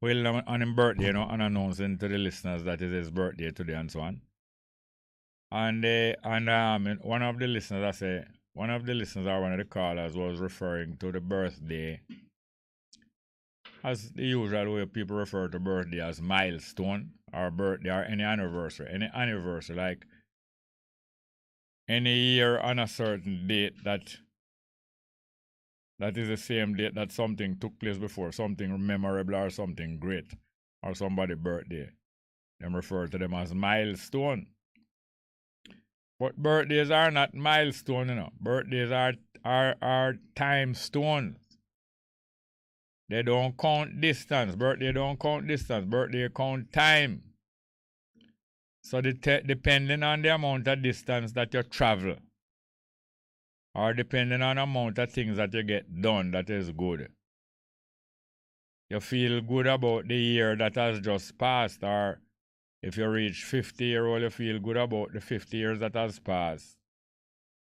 on his birthday, you know, and announcing to the listeners that it is his birthday today and so on. And one of the listeners, one of the callers was referring to the birthday as the usual way people refer to birthday as milestone or birthday or any anniversary. Any anniversary, like any year on a certain date that is the same date that something took place before, something memorable or something great, or somebody's birthday. Them refer to them as milestone. But birthdays are not milestone, you know. Birthdays are time stones. They don't count distance. Birthday don't count distance. Birthday count time. So depending on the amount of distance that you travel, or depending on the amount of things that you get done, that is good. You feel good about the year that has just passed, or if you reach 50-year-old, you feel good about the 50 years that has passed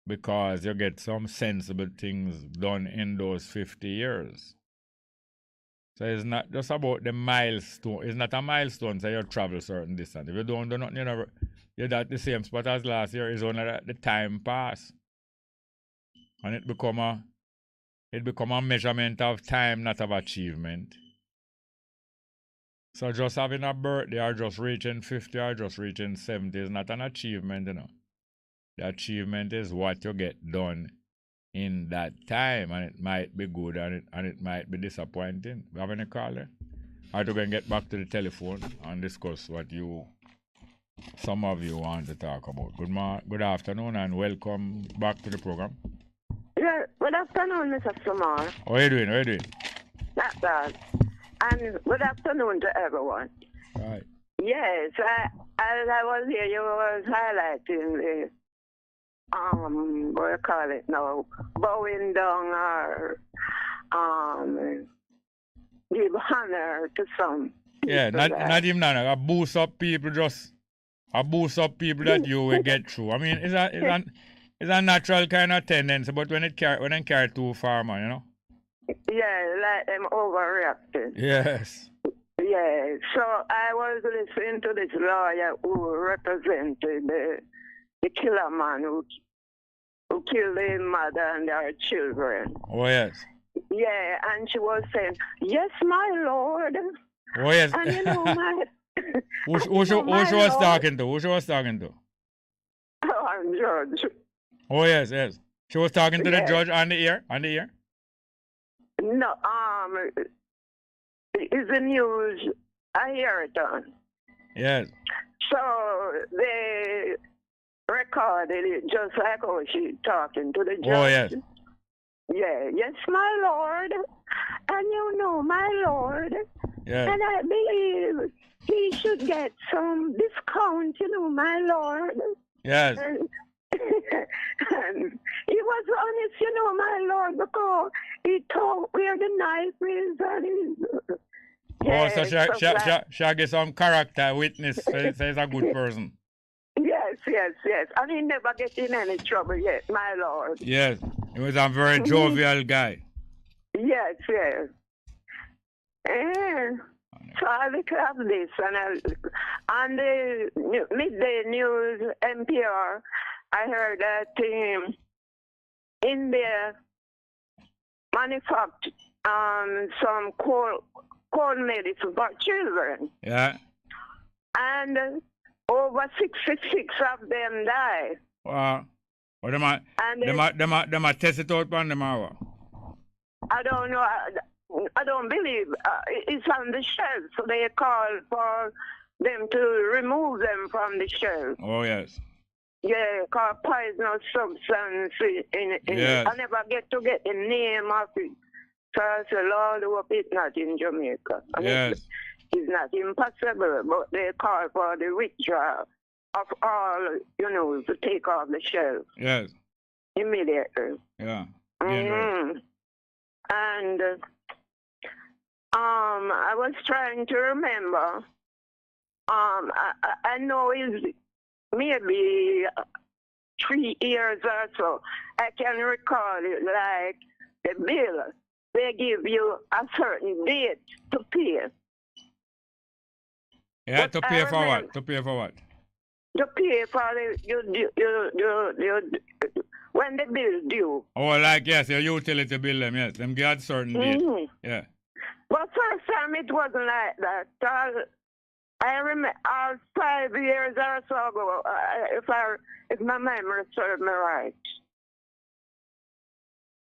because you get some sensible things done in those 50 years. So it's not just about the milestone. It's not a milestone, so you travel certain distance. If you don't do nothing, you're at the same spot as last year. It's only that the time pass. And it become a measurement of time, not of achievement. So just having a birthday or just reaching 50 or just reaching 70 is not an achievement, you know. The achievement is what you get done in that time, and it might be good and it might be disappointing. We have any caller? Or to go and get back to the telephone and discuss what some of you want to talk about. Good afternoon and welcome back to the program. Yeah, good afternoon, Mr. Samar. How are you doing? Not bad. And good afternoon to everyone. Right. Yes, as I was here, you was highlighting the, what do you call it now, bowing down or give honor to some. Yeah, not even that. I boost up people that you will get through. I mean, it's a natural kind of tendency, but when it carry too far, man, you know? Yeah, like them overreacting. Yes. Yeah, so I was listening to this lawyer who represented the killer man who killed his mother and their children. Oh, yes. Yeah, and she was saying, yes, my lord. Oh, yes. And you know, who she was talking to? Oh, I'm Judge. Oh, yes. She was talking to the judge on the ear? No, it's the news. I hear it on. Yes. So they recorded it just like how she talking to the judge. Oh, yes. Yeah, yes, my lord. And you know, my lord. Yeah. And I believe he should get some discount, you know, my lord. Yes. And he was honest, you know, my lord, because he told where the knife is and he's... Oh, so she'll get some character witness, so he's a good person. Yes, yes, yes. And he never get in any trouble yet, my lord. Yes, he was a very jovial guy. Yes, yes. So I look at this, and on the midday news, NPR, I heard that India manufactured some cold medicine for children. Yeah. And over 66 of them died. Wow. Well, them a test it out on them hour. I don't know. I don't believe it's on the shelf, so they call for them to remove them from the shelf. Oh, yes. Yeah, called poisonous substance in Yes. I never get the name of it. So I said, Lord, hope it's not in Jamaica. And Yes. it's not impossible, but they call for the withdrawal of all, you know, to take off the shelf. Yes. Immediately. Yeah. And I was trying to remember. I know it's maybe 3 years or so. I can recall it like the bill. They give you a certain date to pay. Yeah, But to I pay for remember- what? To pay for what? To pay for when the bill due. Oh, like, yes, your utility bill, them, yes. Them get certain date. Mhm. Yeah. But first time it wasn't like that. I remember 5 years or so ago, if my memory serves me right.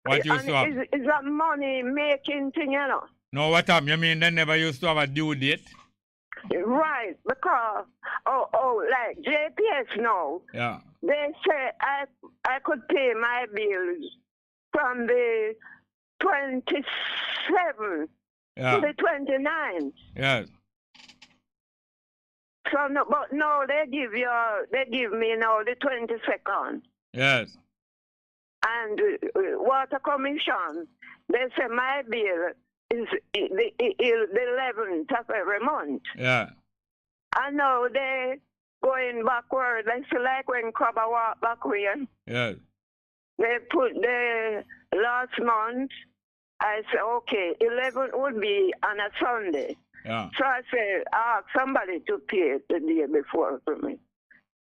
What used to happen? Is that money making thing, you know? No, what happened? You mean they never used to have a due date? Right, because like JPS now, Yeah. they say I could pay my bills from the 27th Yeah. to the 29th. Yes. So no, but no, they give me now the 22nd. Yes. And Water Commission, they say my bill is the 11th of every month. Yeah. I know they going backward. They feel like when Crabber walk backward. Yes. They put the last month. I say, okay, 11 would be on a Sunday. Yeah. So I say, ask somebody to pay it the day before for me.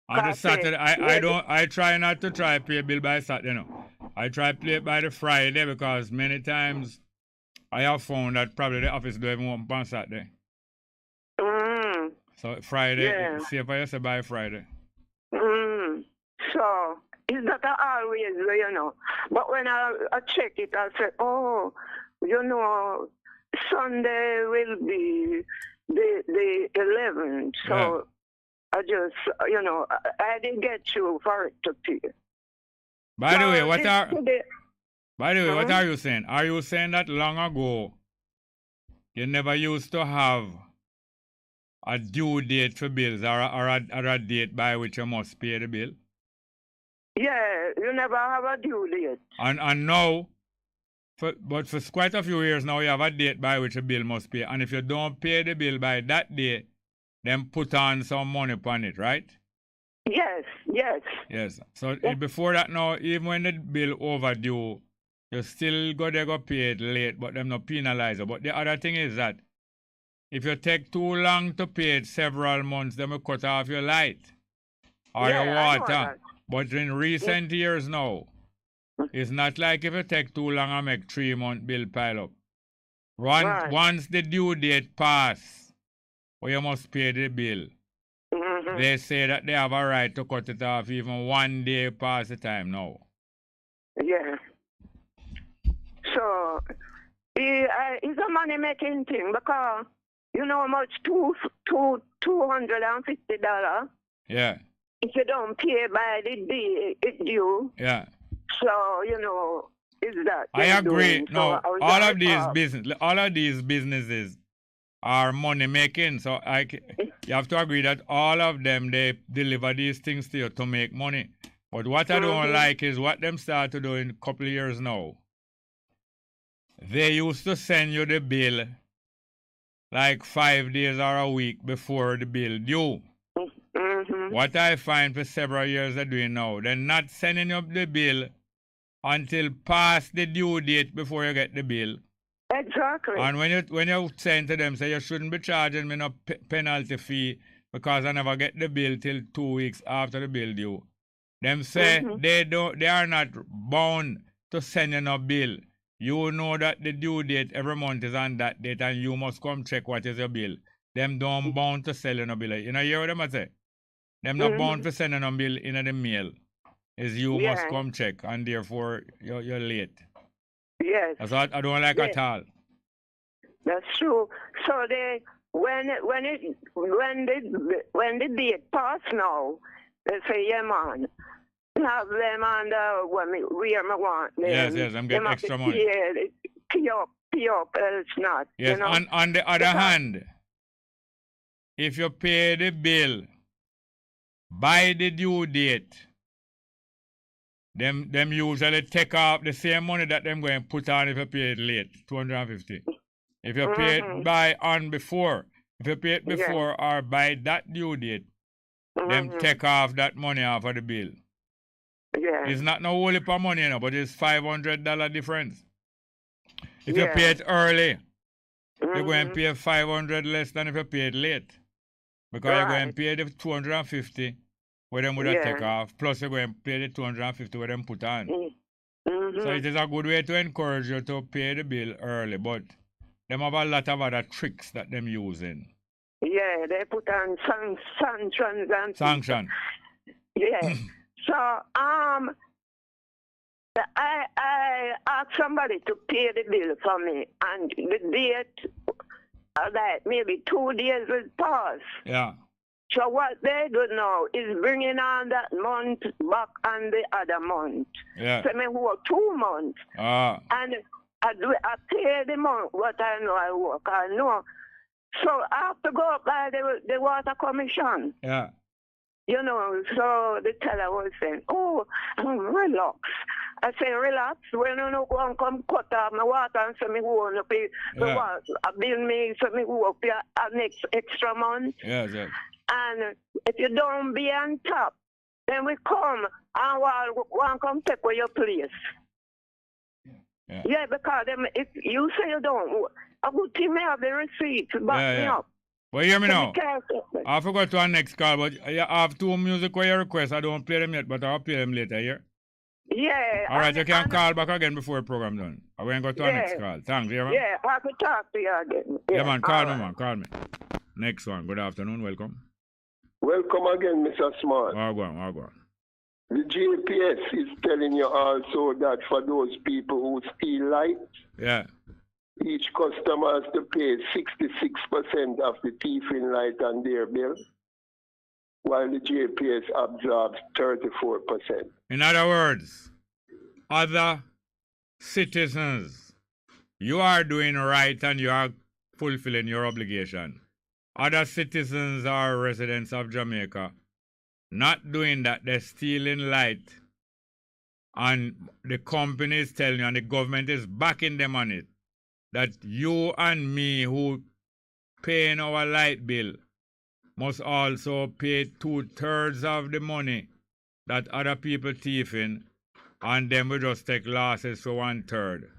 On the Saturday, I try not to try pay bill by Saturday, no. I try play it by the Friday because many times I have found that probably the office don't even open on Saturday. So Friday, Yeah. see if I say by Friday. So it's not always, you know. But when I check it, I say, oh, you know, Sunday will be the 11th. So I just, you know, I didn't get you for it to pay. By the way, what are Huh? you saying? Are you saying that long ago you never used to have a due date for bills or a date by which you must pay the bill? Yeah, you never have a due date. And now, but for quite a few years now, you have a date by which a bill must pay. And if you don't pay the bill by that day, then put on some money upon it, right? Yes, yes. Yes. So before that now, even when the bill overdue, you still go pay it late, but them not penalize you. But the other thing is that if you take too long to pay it several months, then will cut off your light or your I know water. that. But in recent years now, it's not like if you take too long and make 3-month bill pile up. Once the due date pass, or you must pay the bill, they say that they have a right to cut it off even 1 day past the time now. Yeah. So it's a money making thing because you know how much two $250. Yeah. If you don't pay by the day it's due. Yeah. So, you know, is that I they're agree. doing. No, So I was all very of these proud. all of these businesses are money making. So you have to agree that all of them, they deliver these things to you to make money. But what I don't like is what them start to do in a couple of years now. They used to send you the bill like 5 days or a week before the bill due. What I find for several years they're doing now, they're not sending you the bill until past the due date before you get the bill. Exactly. And when you send to them, say you shouldn't be charging me no penalty fee because I never get the bill till 2 weeks after the bill due. Them say they are not bound to send you no bill. You know that the due date every month is on that date and you must come check what is your bill. Them don't bound to sell you no bill. You know, hear what them say? Them not bound to send you no bill in the mail. Is you must come check and therefore you're late. Yes. That's what I don't like at all. That's true. So they when the date pass now, they say, yeah man, have them on the where me want them. Yes, I'm getting extra money. Pay up, else not. Yes, you know? on the other hand, if you pay the bill by the due date, them usually take off the same money that them going to put on if you pay it late, $250. If you pay it by on before, if you pay it before or by that due date, them take off that money off of the bill. Yeah. It's not no whole heap of money, you know, but it's $500 difference. If you pay it early, you're going to pay $500 less than if you pay it late. Because you're going to pay the $250 where them would have take off, plus you're going to pay the $250 where them put on. So it is a good way to encourage you to pay the bill early, but them have a lot of other tricks that them using. Yeah, they put on sanctions and sanction. Yeah. So I asked somebody to pay the bill for me, and the date like maybe 2 days will pass. Yeah. So what they do now is bringing on that month back on the other month. Yeah. So me work 2 months. And I pay the month what I know I work. I know. So I have to go up by the water commission. Yeah. You know, so the teller was saying, oh, relax. I say, relax. When you know, go and come cut off my water and say me who want to pay the water. I bill me, so me who will pay next extra month. Yes, yes. And if you don't be on top, then we come and want come take away your place. Yeah, because if you say you don't, a good thing may have the receipt to back me up. Well, hear me So now. be careful. I forgot to our next call, but I have 2 music where you request. I don't play them yet, but I'll play them later, yeah? Yeah. All right, you can call back again before the program done. I will go to our next call. Thanks, yeah, man? Yeah, I could talk to you again. Yeah, man, call me, man, call me. Next one. Good afternoon, welcome. Welcome again, Mr. Smart. Wagwan. The GPS is telling you also that for those people who steal lights, each customer has to pay 66% of the thieving light on their bill, while the GPS absorbs 34%. In other words, other citizens, you are doing right and you are fulfilling your obligation. Other citizens or residents of Jamaica not doing that, they're stealing light, and the company is telling you and the government is backing them on it, that you and me who paying our light bill must also pay 2/3 of the money that other people thieving, and then we just take losses for 1/3.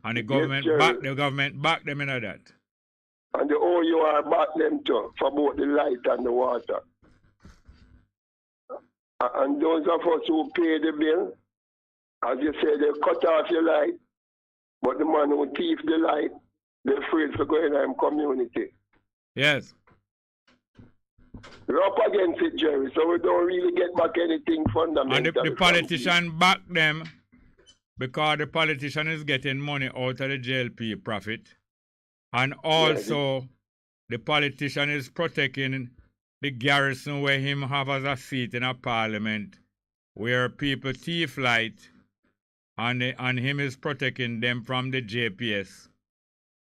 And the government back them into that. And the OUR back them too for both the light and the water. And those of us who pay the bill, as you say, they cut off your light, but the man who thief the light, they're afraid for going in the community. Yes. We're up against it, Jerry, so we don't really get back anything fundamental. And the politician back them because the politician is getting money out of the JLP profit. And also, the politician is protecting the garrison where him have as a seat in a parliament where people thief light, and him is protecting them from the JPS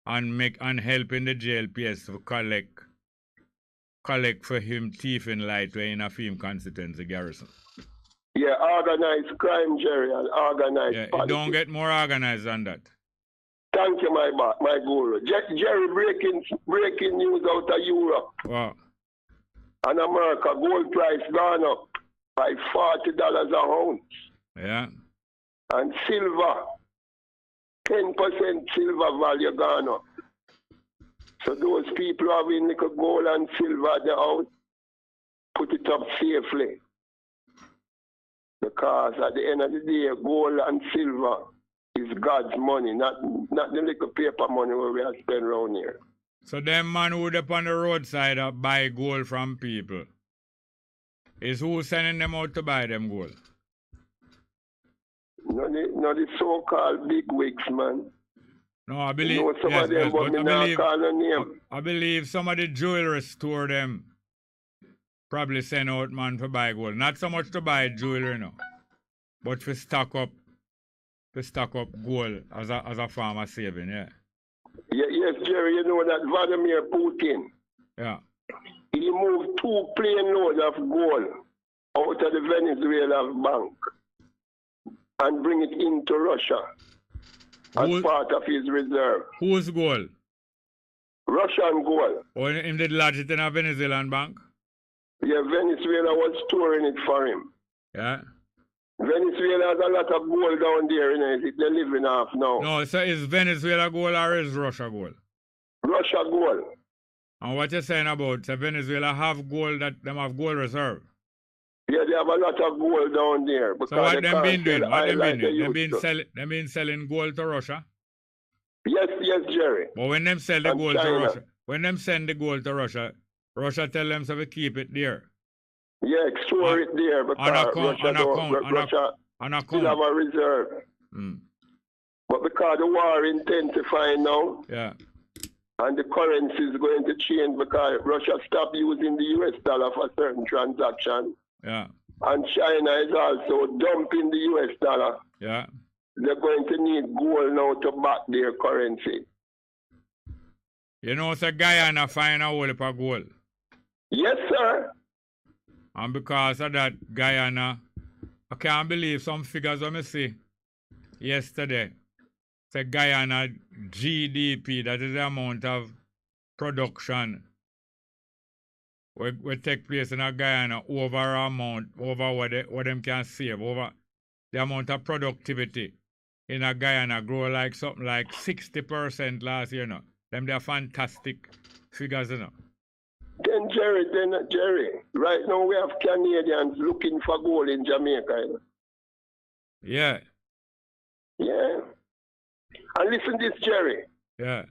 and helping the JLPS to collect for him thieving light where in a film constituency garrison. Yeah, organized crime, Jerry, and organized it politics. don't get more organized than that. Thank you, my guru. Jerry, breaking news out of Europe. Wow. And America, gold price gone up by $40 an ounce. Yeah. And silver, 10% silver value gone up. So those people having little gold and silver at the house, put it up safely. Because at the end of the day, gold and silver is God's money, not the little paper money where we have spent around here. So them man who up on the roadside buy gold from people, is who sending them out to buy them gold? No, the so-called big wigs, man. No, I believe. You know some of them, but I believe some of the jewelry store them probably send out man for buy gold. Not so much to buy jewelry, no, but for stock up gold as a form of saving, yeah. Yes, Jerry, you know that Vladimir Putin. Yeah. He moved 2 plane loads of gold out of the Venezuela bank and bring it into Russia as part of his reserve. Whose gold? Russian gold. Or him did lodge it in a Venezuelan bank? Yeah, Venezuela was storing it for him. Yeah. Venezuela has a lot of gold down there, they're living off now. No, so is Venezuela gold or is Russia gold? Russia gold. And what you're saying about, so Venezuela have gold, that them have gold reserve? Yeah, they have a lot of gold down there. So what them been doing? What them been doing? Them been selling gold to Russia? Yes, Jerry. But when them sell the gold to Russia, when them send the gold to Russia, Russia tell them so we keep it there. Yeah, store it there because Russia still have a reserve. But because the war intensifying now, yeah, and the currency is going to change because Russia stopped using the US dollar for certain transactions. Yeah. And China is also dumping the US dollar. Yeah. They're going to need gold now to back their currency. You know, it's a Guyana find a whole heap of gold. Yes, sir. And because of that, Guyana, I can't believe some figures I see yesterday. It's Guyana GDP, that is the amount of production will take place in a Guyana over what them can save, over the amount of productivity in a Guyana grow like something like 60% last year, Them they are fantastic figures, Then Jerry, right now we have Canadians looking for gold in Jamaica. Yeah. Yeah. And listen this, Jerry. Yeah.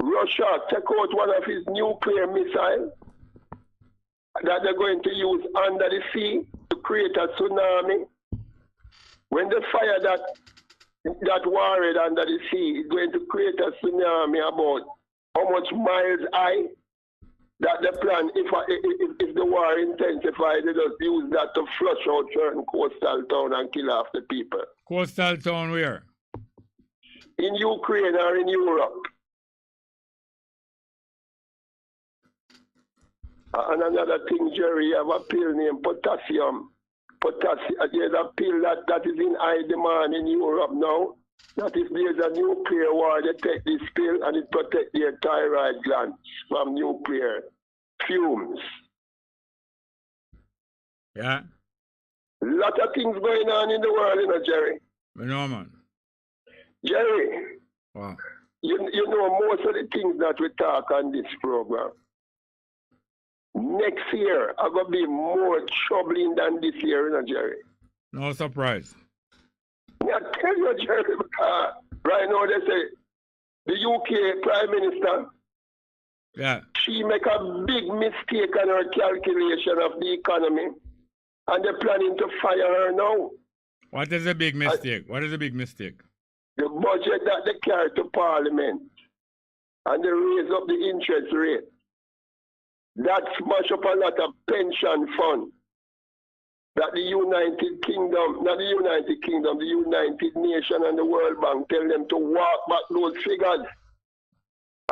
Russia take out one of his nuclear missiles that they're going to use under the sea to create a tsunami. When they fire that warhead under the sea, it's going to create a tsunami about how much miles high. That the plan, if the war intensifies, they just use that to flush out certain coastal town and kill off the people. Coastal town where? In Ukraine or in Europe. And another thing, Jerry, you have a pill named potassium. There's a pill that is in high demand in Europe now. That if there's a nuclear war, they take this pill and it protects their thyroid glands from nuclear fumes. Yeah. Lot of things going on in the world, Jerry. I know, man. Jerry. Wow. You know most of the things that we talk on this program. Next year, are going to be more troubling than this year, Jerry. No surprise. I tell you, Jerry, right now they say the UK Prime Minister, yeah, she make a big mistake on her calculation of the economy, and they're planning to fire her now. What is a big mistake? What is a big mistake? The budget that they carry to Parliament, and they raise up the interest rate. that smash up a lot of pension fund that the United Kingdom, not the United Kingdom, the United Nation and the World Bank tell them to walk back those figures.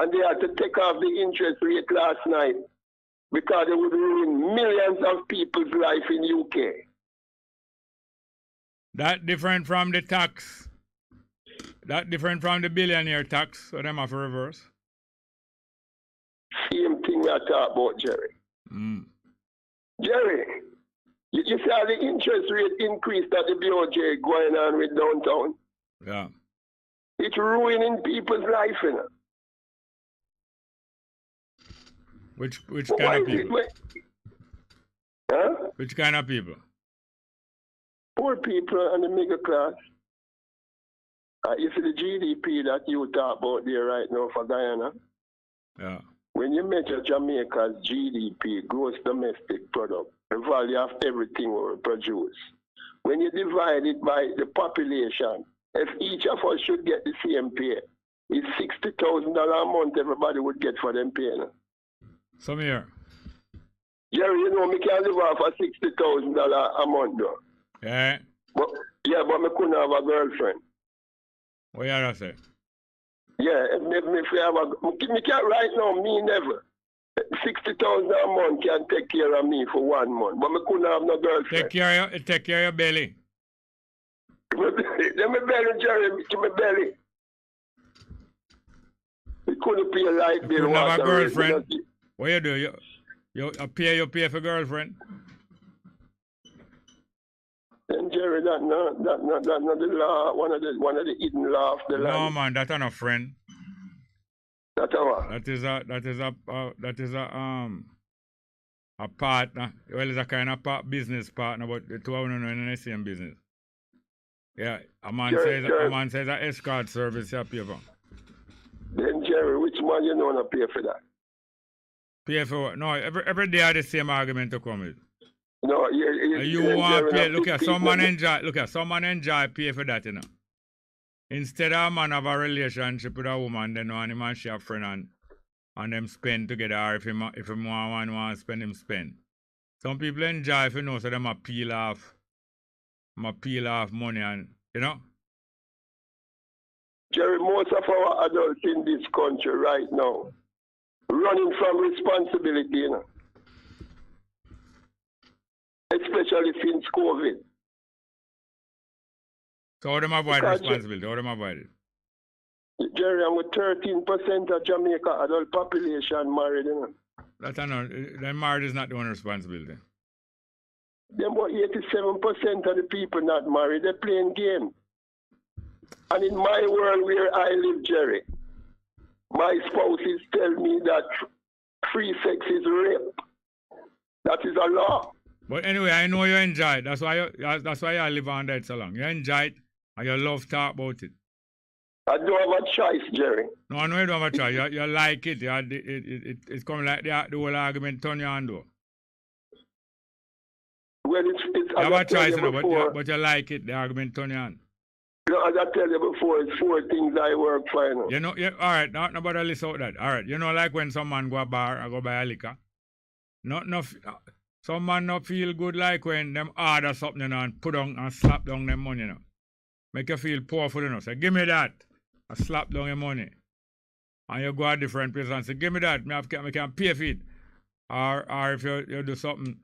And they had to take off the interest rate last night because it would ruin millions of people's life in UK. That different from the tax. That different from the billionaire tax, so them have to reverse. Same thing we are talking about, Jerry. Jerry, you see how the interest rate increase that the BOJ going on with downtown? Yeah. It's ruining people's life, you know. Which kind of people? Huh? Which kind of people? Poor people and the middle class. You see the GDP that you talk about there right now for Guyana? Yeah. When you measure Jamaica's GDP, gross domestic product, the value of everything we produce, when you divide it by the population, if each of us should get the same pay, it's $60,000 a month everybody would get for them pay. Some here. Jerry, you know, me can live off of $60,000 a month, though. Yeah. But me couldn't have a girlfriend. What you have to say? Yeah, if we have me can't right now, me never. 60,000 a month can take care of me for 1 month, but me couldn't have no girlfriend. Take care of your belly. Let me belly, Jerry, to my belly. We couldn't pay a light bill. You couldn't have a girlfriend. What you do? You pay for girlfriend. And Jerry, that's not the law. One of the hidden law of the land. No man, that's not a friend. That's a what? That is a partner. Well, it's a kind of business partner, but the two of them are in the same business. Yeah, a man says an escort service you pay for. Then Jerry, which man you know not pay for that? Pay for what? No, every day I the same argument to come with. No, you want to pay. Look at someone enjoy pay for that, you know. Instead of a man have a relationship with a woman, then one man share a friend and them spend together, or if him want to spend, him spend. Some people enjoy if you know, so them a peel off money and you know. Jerry, most of our adults in this country right now running from responsibility, you know. Especially since COVID. So how them avoid responsibility? How them avoid it? Jerry, I'm with 13% of Jamaica adult population married, you know. That's not, then marriage is not the one responsibility. Then about 87% of the people not married, they're playing game. And in my world where I live, Jerry, my spouses tell me that free sex is rape. That is a law. But anyway, I know you enjoy it. That's why you live under it so long. You enjoy it and you love to talk about it. I don't have a choice, Jerry. No, I know you don't have a choice. You like it. It's coming like the whole argument turn you on though. Well, you have a choice, but you like it. The argument turn you on. No, as I tell you before, it's 4 things I work for. You know, all right, nobody listen out that. All right, you know, like when some man go a bar and go buy a liquor. Some man not feel good like when them order something, you know, and put on and slap down them money, you know. Make you feel powerful, you know. Say, give me that. I slap down your money. And you go a different place and say, give me that. I can pay for it. Or if you do something,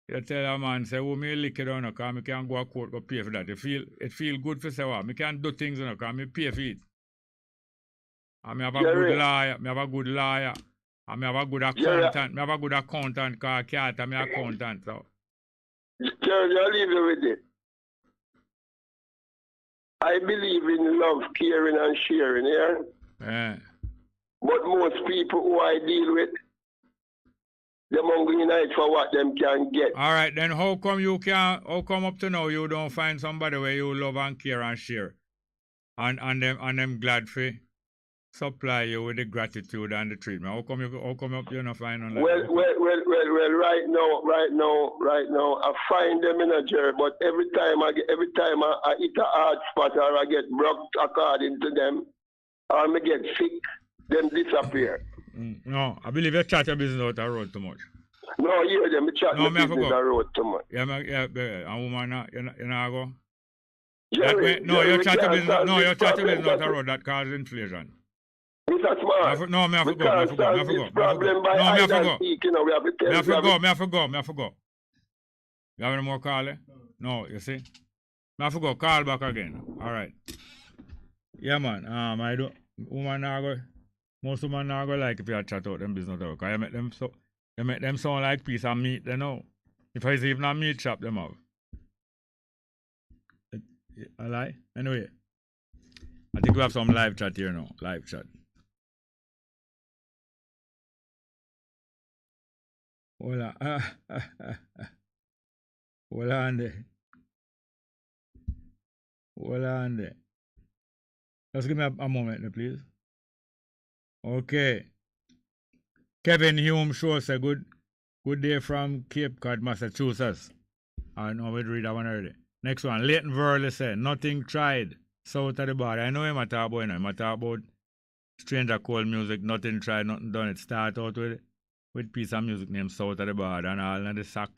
you tell a man, say, oh, me lick it down, because I can go to court, go pay for that. It feel good for say, well, I can do things, you know, because I pay for it. And I have a good lawyer. I have a good lawyer. And I have a good accountant. I have a good accountant because I can't have my accountant. So. Jerry, I'll leave you with it. I believe in love, caring, and sharing, yeah? But most people who I deal with, they're hungry night for what them can get. All right, then how come up to now you don't find somebody where you love and care and share? And them glad for supply you with the gratitude and the treatment. How come you not find on that? Well, right now, I find them in a Jerry, but every time I hit a hard spot or I get broke according to them, or I get sick, them disappear. No, I believe you chat your business out the road too much. No, you them chat No, your me have business to go. the road too much. Yeah, a woman, you know, go. Jerry, No, you chat your we business. can't No, solve you this chat your problem. business out the road. That causes inflation. Mr. Smart, No, me have to we go. Me have can't to go. Me solve have to go. this problem by No, me have to idle go. speaking. We have to tell Me have to you. go. Me have to go. Me have to go. You have any more call? No, you see. Me have to go. Call back again. All right. Yeah, man. I do. Woman now go. Most women now go like if you chat out them business out. Cause you make them sound like piece of meat. They know. If I see even a meat shop, them have. I lie. Anyway, I think we have some live chat here now. Live chat. Hola. Hola, Andy. Hola, Andy. Just give me a moment, please. Okay. Kevin Hume shows a good day from Cape Cod, Massachusetts. I know we'd read that one already. Next one. Leighton Verley said, nothing tried. South of the border. I know him talk about, him talk about stranger cold music, nothing tried, nothing done. It start out with piece of music named South of the Border and all of the sack,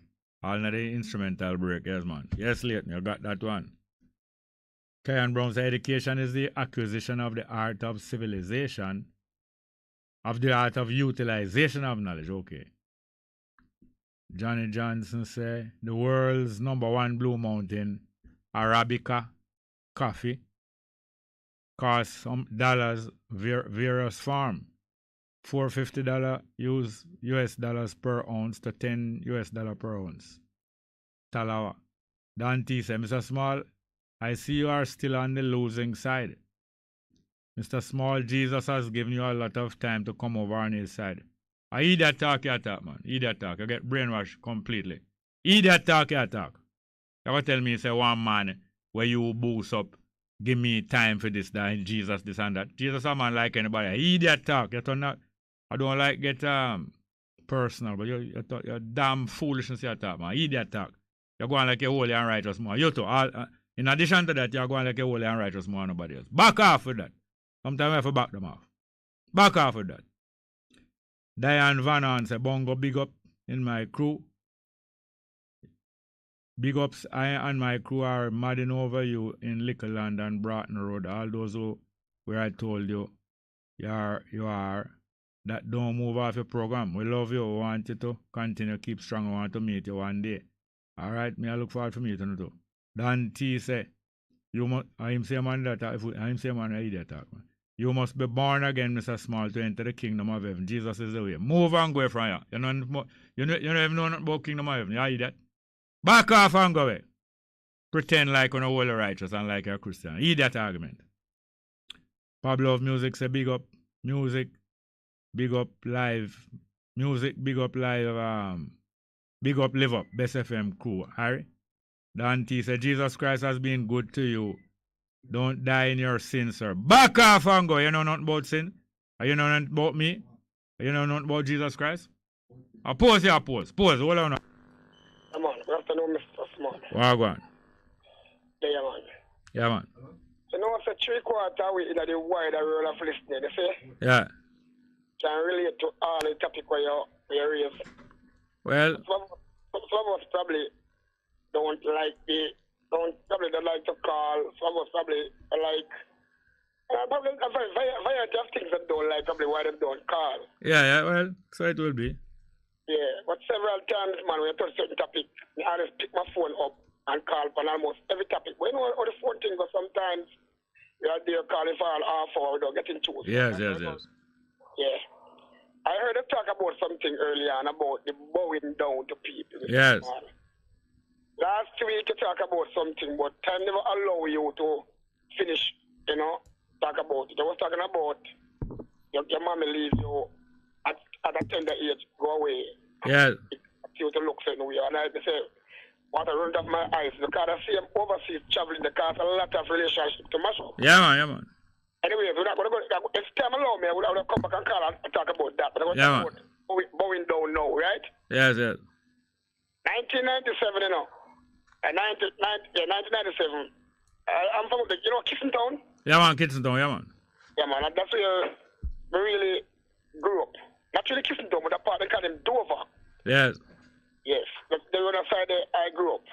all of the instrumental break. Yes, man. Yes, Leighton, you got that one. Kyan Brown said, education is the acquisition of the art of civilization, of the art of utilization of knowledge. Okay. Johnny Johnson said, the world's #1 Blue Mountain Arabica coffee costs some dollars various farm. $450 US dollars per ounce to $10 US per ounce. Talawa. Dante said, Mr. Small, I see you are still on the losing side. Mr. Small, Jesus has given you a lot of time to come over on his side. I hear that talk, you talk, man. Hear that talk. You get brainwashed completely. Hear that talk, you talk. You gotta tell me, say, one man where you boost up, give me time for this, that, Jesus, this and that. Jesus a man like anybody. Hear that talk. You turn that. I don't like get personal, but you're damn foolishness you talk, man. Hear that talk. You're going like a holy and righteous man. You too. In addition to that, you're going like a holy and righteous man, nobody else. Back off with that. Sometimes I have to back them off. Back off with that. Diane Van Horn said, Bongo, big up in my crew. Big ups, I and my crew are madding over you in Lickleland and Broughton Road. All those where I told you you are, that don't move off your program. We love you. We want you to continue, keep strong. We want to meet you one day. All right, me I look forward to meeting you too. Dan T say, you must, I'm saying man that, I'm saying man I idiot talk, man. You must be born again, Mr. Small, to enter the kingdom of heaven. Jesus is the way. Move and go from here. You don't even know nothing about kingdom of heaven. You hear that? Back off and go away. Pretend like you're wholly righteous and like you're a Christian. Hear that argument. Pablo of Music say big up music, big up live, music, big up live, big up live up, Bess FM crew. Harry? Dante said Jesus Christ has been good to you. Don't die in your sin, sir. Back off and go. You know nothing about sin? You know nothing about me? You know nothing about Jesus Christ? Pause here, pause. Pause. Hold on. Come on. Good afternoon, Mr. Small. Well, go on. Yeah, man. Yeah, man. You know, it's a 3/4 way in the wider world of listening, you see? Yeah. Can relate to all the topic where you raise. Well. Some of us probably don't like to call. Some of us probably like probably a variety of things that don't like, probably why they don't call. Yeah, well, so it will be. Yeah, but several times, man, when you touch certain topic, I just pick my phone up and call on almost every topic. But you know how the phone thing goes sometimes, you are there calling for an half hour without getting to it. Yes. Yeah. I heard them talk about something earlier and about the bowing down to people. Yes. Last week you talk about something, but time never allow you to finish, talk about it. I was talking about your mommy leaves you at a tender age, go away. Yeah. You to look certain way. And I say, want to run off my eyes because I see him overseas traveling because a lot of relationship to mash up. Yeah, man. Anyway, we're not going to go. If time allow me, I would have come back and call and talk about that. But I was talking about bowing down now, right? Yes. 1997, 1997. I'm from Kitson Town. Yeah, man, Kitson Town, yeah, man. Yeah, man, that's where we really grew up. Not really Christendom, but that part they call him Dover. Yes. Yes, the other side I grew up.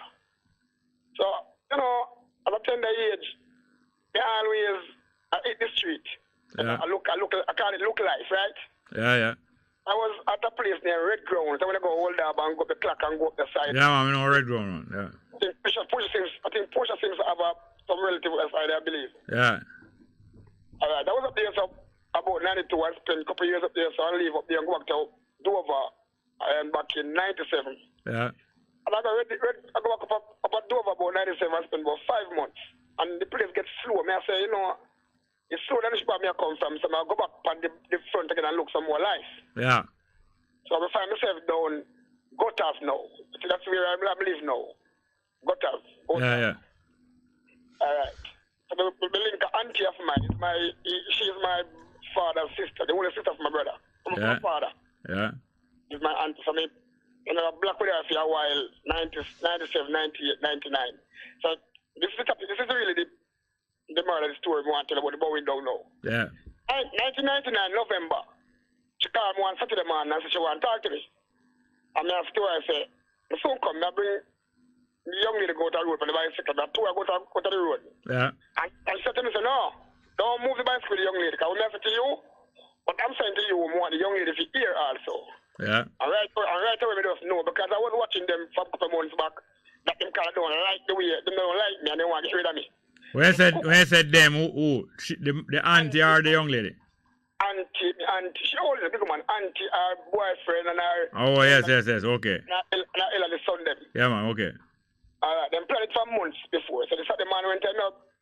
So, you know, at a tender age, they always hit the street. Yeah. I call it look life, right? Yeah. I was at a place near Red Ground. So when I go hold up and go up the clock and go up the side. Yeah, man, we know Red Ground, yeah. I think Portia seems to have some relative outside, I believe. Yeah. All right, I was up there so about 92. I spent a couple of years up there, so I leave up there and go back to Dover back in 97. Yeah. And I go back up at Dover about 97. I spent about 5 months. And the place gets slow. I say, you know, it's slow than the spot I come from. So I go back on the front again and look some more life. Yeah. So I find myself down Gutters now. So that's where I live now. Gutters. Yeah. All right. So the link auntie of mine, she's my father's sister, the only sister of my brother. My father. Yeah. She's my auntie. So I black with her for a while, 97, 98, 99. So this is really the murder story we want to tell about the Bowie down now. Yeah. 1999, November, she called me one Saturday morning and said she want to talk to me. And I asked her, I said, the phone come, I bring the young lady go to the road for the bicycle, but two I go to the road. Yeah. And she said to me, no, don't move the bicycle with the young lady, because I say to you, but I'm saying to you, I want the young lady to hear also. Yeah. And right away, we just know, because I was watching them for a couple of months back, that them kind of don't like the way, they don't like me, and they want to get rid of me. When you said them, who? The auntie or the young lady? Auntie, she always a big woman, auntie, her boyfriend, and her... Oh, yes, okay. And Ella, the son, them. Yeah, man, okay. Alright, them planned it for months before. So the Saturday man went and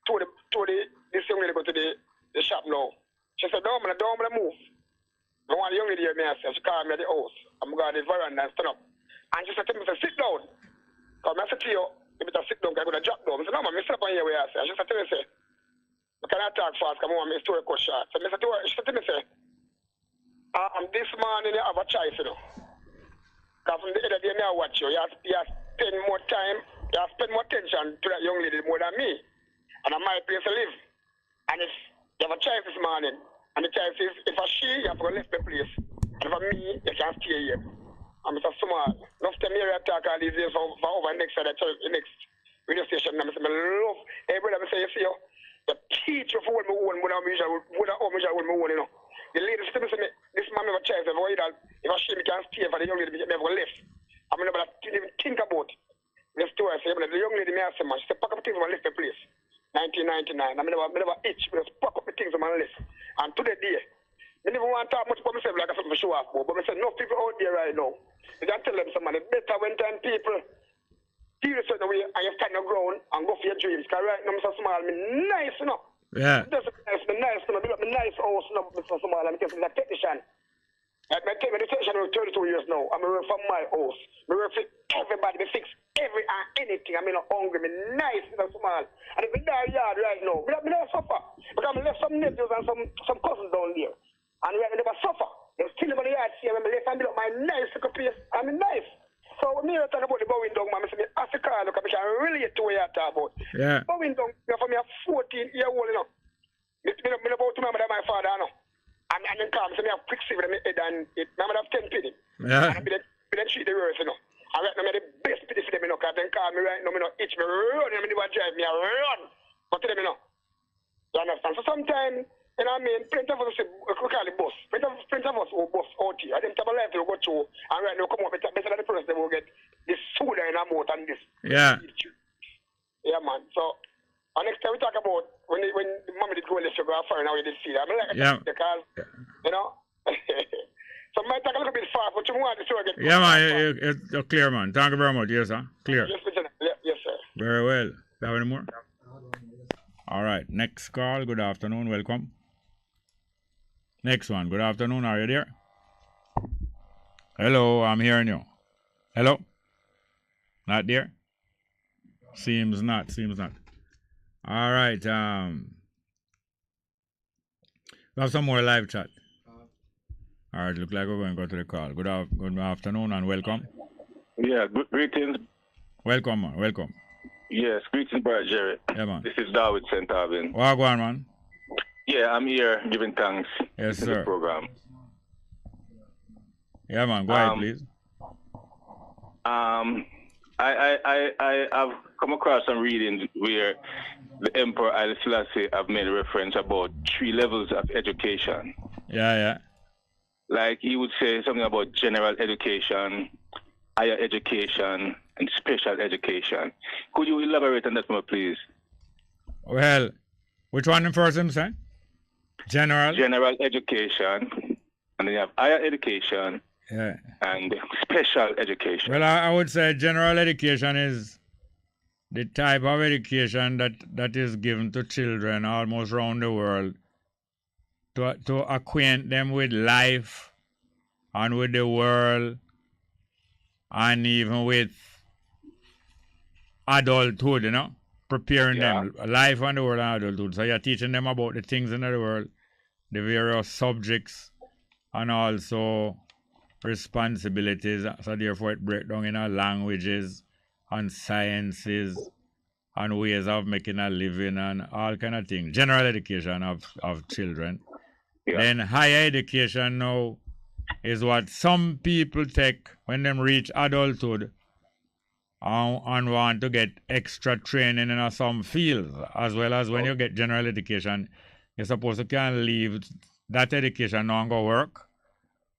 told this young lady go to the shop now. She said, don't move. I want the young lady here, me, I said. She called me at the house. I'm going to the veranda and stand up. And she said to me, sit down. Because I said to you, if you sit down, I'm going to drop down. I said, no, man, I sit up on here where I say. She said to me, I cannot talk fast because I want my story cut short. So I said to her, she said to me, this morning you have a choice, you know. Because from the end of the day, I watch you. You have to spend more time, you have to spend more attention to that young lady more than me. And I my place to live. And if you have a choice this morning, and the choice is, if I she, you have to go left the place. And for me, you can stay here. I'm Mr. Small. Enough time here I talk all these years for over the next radio station. I love every brother I say, you see, the teacher for what me own, what I own, you know. The lady said to me, this man never choice, if I she me can stay for the young lady, me never left. I mean, I didn't even think about the story. I say, the young lady me asked her, she said, pack up the things and left the place. 1999. I never itch, but just pack up the things and left. And to the day, I never want to talk much about myself like I said for show off, but I said, no people out there right now. You can tell them somebody better when time people feel a certain way and you stand your ground and go for your dreams. Because right now, Mr. Small, I'm nice, you know. Yeah. That's nice, you know. Build up a nice house, you know, Mr. Small, I'm a technician. Like, I take my technician for 32 years now. I'm work for my house. I work for everybody. I fix every and anything. I'm not hungry. I'm nice, Mr. Small. And if I die yard right now, I don't suffer. Because I left some nephews and some cousins down there. And right now, they never suffer. They're still over the yard here. I'm left and build up my nice little place. I'm nice. So when you talk about the bowing down, man, I say, Africa, look, I can relate to what you're talking about. Yeah. Bowing down, for me, I'm 14-year-old, you know. I'm about to remember that my father, you know. And then come, so me have quick silver in my head, and my mother have 10 penny. Yeah. And I treat the worst, you know. And right now, I'm the best pity for them, you know, because then call me right now, me know, itch me, run, and me never drive me, I run. But to them, you know. You understand? So sometimes, you know what I mean, plenty of us, we call it bus. Plenty of us will bus out here. And them type of life they will go through, and right now, come up better than the person they will get this soda in a mouth and this. Yeah. Yeah, man. So, and next time we talk about when the mommy did go left to go far, now we did see that. I mean, like, yeah. Because, you know, so I might talk a little bit fast, but you want to show again. Yeah, man, it's clear, man. Thank you very much. Yes, sir. Clear. Yes, sir. Very well. Do you have any more? All right. Next call. Good afternoon. Welcome. Next one. Good afternoon. Are you there? Hello. I'm hearing you. Hello? Not there? Seems not. All right. We have some more live chat. All right. Look like we're going to go to the call. Good afternoon and welcome. Yeah. Greetings. Welcome, man. Welcome. Yes. Greetings, Brother Jerry. Yeah, man. This is David St. Alvin. Well, go on, man. Yeah, I'm here giving thanks yes, to sir. the program. Yeah, man. Go ahead, please. I have come across some readings where the Emperor Haile Selassie have made a reference about 3 levels of education. Yeah. Like he would say something about general education, higher education, and special education. Could you elaborate on that more, please? Well, which one first him say? General education, and then you have higher education, and special education. Well, I would say general education is the type of education that is given to children almost around the world to acquaint them with life and with the world and even with adulthood, you know, preparing them, life and the world and adulthood. So you're teaching them about the things in the world, the various subjects, and also responsibilities. So therefore it breaks down in our languages and sciences and ways of making a living and all kind of things. General education of children. Then higher education now is what some people take when they reach adulthood and want to get extra training in some fields, as well as when you get general education, you're supposed to can leave that education now and go work,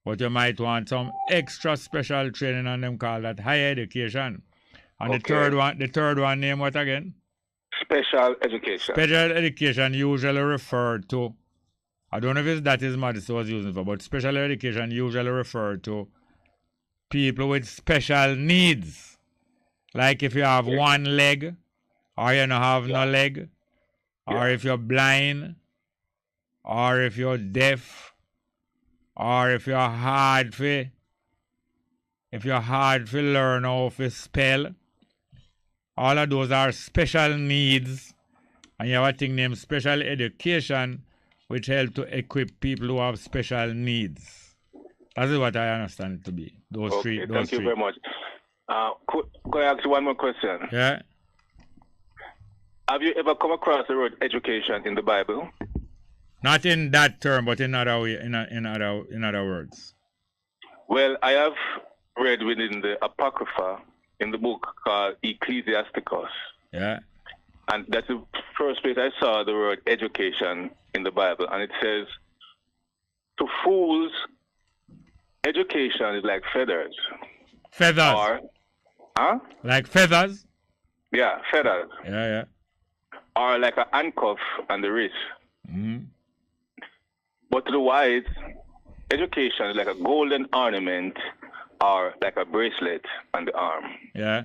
but you might want some extra special training on them, call that higher education. And the third one name what again? Special education. Special education usually referred to, I don't know if that is Madison was using for, but special education usually referred to people with special needs. Like if you have one leg, or you don't have no leg, or if you're blind, or if you're deaf, or if you're hard for learn how to spell. All of those are special needs, and you have a thing named special education, which help to equip people who have special needs. That is what I understand it to be. Those three. Thank you very much. Could I ask you one more question? Yeah. Have you ever come across the word education in the Bible? Not in that term, but in other words. Well, I have read within the Apocrypha in the book called Ecclesiasticus. Yeah. And that's the first place I saw the word education in the Bible. And it says, to fools, education is like feathers. Feathers? Like feathers? Yeah, feathers. Yeah. Or like a handcuff on the wrist. Mm-hmm. But to the wise, education is like a golden ornament or like a bracelet on the arm. Yeah.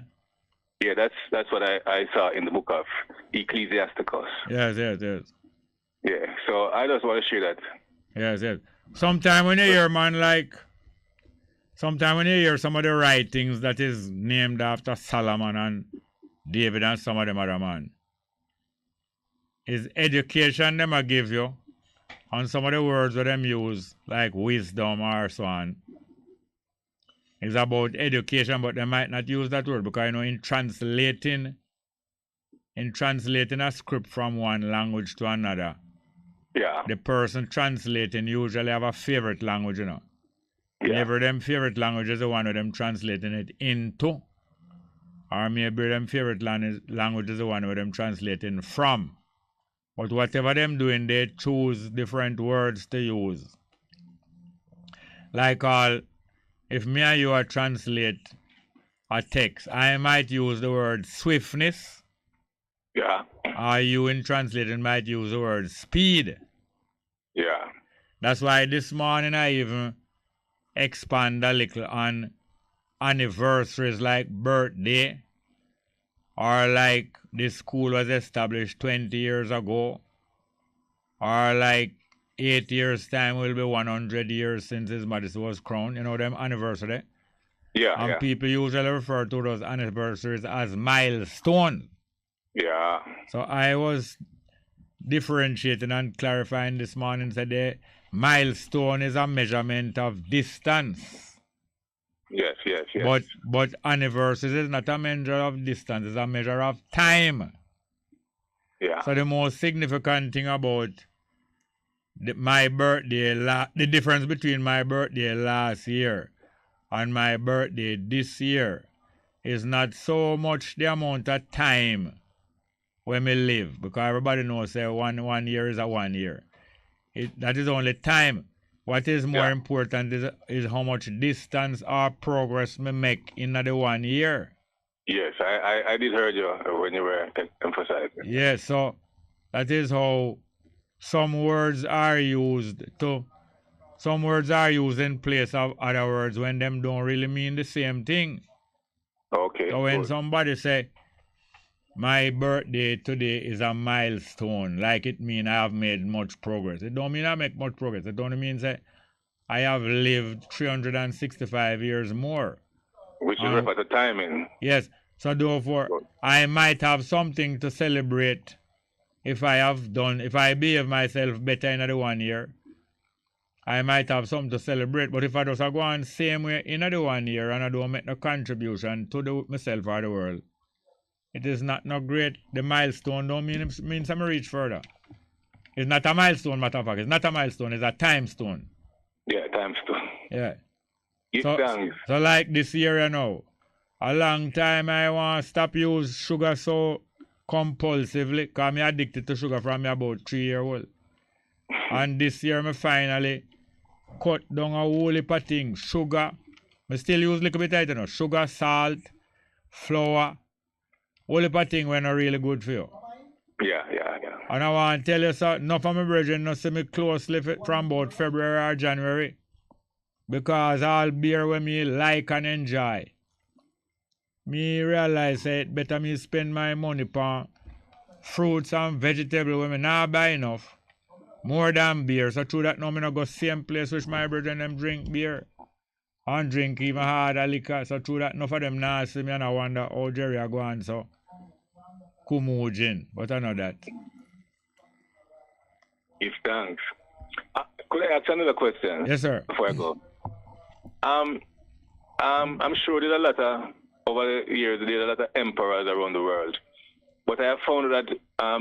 Yeah, that's what I saw in the book of Ecclesiasticus. Yes. Yeah, so I just want to share that. Yes. Sometime when you hear, some of the writings that is named after Solomon and David and some of them other man, is education them I give you, and some of the words that them use, like wisdom or so on, is about education, but they might not use that word because, in translating a script from one language to another, the person translating usually have a favorite language, Maybe them favorite language is the one of them translating it into, or maybe them favorite language is the one of them translating from. But whatever them doing, they choose different words to use. Like if me and you translate a text, I might use the word swiftness. Yeah. Or you in translating might use the word speed. Yeah. That's why this morning I even expand a little on anniversaries like birthday, or like this school was established 20 years ago, or like 8 years time will be 100 years since His Majesty was crowned, them anniversary. Yeah. And people usually refer to those anniversaries as milestones. Yeah. So I was differentiating and clarifying this morning, said the milestone is a measurement of distance. Yes. But anniversaries is not a measure of distance, it's a measure of time. Yeah. So the most significant thing about my birthday, the difference between my birthday last year on my birthday this year is not so much the amount of time when we live, because everybody knows that one year is a 1 year. That is only time. What is more important is how much distance or progress we make in the 1 year. Yes, I did hear you when you were emphasizing. Yes, so that is how some words are used in place of other words when them don't really mean the same thing. Okay. So when somebody say, my birthday today is a milestone, like it mean I have made much progress. It don't mean I make much progress. It only means that I have lived 365 years more. Which is rough at the timing. Yes. So therefore, I might have something to celebrate if I behave myself better in the 1 year. I might have something to celebrate. But if I just go on same way in the 1 year and I don't make no contribution to myself or the world, it is not no great. The milestone don't mean some reach further. It's not a milestone, matter of fact. It's not a milestone. It's a time stone. Yeah, time stone. Yeah. So like this year, you know, a long time I want to stop use sugar so compulsively, because I'm addicted to sugar from about 3 years old. And this year I finally cut down a whole heap of things. Sugar. I still use a little bit of it, you know. Sugar, salt, flour. Whole heap of things were not really good for you. Yeah. And I want to tell you something. Enough of my brethren not see me closely from about February or January. Because all beer when me like and enjoy. Me realize that it better me spend my money on fruits and vegetables when me not buy enough. More than beer. So through that now me not go same place which my brethren them drink beer. And drink even harder liquor. So through that enough of them now see me and I wonder how Jerry are going so Kumujin. But I know that. If thanks. Could I ask another question? Yes, sir. Before I go. I'm sure there's a lot of, over the years, there's a lot of emperors around the world. But I have found that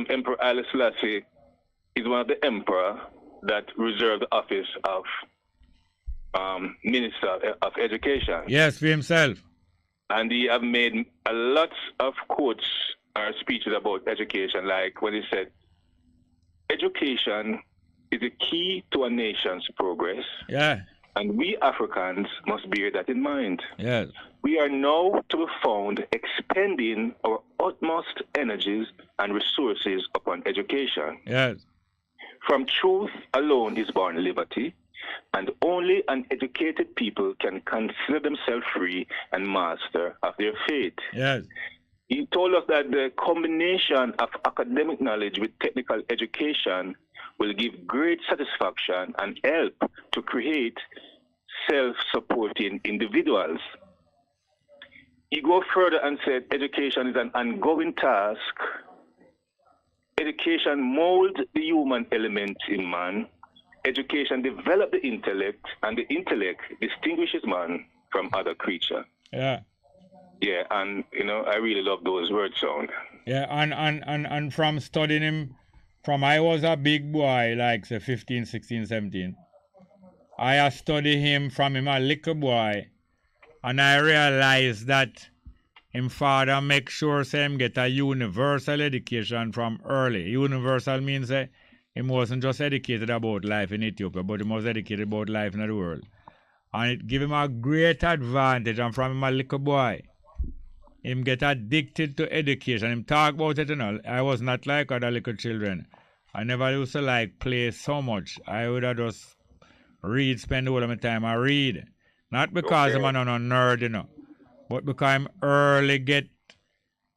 Emperor Haile Selassie is one of the emperors that reserved the office of Minister of Education. Yes, for himself. And he have made a lot of quotes or speeches about education, like when he said, education is the key to a nation's progress. Yeah. And we Africans must bear that in mind. Yes. We are now to be found expending our utmost energies and resources upon education. Yes. From truth alone is born liberty, and only an educated people can consider themselves free and master of their fate. Yes. He told us that the combination of academic knowledge with technical education will give great satisfaction and help to create self-supporting individuals. He goes further and said education is an ongoing task. Education molds the human element in man. Education develops the intellect, and the intellect distinguishes man from other creatures. Yeah. Yeah, and you know, I really love those words sound. Yeah, and from studying him, from I was a big boy, like say 15, 16, 17. I studied him from him a little boy, and I realized that him father make sure say him get a universal education from early. Universal means that him wasn't just educated about life in Ethiopia, but he was educated about life in the world. And it give him a great advantage, and from him a little boy, him get addicted to education. Him talk about it, you know. I was not like other little children. I never used to like play so much. I would have just read, spend all of my time. I read. Not because I'm not a nerd, you know, but because I'm early get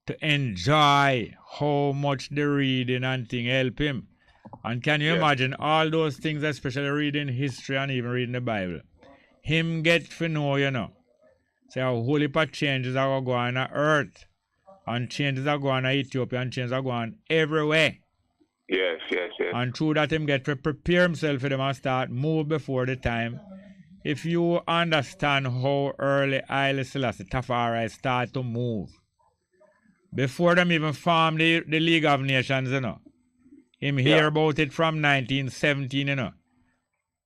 to enjoy how much the reading and thing help him. And can you imagine all those things, especially reading history and even reading the Bible? Him get to know, you know. Say a whole heap of changes are going on earth. And changes are going on Ethiopia, and changes are going on everywhere. Yes. And through that him get to prepare himself for them and start move before the time. If you understand how early Haile Selassie Tafari start to move, before them even form the League of Nations, you know. Him hear about it from 1917, you know.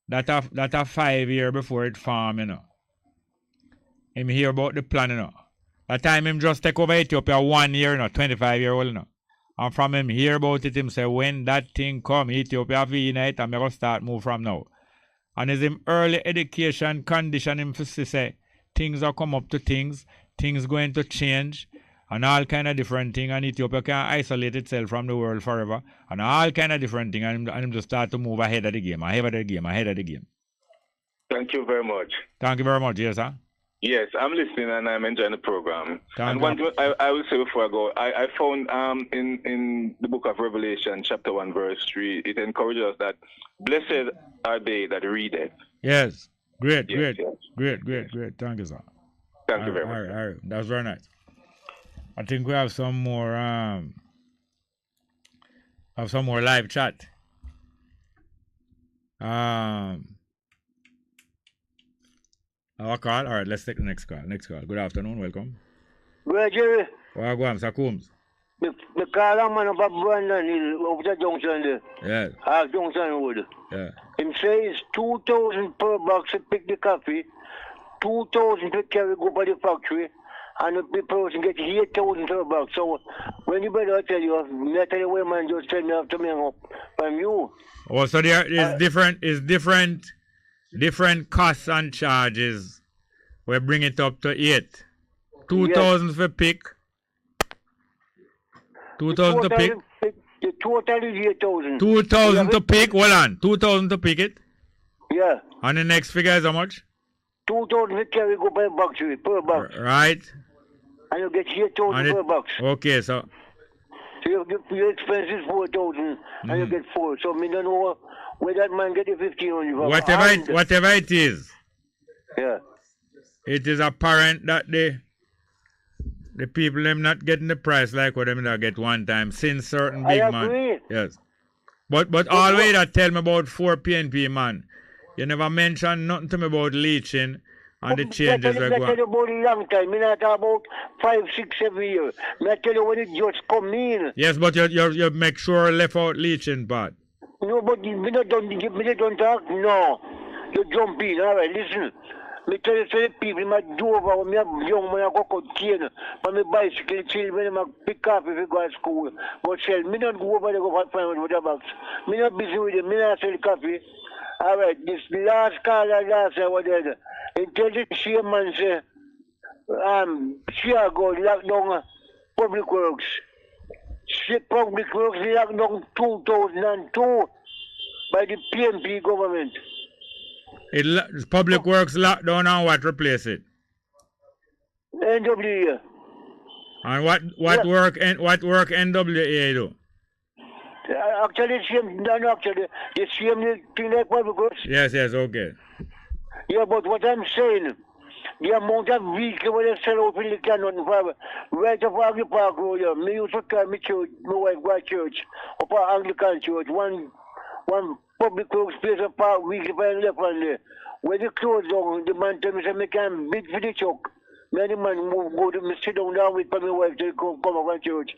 That a 5 year before it formed, you know. him hear about the plan, you know. That time him just take over Ethiopia 1 year, you know, 25-year-old, you know. And from him hear about it, him say, when that thing come, Ethiopia will unite, and I'm going to start move from now. And as him early education condition him to say, things are come up to things going to change, and all kind of different things, and Ethiopia can isolate itself from the world forever, and all kind of different things, and him just start to move ahead of the game. Thank you very much. Thank you very much, yes, sir. Yes, I'm listening and I'm enjoying the program. Thank and you. one thing I will say before I go, I found in the book of Revelation, chapter 1, verse 3, it encourages us that blessed are they that read it. Yes. Great. Yes. Great. Thank you, sir. Thank you very much. All right. That's very nice. I think we have some more live chat. Our call. All right, let's take the next call. Good afternoon. Welcome. Well, Jerry. Well, go on, Sir Coombs. The car man about Brandon Hill over the junction there. Yes. Junction Road. Yeah. Him says 2,000 per box to pick the coffee, 2,000 to carry go by the factory, and the person get 8,000 per box. So when you better tell you, I tell you where man just tell me after me up from you. Oh, so there is different costs and charges. We bring it up to 8. 2,000 for pick. 2,000 to pick. The total is 8,000. 2,000 to pick. Hold on. 2,000 to pick it. Yeah. And the next figure is how much? 2,000 to carry go by box per box. Right. And you get 8,000 per box. Okay, so your expense is 4,000 and you get 4. So me don't know where that man get the 1,500. Whatever it is. Yeah. It is apparent that the people them not getting the price like what them that get one time since certain big man. Yes. But always that tell me about 4 PNP man. You never mention nothing to me about leaching and the changes that go on. I tell you about a long time. I not talk about 5, 6, 7 years. I tell you when it just come in. Yes, but you make sure left out leaching part. No, but me don't talk. No. You jump in. All right, listen. Me tell you, say people, my do over when me a young man, I go cut cane, but my bicycle chill when I pick up if you go to school. But sell, me not go over there go find with the box. Me not busy with it, me not sell coffee. All right, this last caller last over there, he tell the same man say, Chicago lock down public works. Public works locked down 2002 by the PNP government. Public works locked down and what replace it? NWA. And what work NWA do? Actually, the same thing like public works. Yes, okay. Yeah, but what I'm saying, the amount of vehicles when they sell out in the cannon, right off Agri Park Road, me used to carry my church, my wife go to church, up at Anglican church, one public works place a park weekly by left on there. When they close down, the man tell me, say, I can't bid for the truck. Me and the man go to me sit down with my wife to come up from church.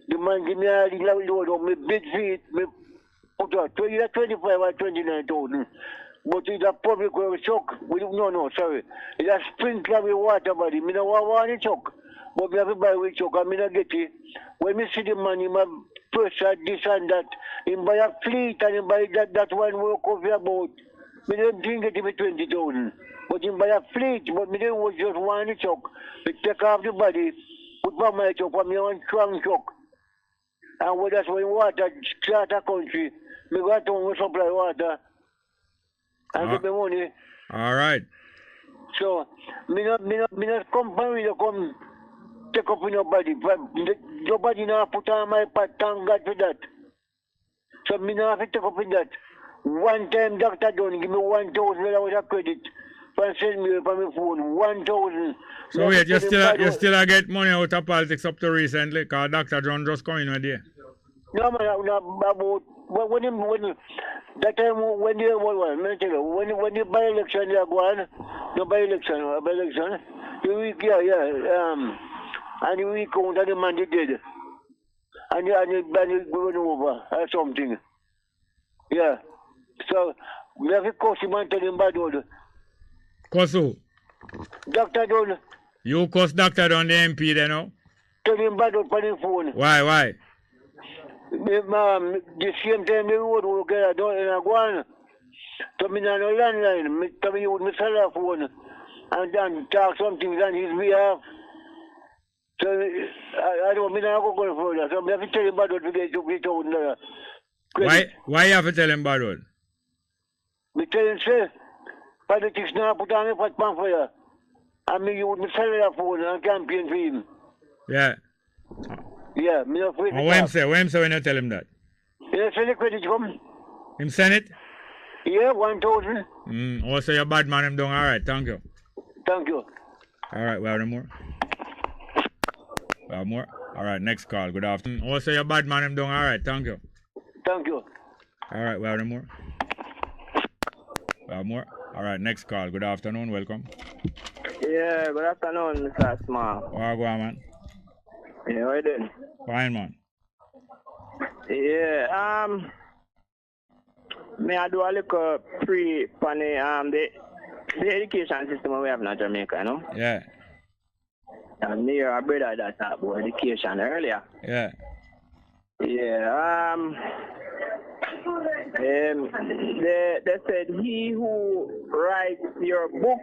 The man give me all the load on me bid for it, me put out 25 or 29,000. But it's a public works truck. Sorry. It's a sprinkler with water body. I don't want the truck. But I have to buy with truck and I don't get it. When I see the man, he might pressure this and that. He buy a fleet and he buy that one work off your boat. I don't think it will be 20,000. But he buy a fleet, but I don't just want the truck. He take off the body, put on my truck, and I want strong truck. And when that's when water start a country, I go to supply water. And get the money. All right. So, me not come from you come take up in your body. Your body now put on my part, thank God for that. So, me not have to take up in that. One time, doctor done give me $1,000 of credit. And send me from my phone, 1,000. So wait, you still get money out of politics up to recently? Because Dr. John just come in with you. No, man, about when that time when the by-election they go on, the by-election, the week and the week count and the man they did, and the going over or something. Yeah, so we have to cost him and tell him bad word. Cost who? Dr. Dunn. You cuss Dr. Dunn, the MP, then, no? Tell him bad up on the phone. Why? The same time the road will get done in a guan. To me on the landline, to me with my cell phone. And then talk something on his behalf. So I don't mean I go further. So I have to tell him bad what to get out there. Why you have to tell him bad word? Me tell him, say, politics now put on a fat pan for you. And me use my cellular phone and campaign for him. Yeah. Yeah, me not afraid. What him say when you tell him that? Yeah, send the credit come. Him send it? Yeah, 1,000. Also your bad man him doing alright, thank you. Thank you. Alright, we have more. We have more. Alright, next call. Good afternoon. Also your bad man him doing alright, thank you. Thank you. Alright, we have more. We have more. Alright, next call. Good afternoon, welcome. Yeah, good afternoon, Mr. Small. How go on, man? Yeah, how you doing? Fine, man. Yeah, may I do a little on the education system we have in Jamaica, you know? Yeah. And me or a brother that talked about education earlier. Yeah. Yeah, they said he who writes your book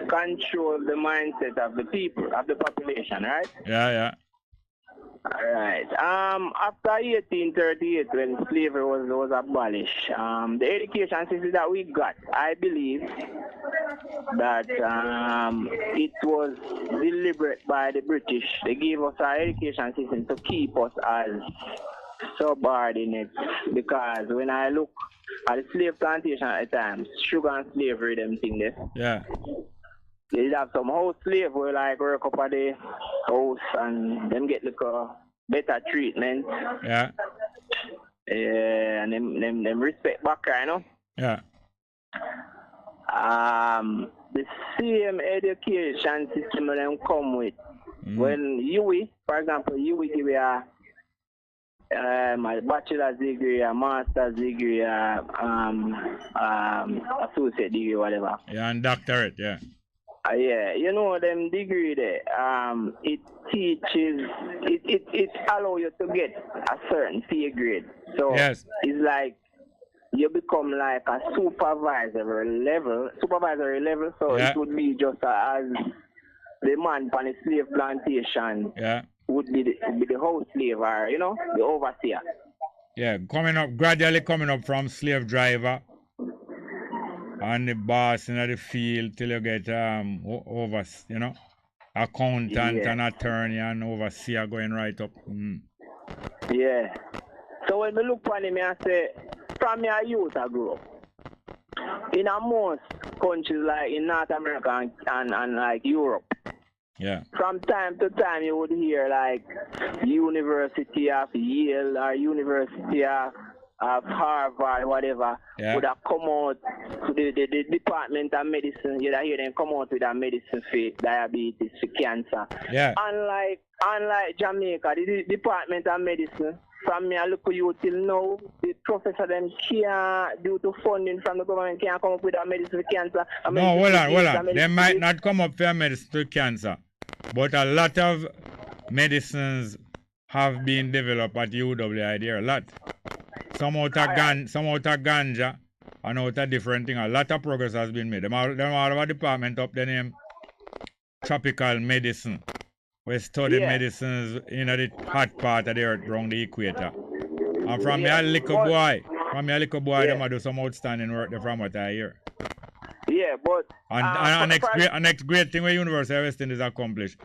controls the mindset of the people, of the population, right? Yeah. All right. After 1838, when slavery was abolished, the education system that we got, I believe that it was deliberate by the British. They gave us our education system to keep us as subordinates, because when I look at the slave plantation at the time, sugar and slavery, them thing there. Yeah. They have some house slave who like work up at the house and them get like a better treatment. Yeah. And them respect back, you know? Yeah. The same education system that them come with. When UWI, for example, UWI give you my bachelor's degree, a master's degree, associate degree, whatever. Yeah, and doctorate, yeah. Yeah, you know them degree there. It teaches, it allow you to get a certain pay grade. So yes. It's like you become like a supervisory level. So yeah. It would be just as the man on the slave plantation. Yeah. Would be the house slave or, you know, the overseer. Yeah, gradually coming up from slave driver and the boss in the field till you get over, you know, accountant and attorney and overseer going right up. Yeah. So when we look on him, I say, from your youth I grew up. In most countries like in North America and like Europe. Yeah. From time to time, you would hear like University of Yale or University of Harvard, whatever, would have come out to the Department of Medicine. You'd hear them come out with a medicine for diabetes, for cancer. Yeah. Unlike Jamaica, the Department of Medicine, from me, I look at you till now, the professor them can't, due to funding from the government, can't come up with a medicine for cancer. No, hold on. They might not come up with a medicine for cancer. But a lot of medicines have been developed at UWI, a lot. Some out of ganja and out of different things. A lot of progress has been made. Them all have a department up the name Tropical Medicine. We study medicines in the hot part of the earth around the equator. And from me a little boy, them do some outstanding work there from what I hear. Yeah, but and next great thing where University of West Indies accomplished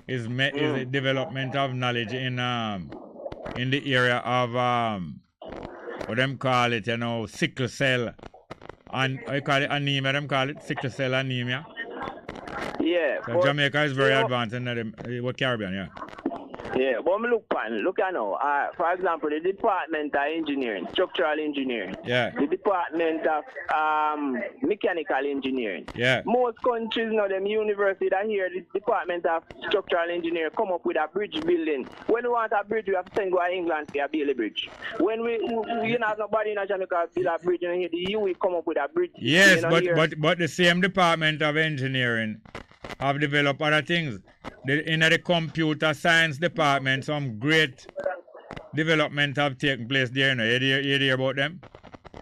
is the development of knowledge in the area of what them call it, you know, sickle cell, and I call it anemia. Them call it sickle cell anemia. Yeah. So Jamaica is very advanced in the Caribbean, yeah. Yeah, but me look at now. For example, the Department of Engineering, Structural Engineering. Yeah. The Department of Mechanical Engineering. Yeah. Most countries now, them university that here, the Department of Structural Engineering come up with a bridge building. When we want a bridge, we have to send go to England for a build a bridge. When we have nobody in Jamaica build a bridge, and here the EU come up with a bridge. Yes, but the same Department of Engineering have developed other things. In the computer science department, some great development have taken place there. You hear about them?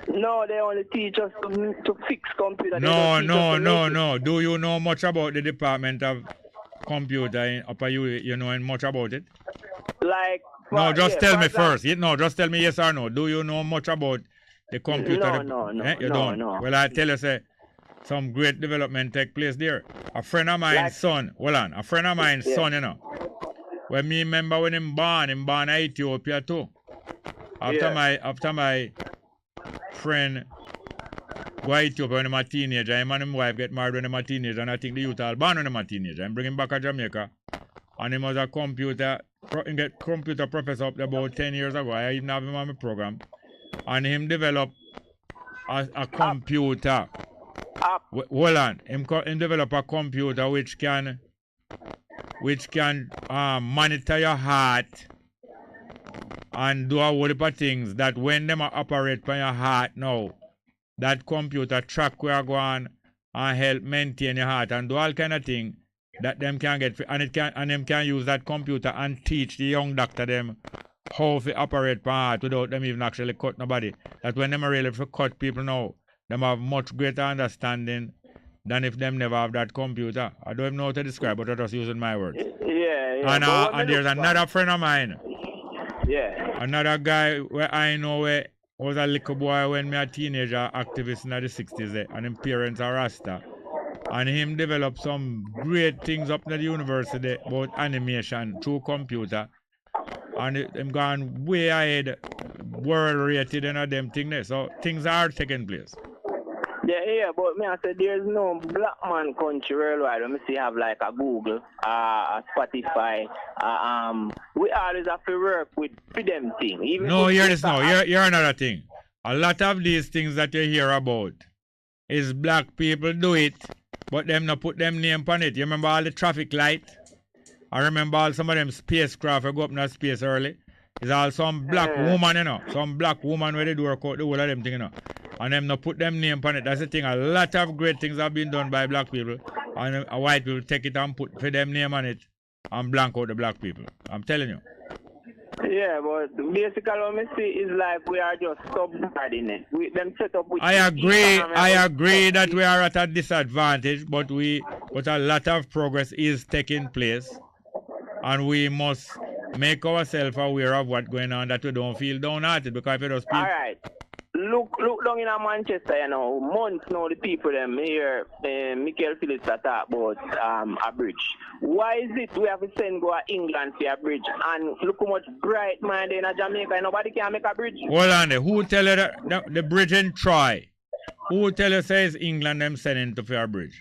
No, they only teach us to fix computers. No. Do you know much about the Department of Computer in Upper U? You know much about it? Like. No, just tell me first. No, just tell me yes or no. Do you know much about the computer? No. You don't? No. Well, I tell you, say, some great development take place there. A friend of mine's son, a friend of mine's son, you know. When me remember when him born in Ethiopia too. After my friend go to Ethiopia when I'm a teenager, him and his wife get married when I'm a teenager, and I think the youth all born when I'm a teenager. And bring him back to Jamaica. And him was a computer professor up there about 10 years ago. I even have him on my program. And him developed a computer. Hold on. Him develop a computer which can monitor your heart and do a whole heap of things that when them operate on your heart now, that computer track where you go on and help maintain your heart and do all kind of things that them can get, and them can use that computer and teach the young doctor them how to operate on heart without them even actually cut nobody. That when them are really to cut people now, them have much greater understanding than if them never have that computer. I don't even know how to describe, but I'm just using my words. Yeah. And there's another friend of mine. Yeah. Another guy where I know where was a little boy when me a teenager activist in the 60s and his parents are Rasta. And him developed some great things up in the university about animation through computer. And him gone way ahead, world rated and them things. So things are taking place. Yeah, but me I said there's no black man country worldwide. Let me see have like a Google, a Spotify. We always have to work with them things. No, hear this now. Hear another thing. A lot of these things that you hear about is black people do it, but them not put them name on it. You remember all the traffic light? I remember all some of them spacecraft go up in that space early. It's all some black woman, you know. Some black woman where they do work out the whole of them thing, you know. And them not put them name on it. That's the thing. A lot of great things have been done by black people. And white people take it and put for them name on it and blank out the black people. I'm telling you. Yeah, but basically what I see is like we are just subdividing it. Them set up with I agree that we are at a disadvantage, but a lot of progress is taking place. And we must make ourselves aware of what's going on, that we don't feel downhearted, because if it does people... All right. Look down in Manchester, you know, months now the people them here, Michael Phillips talk about a bridge. Why is it we have to send go to England for a bridge? And look how much bright mind in Jamaica, nobody can make a bridge. Hold on there. Who tell you that the bridge in Troy? Who tell you says England them sending to for a bridge?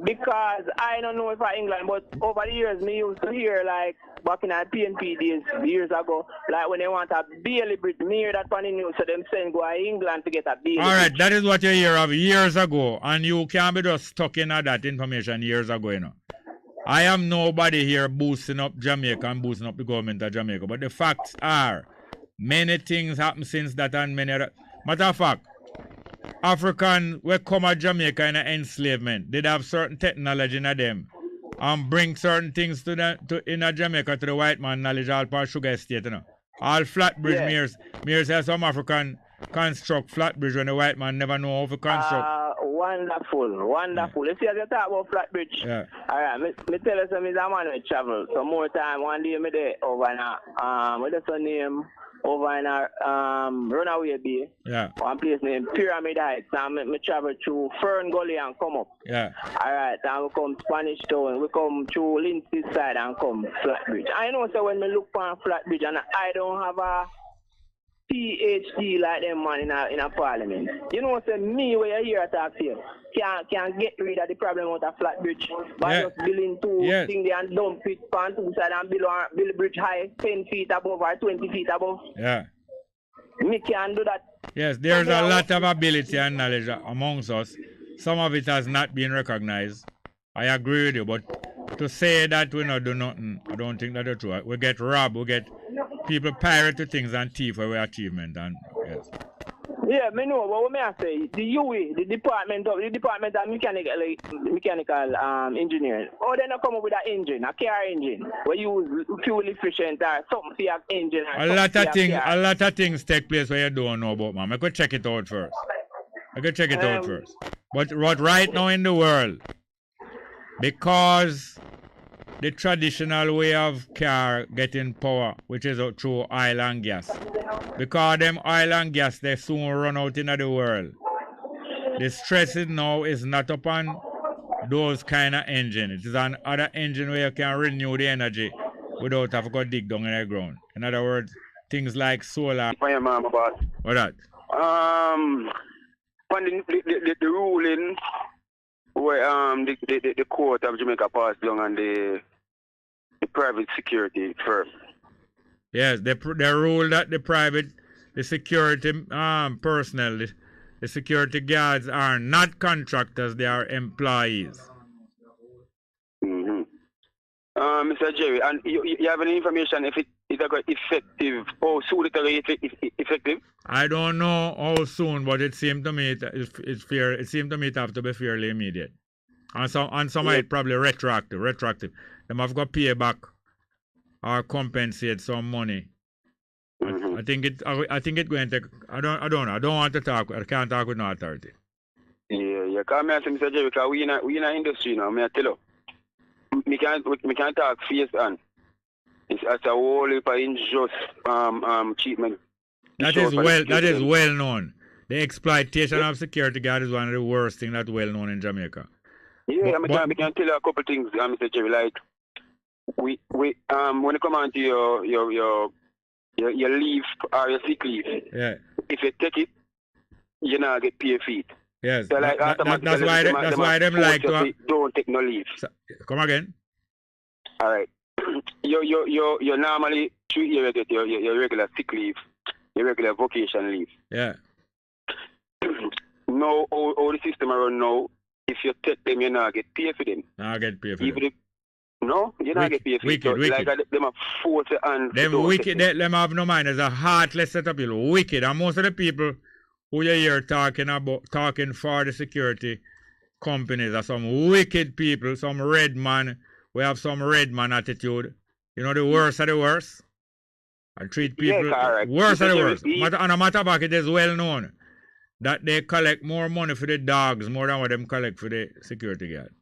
Because I don't know if I England, but over the years, me used to hear like back in the PNP days, years ago, like when they want a Bailey bridge, me hear that on the news, so them saying go to England to get a Bailey All right, bridge. that is what you hear of years ago, and you can't be just stuck in that information years ago, you know. I am nobody here boosting up Jamaica and boosting up the government of Jamaica, but the facts are, many things happen since that and many other... Matter of fact, African we come at Jamaica in enslavement. They'd have certain technology in them and bring certain things in Jamaica to the white man knowledge all part sugar estate, you know. All flat bridge mirrors say some African construct flat bridge when the white man never know how to construct. Wonderful. You see as you talk about flat bridge. Yeah. Alright, me tell you something, I'm on a travel. So more time, one day me there over in what is her name? Over in Runaway Bay. Yeah. One place named Pyramid Heights. And me travel through Fern Gully and come up. Yeah. Alright, and we come Spanish Town. We come through Lindsay side and come Flatbridge. I know so when me look for a Flatbridge and I don't have PhD like them man in a parliament. You know what say me where you hear talk to you can get rid of the problem with a flat bridge by just building two things there and dump it on two sides and build the bridge high 10 feet above or 20 feet above. Yeah. Me can do that. Yes, there's a lot of ability and knowledge amongst us. Some of it has not been recognized. I agree with you, but to say that we not do nothing, I don't think that's true. We get robbed, we get people pirate to things and thief for our achievement. And yes. Yeah, me know, but what may I say? The UE, the Department of Mechanical Engineering, oh, they not come up with an engine, a car engine, we use fuel efficient or something for your engine. A lot of things take place where you don't know about, man. I could check it out first. But right now in the world, because the traditional way of car getting power, which is through oil and gas, because them oil and gas, they soon run out in the world. The stress now is not upon those kind of engine. It is on other engine where you can renew the energy without having to dig down in the ground. In other words, things like solar. What that? The ruling where the court of Jamaica passed down on the private security firm. Yes, they rule that the security personnel, the security guards are not contractors, they are employees. Mm-hmm. Mr. Jerry, and you have any information if it is effective or soon it will effective? I don't know how soon, but it seemed to me it's fair. It seemed to me it have to be fairly immediate. And some it probably retroactive. Them have got pay back or compensate some money. Mm-hmm. I think it going to take. I don't know. I don't want to talk. I can't talk with no authority. Yeah. Cause me I say, Mr. Jerry, because we in a industry now. Me I tell you, me can't talk face on. It's a whole heap of unjust treatment. That is well known. The exploitation of security guard is one of the worst things that's well known in Jamaica. Yeah, I can tell you a couple things, Mr. Jerry. Like we when it come on to your leave or your sick leave, yeah. If you take it, you not get paid for it. Yes, so like that's why them like to don't take no leave. Come again. All right. You normally treat you get your regular sick leave, your regular vacation leave. Yeah. No, all the system around now. If you take them, you not get paid for them. Not get paid for them. No, you not get paid for them. Wicked. Like them are forced and them wicked. Them have no mind. There's a heartless set of people. Wicked, and most of the people who you hear talking for the security companies are some wicked people. Some red man. We have some red man attitude. You know, the worst of the worst. I treat people worse of the worst. On a matter of fact, it is well known that they collect more money for the dogs more than what them collect for the security guard.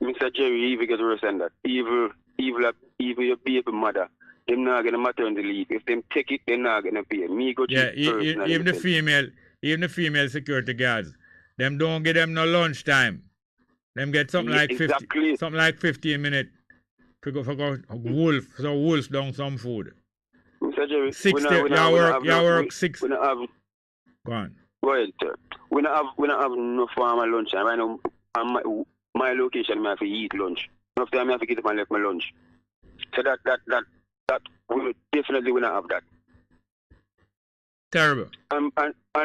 Mr. Jerry, even get worse than that. Evil your baby mother. Them not gonna maternity leave. If them take it, they're not gonna pay. Me go even the female security guards, them don't get them no lunch time. Them get something like 15 minutes to go wolf down some food. Mr. Jerry, 60. You work 6. We don't have. Go on. Go ahead, sir. We don't have no farmer lunch time. Right now, on my location, I have to eat lunch. Enough time I have to get up and left my lunch. So that we definitely will not have that. Terrible. And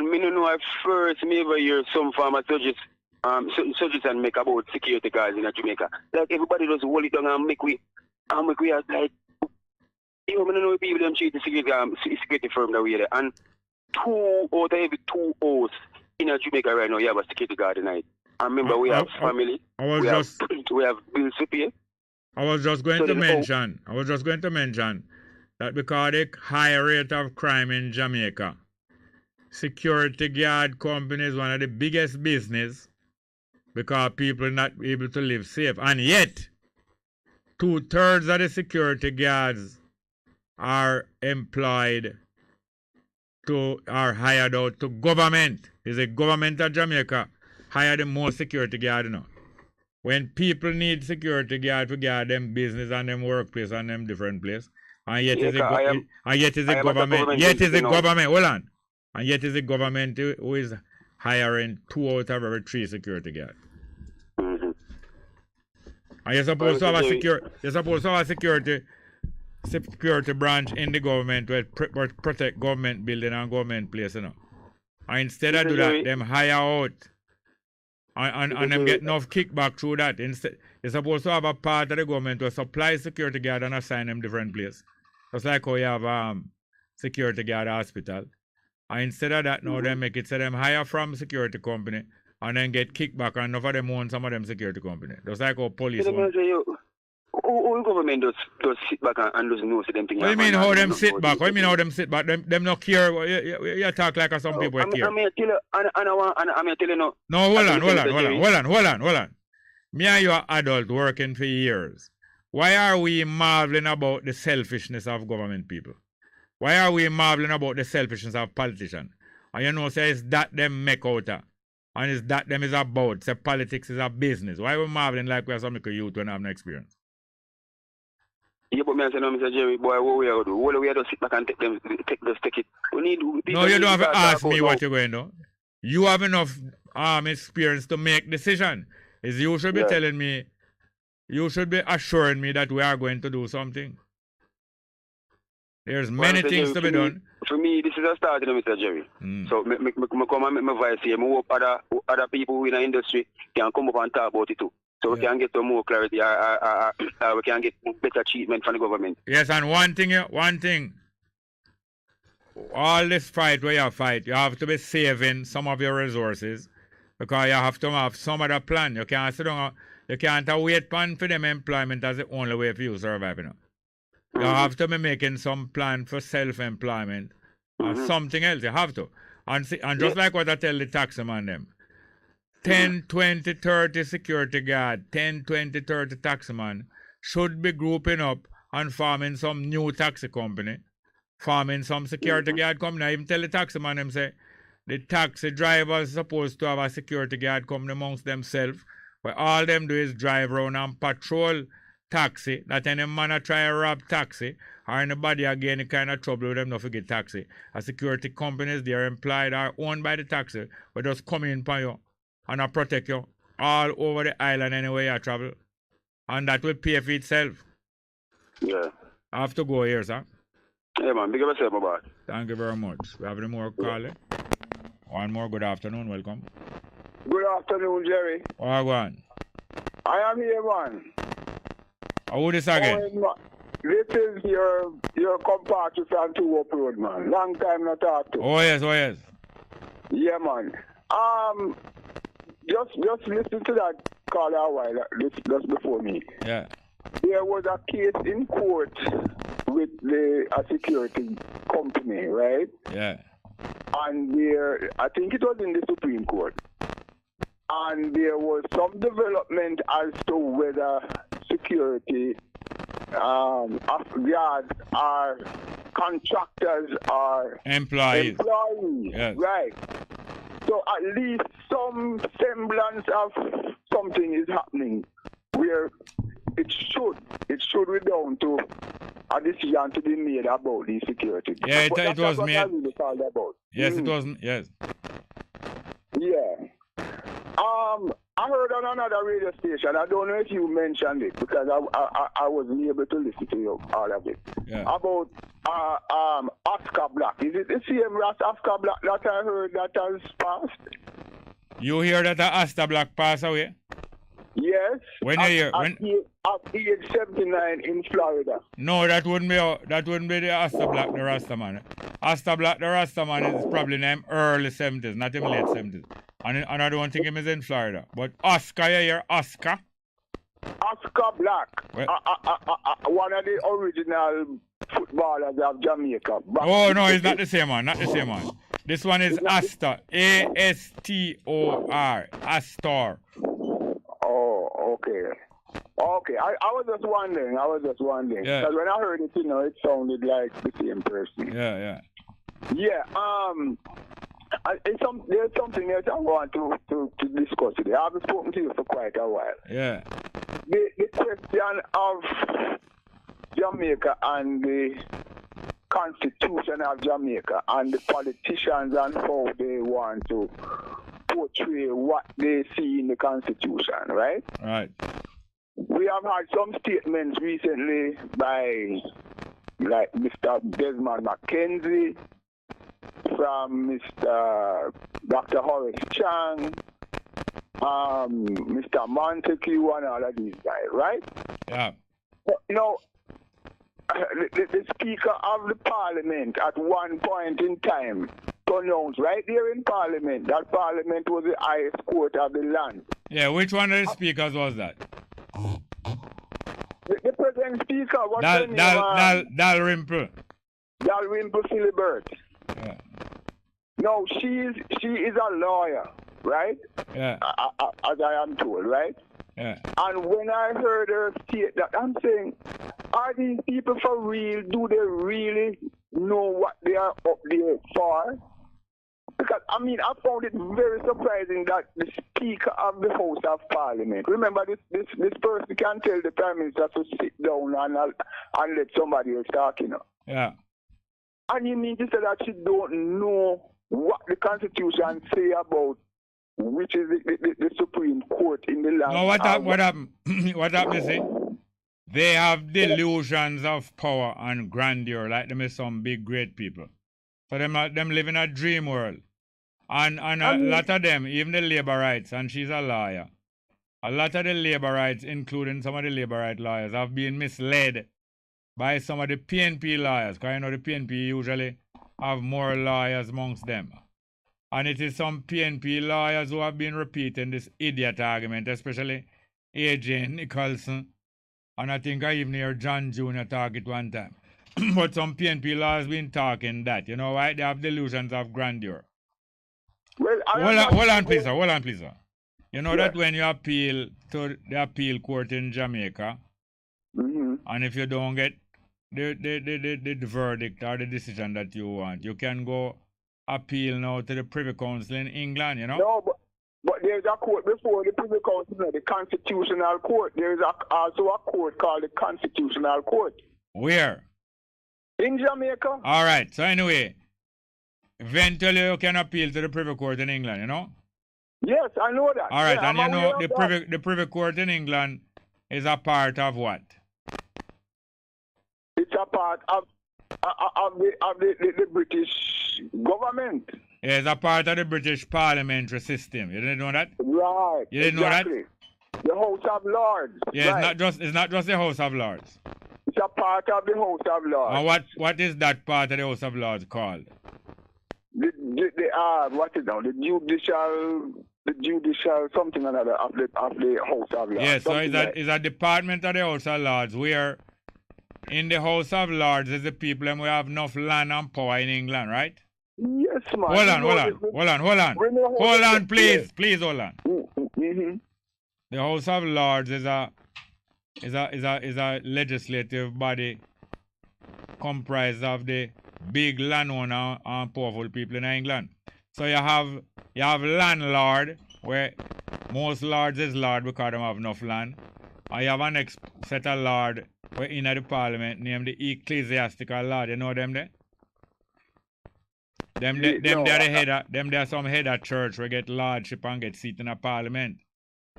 me no know at first me ever hear some farmers suggest and make about security guards in Jamaica. Like everybody does hold it down and make we as like you know, I don't know if people them treat the security firm that we there. And 2 out of every 2 hours in Jamaica right now you have a security guard tonight. I remember we have family. We have bills to pay. I was just going to mention that because of the high rate of crime in Jamaica, security guard company is one of the biggest business because people are not able to live safe. And yet, 2/3 of the security guards are hired out to government. It's a government of Jamaica hire the most security guard now. When people need security guard to guard them business and them workplace and them different place, And yet is the government. Yet is the government. Hold on. And yet is the government who is hiring 2 out of every 3 security guards. Mm-hmm. And you're supposed to have a security branch in the government where protect government building and government place, you know. And instead of do that, them hire out and them get enough kickback through that. Instead, you're supposed to have a part of the government to supply security guard and assign them different place. Just like how you have security guard hospital. And instead of that, now they make it so them hire from security company and then get kickback, and enough of them own some of them security company. Just like how police own. Who government does sit back and doesn't know them things? What do you mean how them sit back? What do you mean how them sit back? Them not care. You talk like some people care. I'm here tell you no. No, hold on. Me and you are adult working for years. Why are we marveling about the selfishness of government people? Why are we marveling about the selfishness of politicians? And you know, say it's that them make out of. And it's that them is about. Say politics is a business. Why are we marveling like we are some youth when have no experience? Yeah, but me say no, Mr. Jerry, boy, what we are do? What we are to sit back and take it. We need. No, you don't have to ask me what you're going to do. You have enough experience to make decision. Is you should be telling me. You should be assuring me that we are going to do something. There's many things to be done. For me, this is a start, Mr. Jerry. So, me come and make my voice here. I hope other people in the industry can come up and talk about it too. So we can get some more clarity. We can get better treatment from the government. Yes, and one thing. All this fight where you fight, you have to be saving some of your resources because you have to have some other plan. You can't sit down. You can't wait for them employment as the only way for you to survive. You know? You have to be making some plan for self-employment or something else. You have to. And just like what I tell the taxi man them, 10, 20, 30 security guard, 10, 20, 30 taxi man should be grouping up and forming some new taxi company, forming some security guard company. I even tell the taxi man them say, the taxi drivers supposed to have a security guard company amongst themselves, where all them do is drive around and patrol taxi, that any man a try to rob taxi or anybody again any kind of trouble with them not forget taxi. A security companies, they are employed or owned by the taxi, but just come in for you and protect you all over the island anywhere you travel. And that will pay for itself. Yeah. I have to go here, sir. Yeah, man. Big up yourself, my boy. Thank you very much. We have any more calling? One more. Good afternoon. Welcome. Good afternoon, Jerry. Wagwan. I am here, man. Who this again? This is your compatriot from 2 Up Road, man. Long time not talk to. Oh yes. Yeah, man. Just listen to that call a while just before me. Yeah. There was a case in court with a security company, right? Yeah. And I think it was in the Supreme Court. And there was some development as to whether security guards are contractors or employees. Yes. Right. So at least some semblance of something is happening where it should redound to a decision to be made about the security. Yeah, it was made. I really called about. Yes, it was. Yes. Yeah. I heard on another radio station. I don't know if you mentioned it because I wasn't able to listen to you all of it. Yeah. About Oscar Black. Is it the same as Oscar Black that I heard that has passed? You hear that Oscar Black passed away? Yes. When you hear? At age 79 in Florida. No, that wouldn't be the Oscar Black, the Rasta man. Oscar Black, the Rasta man is probably in them early 70s, not in late 70s. And I don't think him is in Florida. But Oscar, you hear Oscar? Oscar Black. One of the original footballers of Jamaica. Oh, no, it's not the same one. Not the same one. This one is Astor. A-S-T-O-R. Astor. Oh, okay. Okay, I was just wondering. Yeah. Because when I heard it, it sounded like the same person. Yeah. Yeah, there's something else I want to discuss today. I haven't spoken to you for quite a while. Yeah. The question of Jamaica and the Constitution of Jamaica and the politicians and how they want to portray what they see in the Constitution, right? Right. We have had some statements recently by like Mr. Desmond McKenzie, from Mr. Dr. Horace Chang, Mr. Montague and all of these guys, right? Yeah. But, you know, the Speaker of the Parliament at one point in time pronounced right there in Parliament that Parliament was the highest court of the land. Yeah, which one of the speakers was that? The present Speaker was Dalrymple. Dalrymple Philibert. Yeah. No, she is a lawyer, right? Yeah. As I am told, right? Yeah. And when I heard her state that, I'm saying, are these people for real? Do they really know what they are up there for? Because, I mean, I found it very surprising that the Speaker of the House of Parliament, remember this person can tell the Prime Minister to sit down and let somebody else talk, you know? Yeah. And you mean to say that she don't know what the Constitution say about which is the Supreme Court in the land? No, what happened, you see? They have delusions of power and grandeur, like them is some big great people. So them live in a dream world. And a lot of them, even the labor rights, and she's a lawyer, a lot of the labor rights, including some of the labor right lawyers, have been misled by some of the PNP lawyers, because you know the PNP usually have more lawyers amongst them. And it is some PNP lawyers who have been repeating this idiot argument, especially A.J. Nicholson, and I think I even heard John Jr. talk it one time. But some PNP lawyers been talking that, you know why? They have delusions of grandeur. Well, hold on, please, sir. You know that when you appeal to the appeal court in Jamaica, and if you don't get the verdict or the decision that you want, you can go appeal now to the Privy Council in England, you know? No, but there's a court before the Privy Council, the Constitutional Court. There's also a court called the Constitutional Court. Where? In Jamaica. All right. So anyway, eventually you can appeal to the Privy Court in England, you know? Yes, I know that. All right, yeah, and you know the Privy Court in England is a part of what? It's a part of the British government. Yeah, it's a part of the British parliamentary system. You didn't know that? Right. You didn't know that? The House of Lords. Yeah, right. It's not just the House of Lords. It's a part of the House of Lords. And what is that part of the House of Lords called? What is now? The judicial something or another of the House of Lords. Yes, so it's a department of the House of Lords where in the House of Lords is the people and we have enough land and power in England, right? Yes, man. Hold on, please, hold on. Mm-hmm. The House of Lords is a legislative body comprised of the big landowner and powerful people in England. So you have landlord, where most lords is lord because they have enough land. And you have a next set of lord where in the parliament named the ecclesiastical lord. You know them there? Them they are some head of church where get lordship and get seat in a parliament.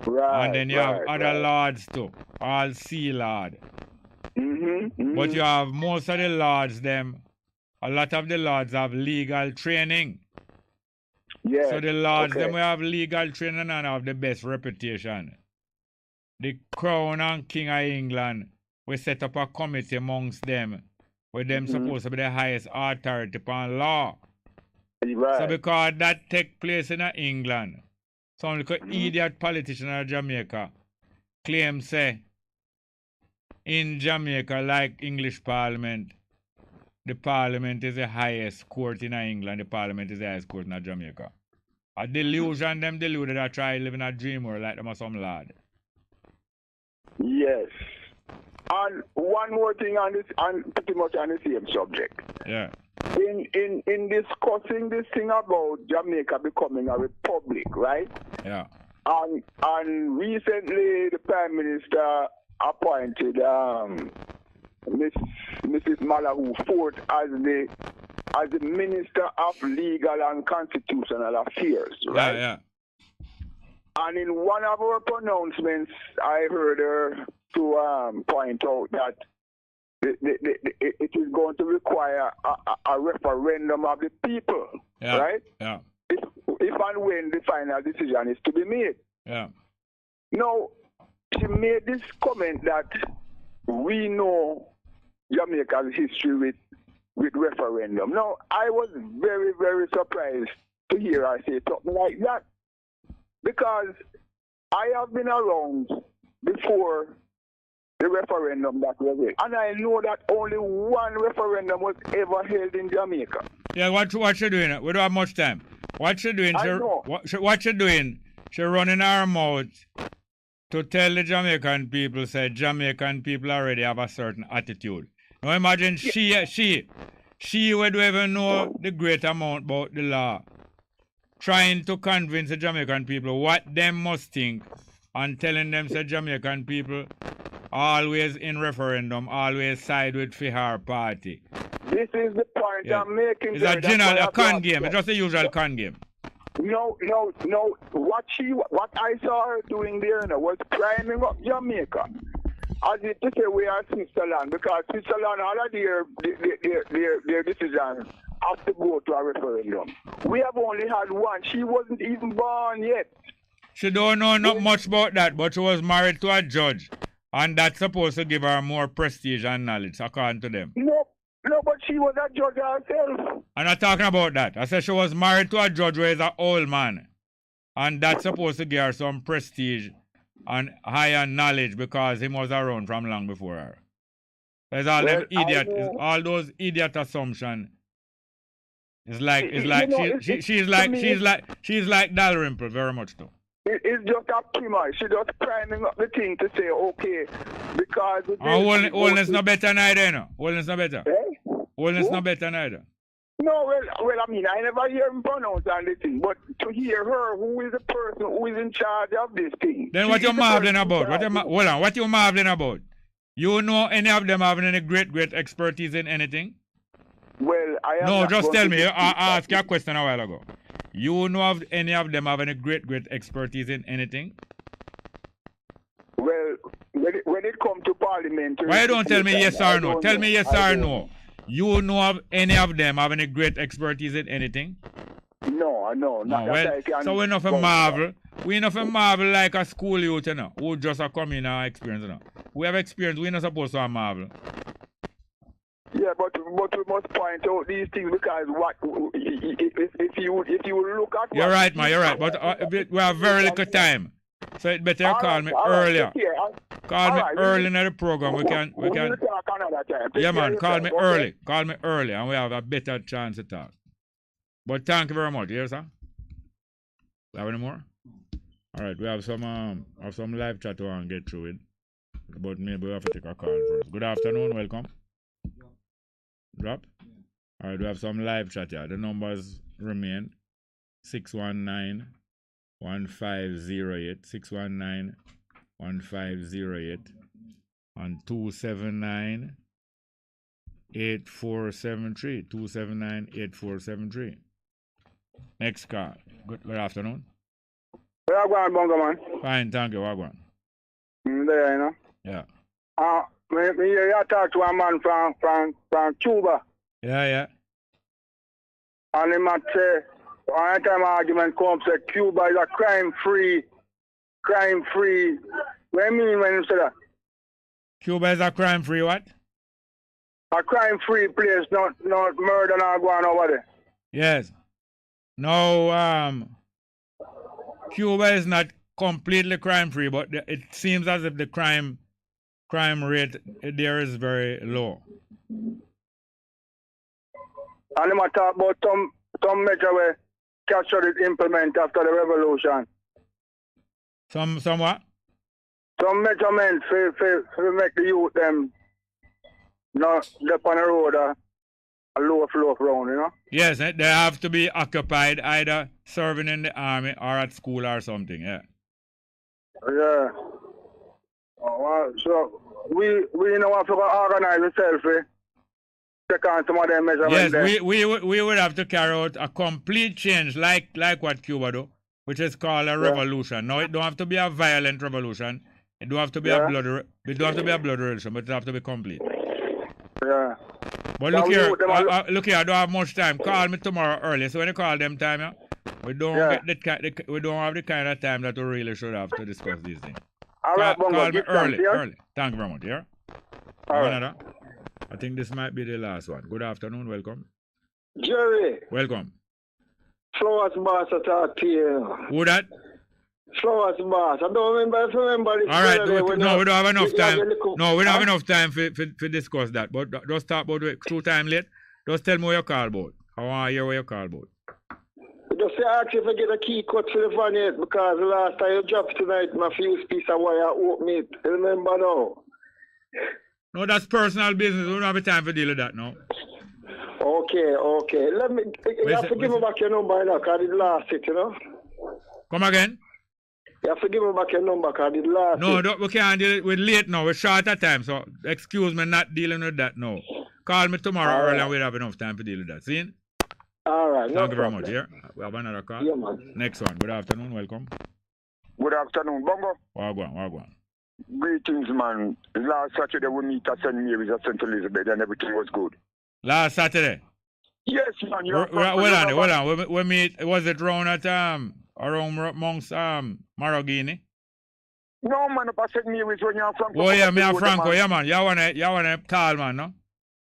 Right. And then you have other lords too, all sea lord. But you have most of the lords a lot of the lords have legal training. Yeah. So the lords them will have legal training and have the best reputation. The Crown and King of England will set up a committee amongst them where them supposed to be the highest authority upon law. Right. So because that take place in England, some little idiot politician in Jamaica claim say in Jamaica, like English Parliament, the Parliament is the highest court in England, the Parliament is the highest court in Jamaica. A delusion, them deluded that try to live in a dream world like them or some lad. Yes. And one more thing on this, and pretty much on the same subject. Yeah. In discussing this thing about Jamaica becoming a republic, right? Yeah. And recently the Prime Minister appointed Mrs. Malahou forth as the Minister of Legal and Constitutional Affairs, right? Yeah. And in one of her pronouncements, I heard her to point out that it is going to require a referendum of the people, right? Yeah. If and when the final decision is to be made. Yeah. Now, she made this comment that we know Jamaica's history with referendum. Now, I was very, very surprised to hear her say something like that, because I have been around before the referendum that was held, and I know that only one referendum was ever held in Jamaica. Yeah, what she doing? We don't have much time. What she doing? What she doing? She running her mouth to tell the Jamaican people, say Jamaican people already have a certain attitude. Now imagine she would even know the great amount about the law, trying to convince the Jamaican people what them must think, and telling them, say Jamaican people always in referendum, always side with her party. This is the point I'm making. It's a con game. It's just a usual con game. No. What I saw her doing there was priming up Jamaica, as if to say we are Switzerland, because Switzerland, all of their decisions have to go to a referendum. We have only had one. She wasn't even born yet. She don't know not much about that, but she was married to a judge, and that's supposed to give her more prestige and knowledge, according to them. No, but she was a judge herself. I'm not talking about that. I said she was married to a judge who is an old man, and that's supposed to give her some prestige and higher knowledge because he was around from long before her. There's all those idiot assumptions. She's like Dalrymple very much too. It's just a primer. She just priming up the thing to say, okay, because... Oldness no better neither, you know. Oldness no better. Oldness no better neither. No, well, I mean, I never hear him pronounce on the thing, but to hear her, who is the person who is in charge of this thing? Then what you marveling about? What you marveling about? You know any of them having any great expertise in anything? Well, I am... No, just tell me. I asked you a question a while ago. You know of any of them have any great expertise in anything? Well, when it comes to parliamentary... Why don't tell me yes or no? Tell me yes or no. You know of any of them have any great expertise in anything? No, not that I can... So we're not for marvel. We're not for marvel like a school youth, you know, who just are coming and experience, you know. We have experience, we're not supposed to marvel. Yeah, but we must point out these things because if you look at... You're right, man, you're right. But we have very little time. So it better call me earlier. Call me early in the program. We can. Yeah, man, call me early. Call me early and we have a better chance to talk. But thank you very much. Yes, sir? We have any more? All right, we have some live chat to want to get through it. But maybe we have to take a call first. Good afternoon, welcome. Drop. All right, we have some live chat here. The numbers remain 619-1508, 619-1508, and 279-8473, 279-8473. Next call. Good afternoon. Where are you going, Bongo, man? Fine, thank you. Where are you going? There, you know? Yeah. I talked to a man from Cuba. Yeah. And he might say, anytime argument comes, say Cuba is a crime-free. What do you mean when you say that? Cuba is a crime-free what? A crime-free place, not murder not going over there. Yes. No, Cuba is not completely crime-free, but it seems as if the crime rate there is very low. And they might talk about some measure where capture it implement after the revolution. Some what? Some measurements for make the youth them not step on the road a low flow round, you know? Yes, they have to be occupied either serving in the army or at school or something, yeah. Yeah. So we know have to organize ourselves. Take on some of them measurements. Yes, we would have to carry out a complete change, like what Cuba do, which is called a revolution. No, it don't have to be a violent revolution. It don't have to be a blood. It don't have to be a blood revolution, but it have to be complete. Yeah. But look here, I don't have much time. Call me tomorrow early. So when you call them time, yeah, we don't we don't have the kind of time that we really should have to discuss these things. All right, Bongo, call me early. Yeah? Thank you very much. Yeah. All right. I think this might be the last one. Good afternoon. Welcome. Jerry. Welcome. Flowers boss, I talk to you. Who that? Flowers boss. I don't remember this. All right. No, we don't have enough time. No, we don't have enough time for discuss that. But just talk about it 2 times late. Just tell me what you call about. I want to hear what you call about. Just say ask if I get a key cut for the van yet, because the last time you dropped tonight, my fuse piece of wire open it. Remember now? No, that's personal business. We don't have time to deal with that now. Okay. You have to give me back your number, because I did last it, you know? Come again? You have to give me back your number, because I did last it. No, we can't deal it with late now. We're short of time, so excuse me not dealing with that now. Call me tomorrow early and we'll have enough time to deal with that. See? All right. Thank you very much. Yeah? We have another call. Yeah, man. Next one. Good afternoon. Welcome. Good afternoon, Bongo. Wagwan. Greetings, man. Last Saturday we meet at St. Mary's at St. Elizabeth and everything was good. Last Saturday? Yes, man. Hold on. We meet, was it round at, around amongst, Marogini? No, man, up at St. Mary's when you're Franco. Oh, yeah, me and Franco. Yeah, man. You want a tall man, no?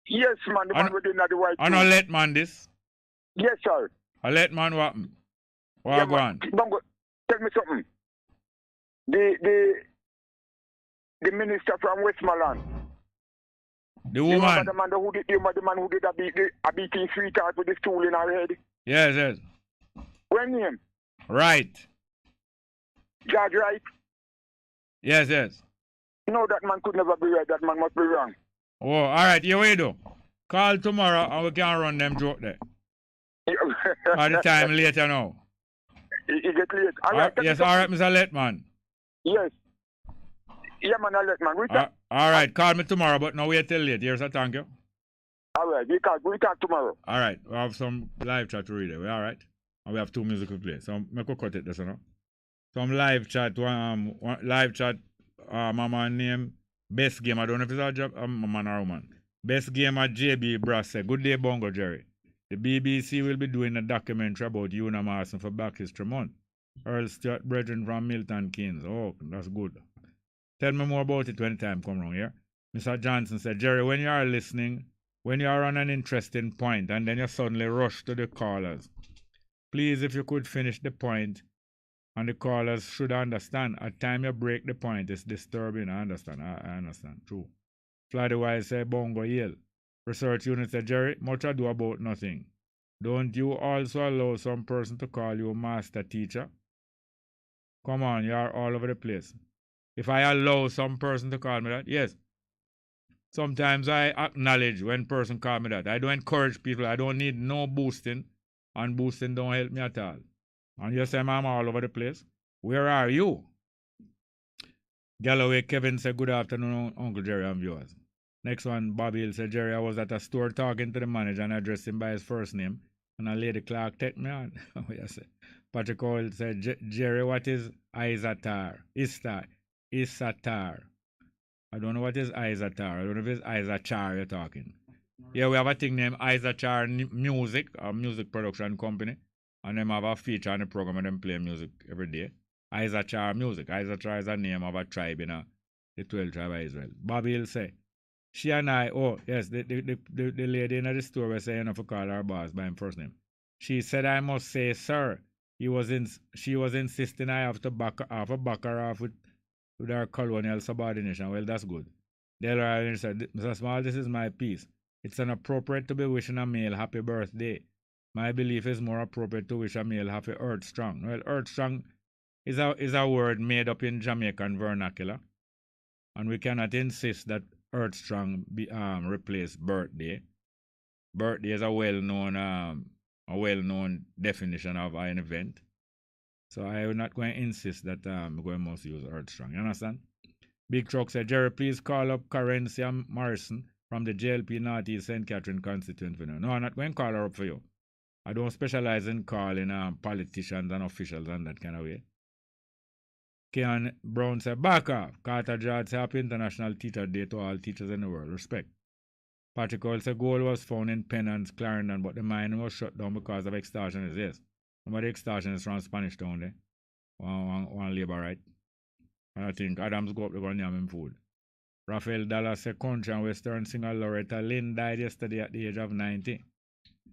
Yes, man. The man within the white. I know let man this. Yes, sir. I let man what? Wagwan. Bongo, tell me something. The minister from Westmoreland. The woman. The man who did a beating sweetheart with the stool in her head. Yes. What name? Right. Judge Right? Yes. No, that man could never be right. That man must be wrong. Oh, all right. Here we do. Call tomorrow and we can run them joke there. All the time later now. You get late. All right, yes, all right, Mr. Letman. Yes. Yeah, man, I'll let man. All right, call me tomorrow, but no wait till late. Here's a thank you. All right, we talk tomorrow. All right, we have some live chat to read. We all right? And we have 2 music to play. So I could cut it this, you know. Some live chat. Mama name Bess Game. I don't know if it's a job, man or woman. Bess Game at JB Brass. Good day, Bongo Jerry. The BBC will be doing a documentary about Una Marston for Black History Month. Earl Stewart Brethren from Milton Keynes. Oh, that's good. Tell me more about it when the time come around, yeah? Mr. Johnson said, Jerry, when you are listening, when you are on an interesting point and then you suddenly rush to the callers, please, if you could finish the point, and the callers should understand. At time you break the point, it's disturbing. I understand. I understand. True. Flydewise said, Bongo Yale. Research unit said, Jerry, much ado about nothing. Don't you also allow some person to call you master teacher? Come on, you are all over the place. If I allow some person to call me that, yes. Sometimes I acknowledge when person call me that. I don't encourage people. I don't need no boosting. And boosting don't help me at all. And you say, I'm all over the place. Where are you? Galloway Kevin said, good afternoon, Uncle Jerry and viewers. Next one, Bobby Hill said, Jerry, I was at a store talking to the manager and addressed him by his first name. And a lady clerk take me on. What you say? Patrick Cole said, Jerry, what is Isatar? Isatar. I don't know what is Isatar. I don't know if it's Isachar you're talking. Yeah, we have a thing named Isachar Music, a music production company. And them have a feature on the program and them play music every day. Isachar Music. Isachar is the name of a tribe in the 12 tribe of Israel. Bobby will say, she and I, oh, yes, the lady in the store was saying, if I call her boss by his first name. She said, I must say, sir, she was insisting I have to back her off with her colonial subordination. Well, that's good. Delaware said, Mr. Small, this is my piece. It's inappropriate to be wishing a male happy birthday. My belief is more appropriate to wish a male happy Earth Strong. Well, Earth Strong is a word made up in Jamaican vernacular. And we cannot insist that Earth Strong be replace birthday. Birthday is a well-known definition of an event. So I am not going to insist that we're going to use Earth Strong. You understand? Big Truck said, Jerry, please call up Carencia Morrison from the JLP Northeast St. Catherine constituency. No, I'm not going to call her up for you. I don't specialize in calling politicians and officials and that kind of way. Kean Brown said, back off. Carter George said, happy International Teacher Day to all teachers in the world. Respect. Patrick Cole said, gold was found in Pennant, Clarendon, but the mine was shut down because of extortionists. Yes. Remember the extortionists from Spanish Town there? One labor right. And I think Adams go up to go and him food. Rafael Dallas said, country and western singer Loretta Lynn died yesterday at the age of 90.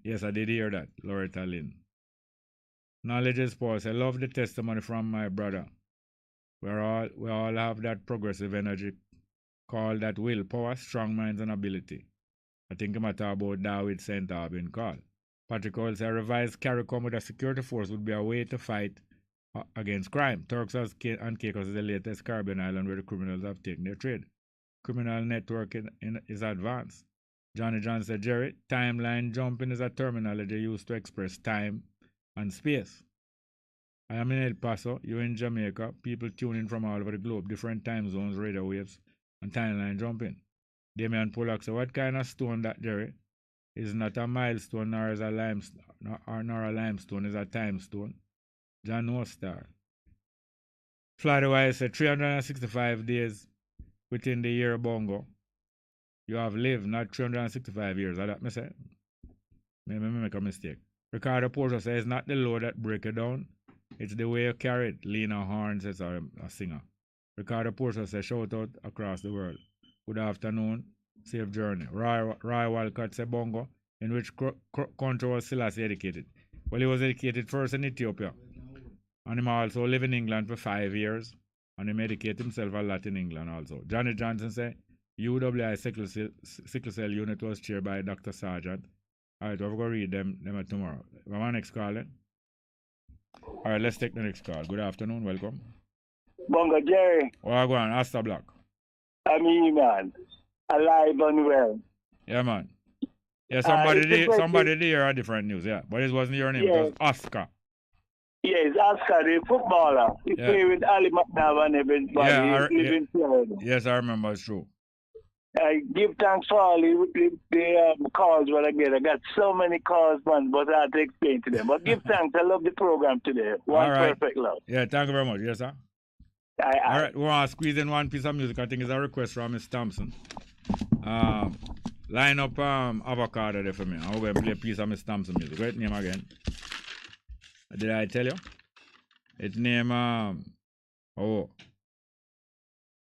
Yes, I did hear that, Loretta Lynn. Knowledge is power. I love the testimony from my brother. We all have that progressive energy called that willpower, strong minds, and ability. I think I'm talking about David St. Albin call. Patrick Cole said, a revised CARICOM with a security force would be a way to fight against crime. Turks and Caicos is the latest Caribbean island where the criminals have taken their trade. Criminal network is advanced. Johnny John said, Jerry, timeline jumping is a terminology used to express time and space. I am in El Paso, you in Jamaica, people tune in from all over the globe, different time zones, radio waves, and timeline jumping. Damian Pollock said, what kind of stone that, Jerry? Is not a milestone nor is a limestone, nor a limestone, is a time stone. John Nostar. Florida Wise said, 365 days within the year Bongo. You have lived, not 365 years. That me say. Maybe me make a mistake. Ricardo Porter says, it's not the load that break it down. It's the way you carry it. Lena Horn says, a singer. Ricardo Porter says, shout out across the world. Good afternoon. Safe journey. Roy Walcott said, Bongo, in which country was Selassie educated? Well, he was educated first in Ethiopia. And he also lived in England for 5 years. And he educated himself a lot in England also. Johnny Johnson said, UWI sickle cell unit was chaired by Dr. Sargent. All right, we're going to read them tomorrow. My next call then. All right, let's take the next call. Good afternoon, welcome. Bongo Jerry. Oh, go on, Asta Black. I mean, man, alive and well. Yeah, man. Yeah, somebody did hear a different news, yeah. But it wasn't your name, it was Oscar. Yes, Oscar, the footballer. He played with Ali McNabb and everybody. Yes, I remember, it's true. I give thanks for all the calls what I get. I got so many calls, man, but I have to explain to them. But give thanks. I love the program today. One perfect love. Yeah, thank you very much. Yes, sir. All right, we want to squeeze in one piece of music. I think it's a request from Miss Thompson. Line up Avocado there for me. I'm going to play a piece of Miss Thompson music. Wait, name again. Did I tell you? Its name,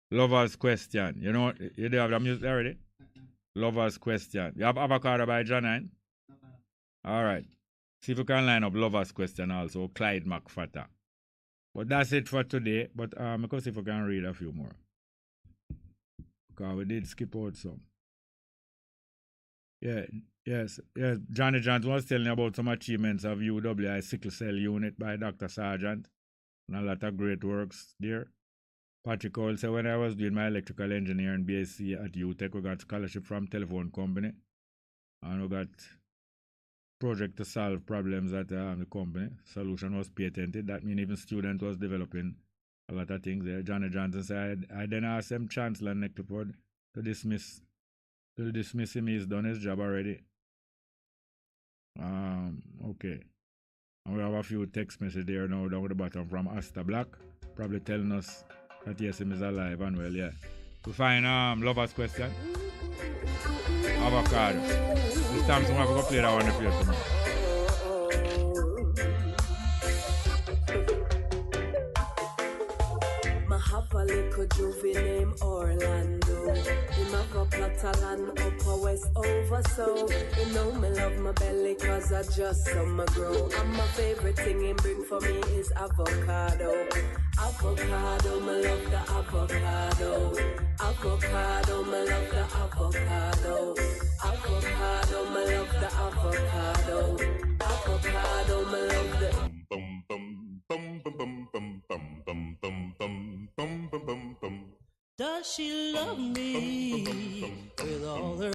Lover's Question. You know, you do have the music already? Lover's Question. You have Avocado by Janine? All right. See if you can line up Lover's Question also, Clyde McFatter. But that's it for today. But I'm going to see if I can read a few more. Because we did skip out some. Yes. Johnny Johnson was telling about some achievements of UWI sickle cell unit by Dr. Sargent. And a lot of great works there. Patrick Cole said, when I was doing my electrical engineering BSc at UTech, we got scholarship from telephone company. And we got project to solve problems at the company. Solution was patented. That means even student was developing a lot of things there. Johnny Johnson said, I then asked him Chancellor Nick Clifford to dismiss him. He's done his job already. Okay. And we have a few text messages there now down at the bottom from Asta Black, probably telling us that yes, him is alive and well, yeah. We find Lover's Question. Avocado. This time someone have to go play that one if you tomorrow. Have a little juvie named Orlando. Him have a plot of land up a west over so. You know me love my belly cause I just summer grow. And my favorite thing him bring for me is avocado. Avocado, me love the avocado. Avocado, me love the avocado. Avocado, me love the avocado. Avocado, me love the Does she love me with all her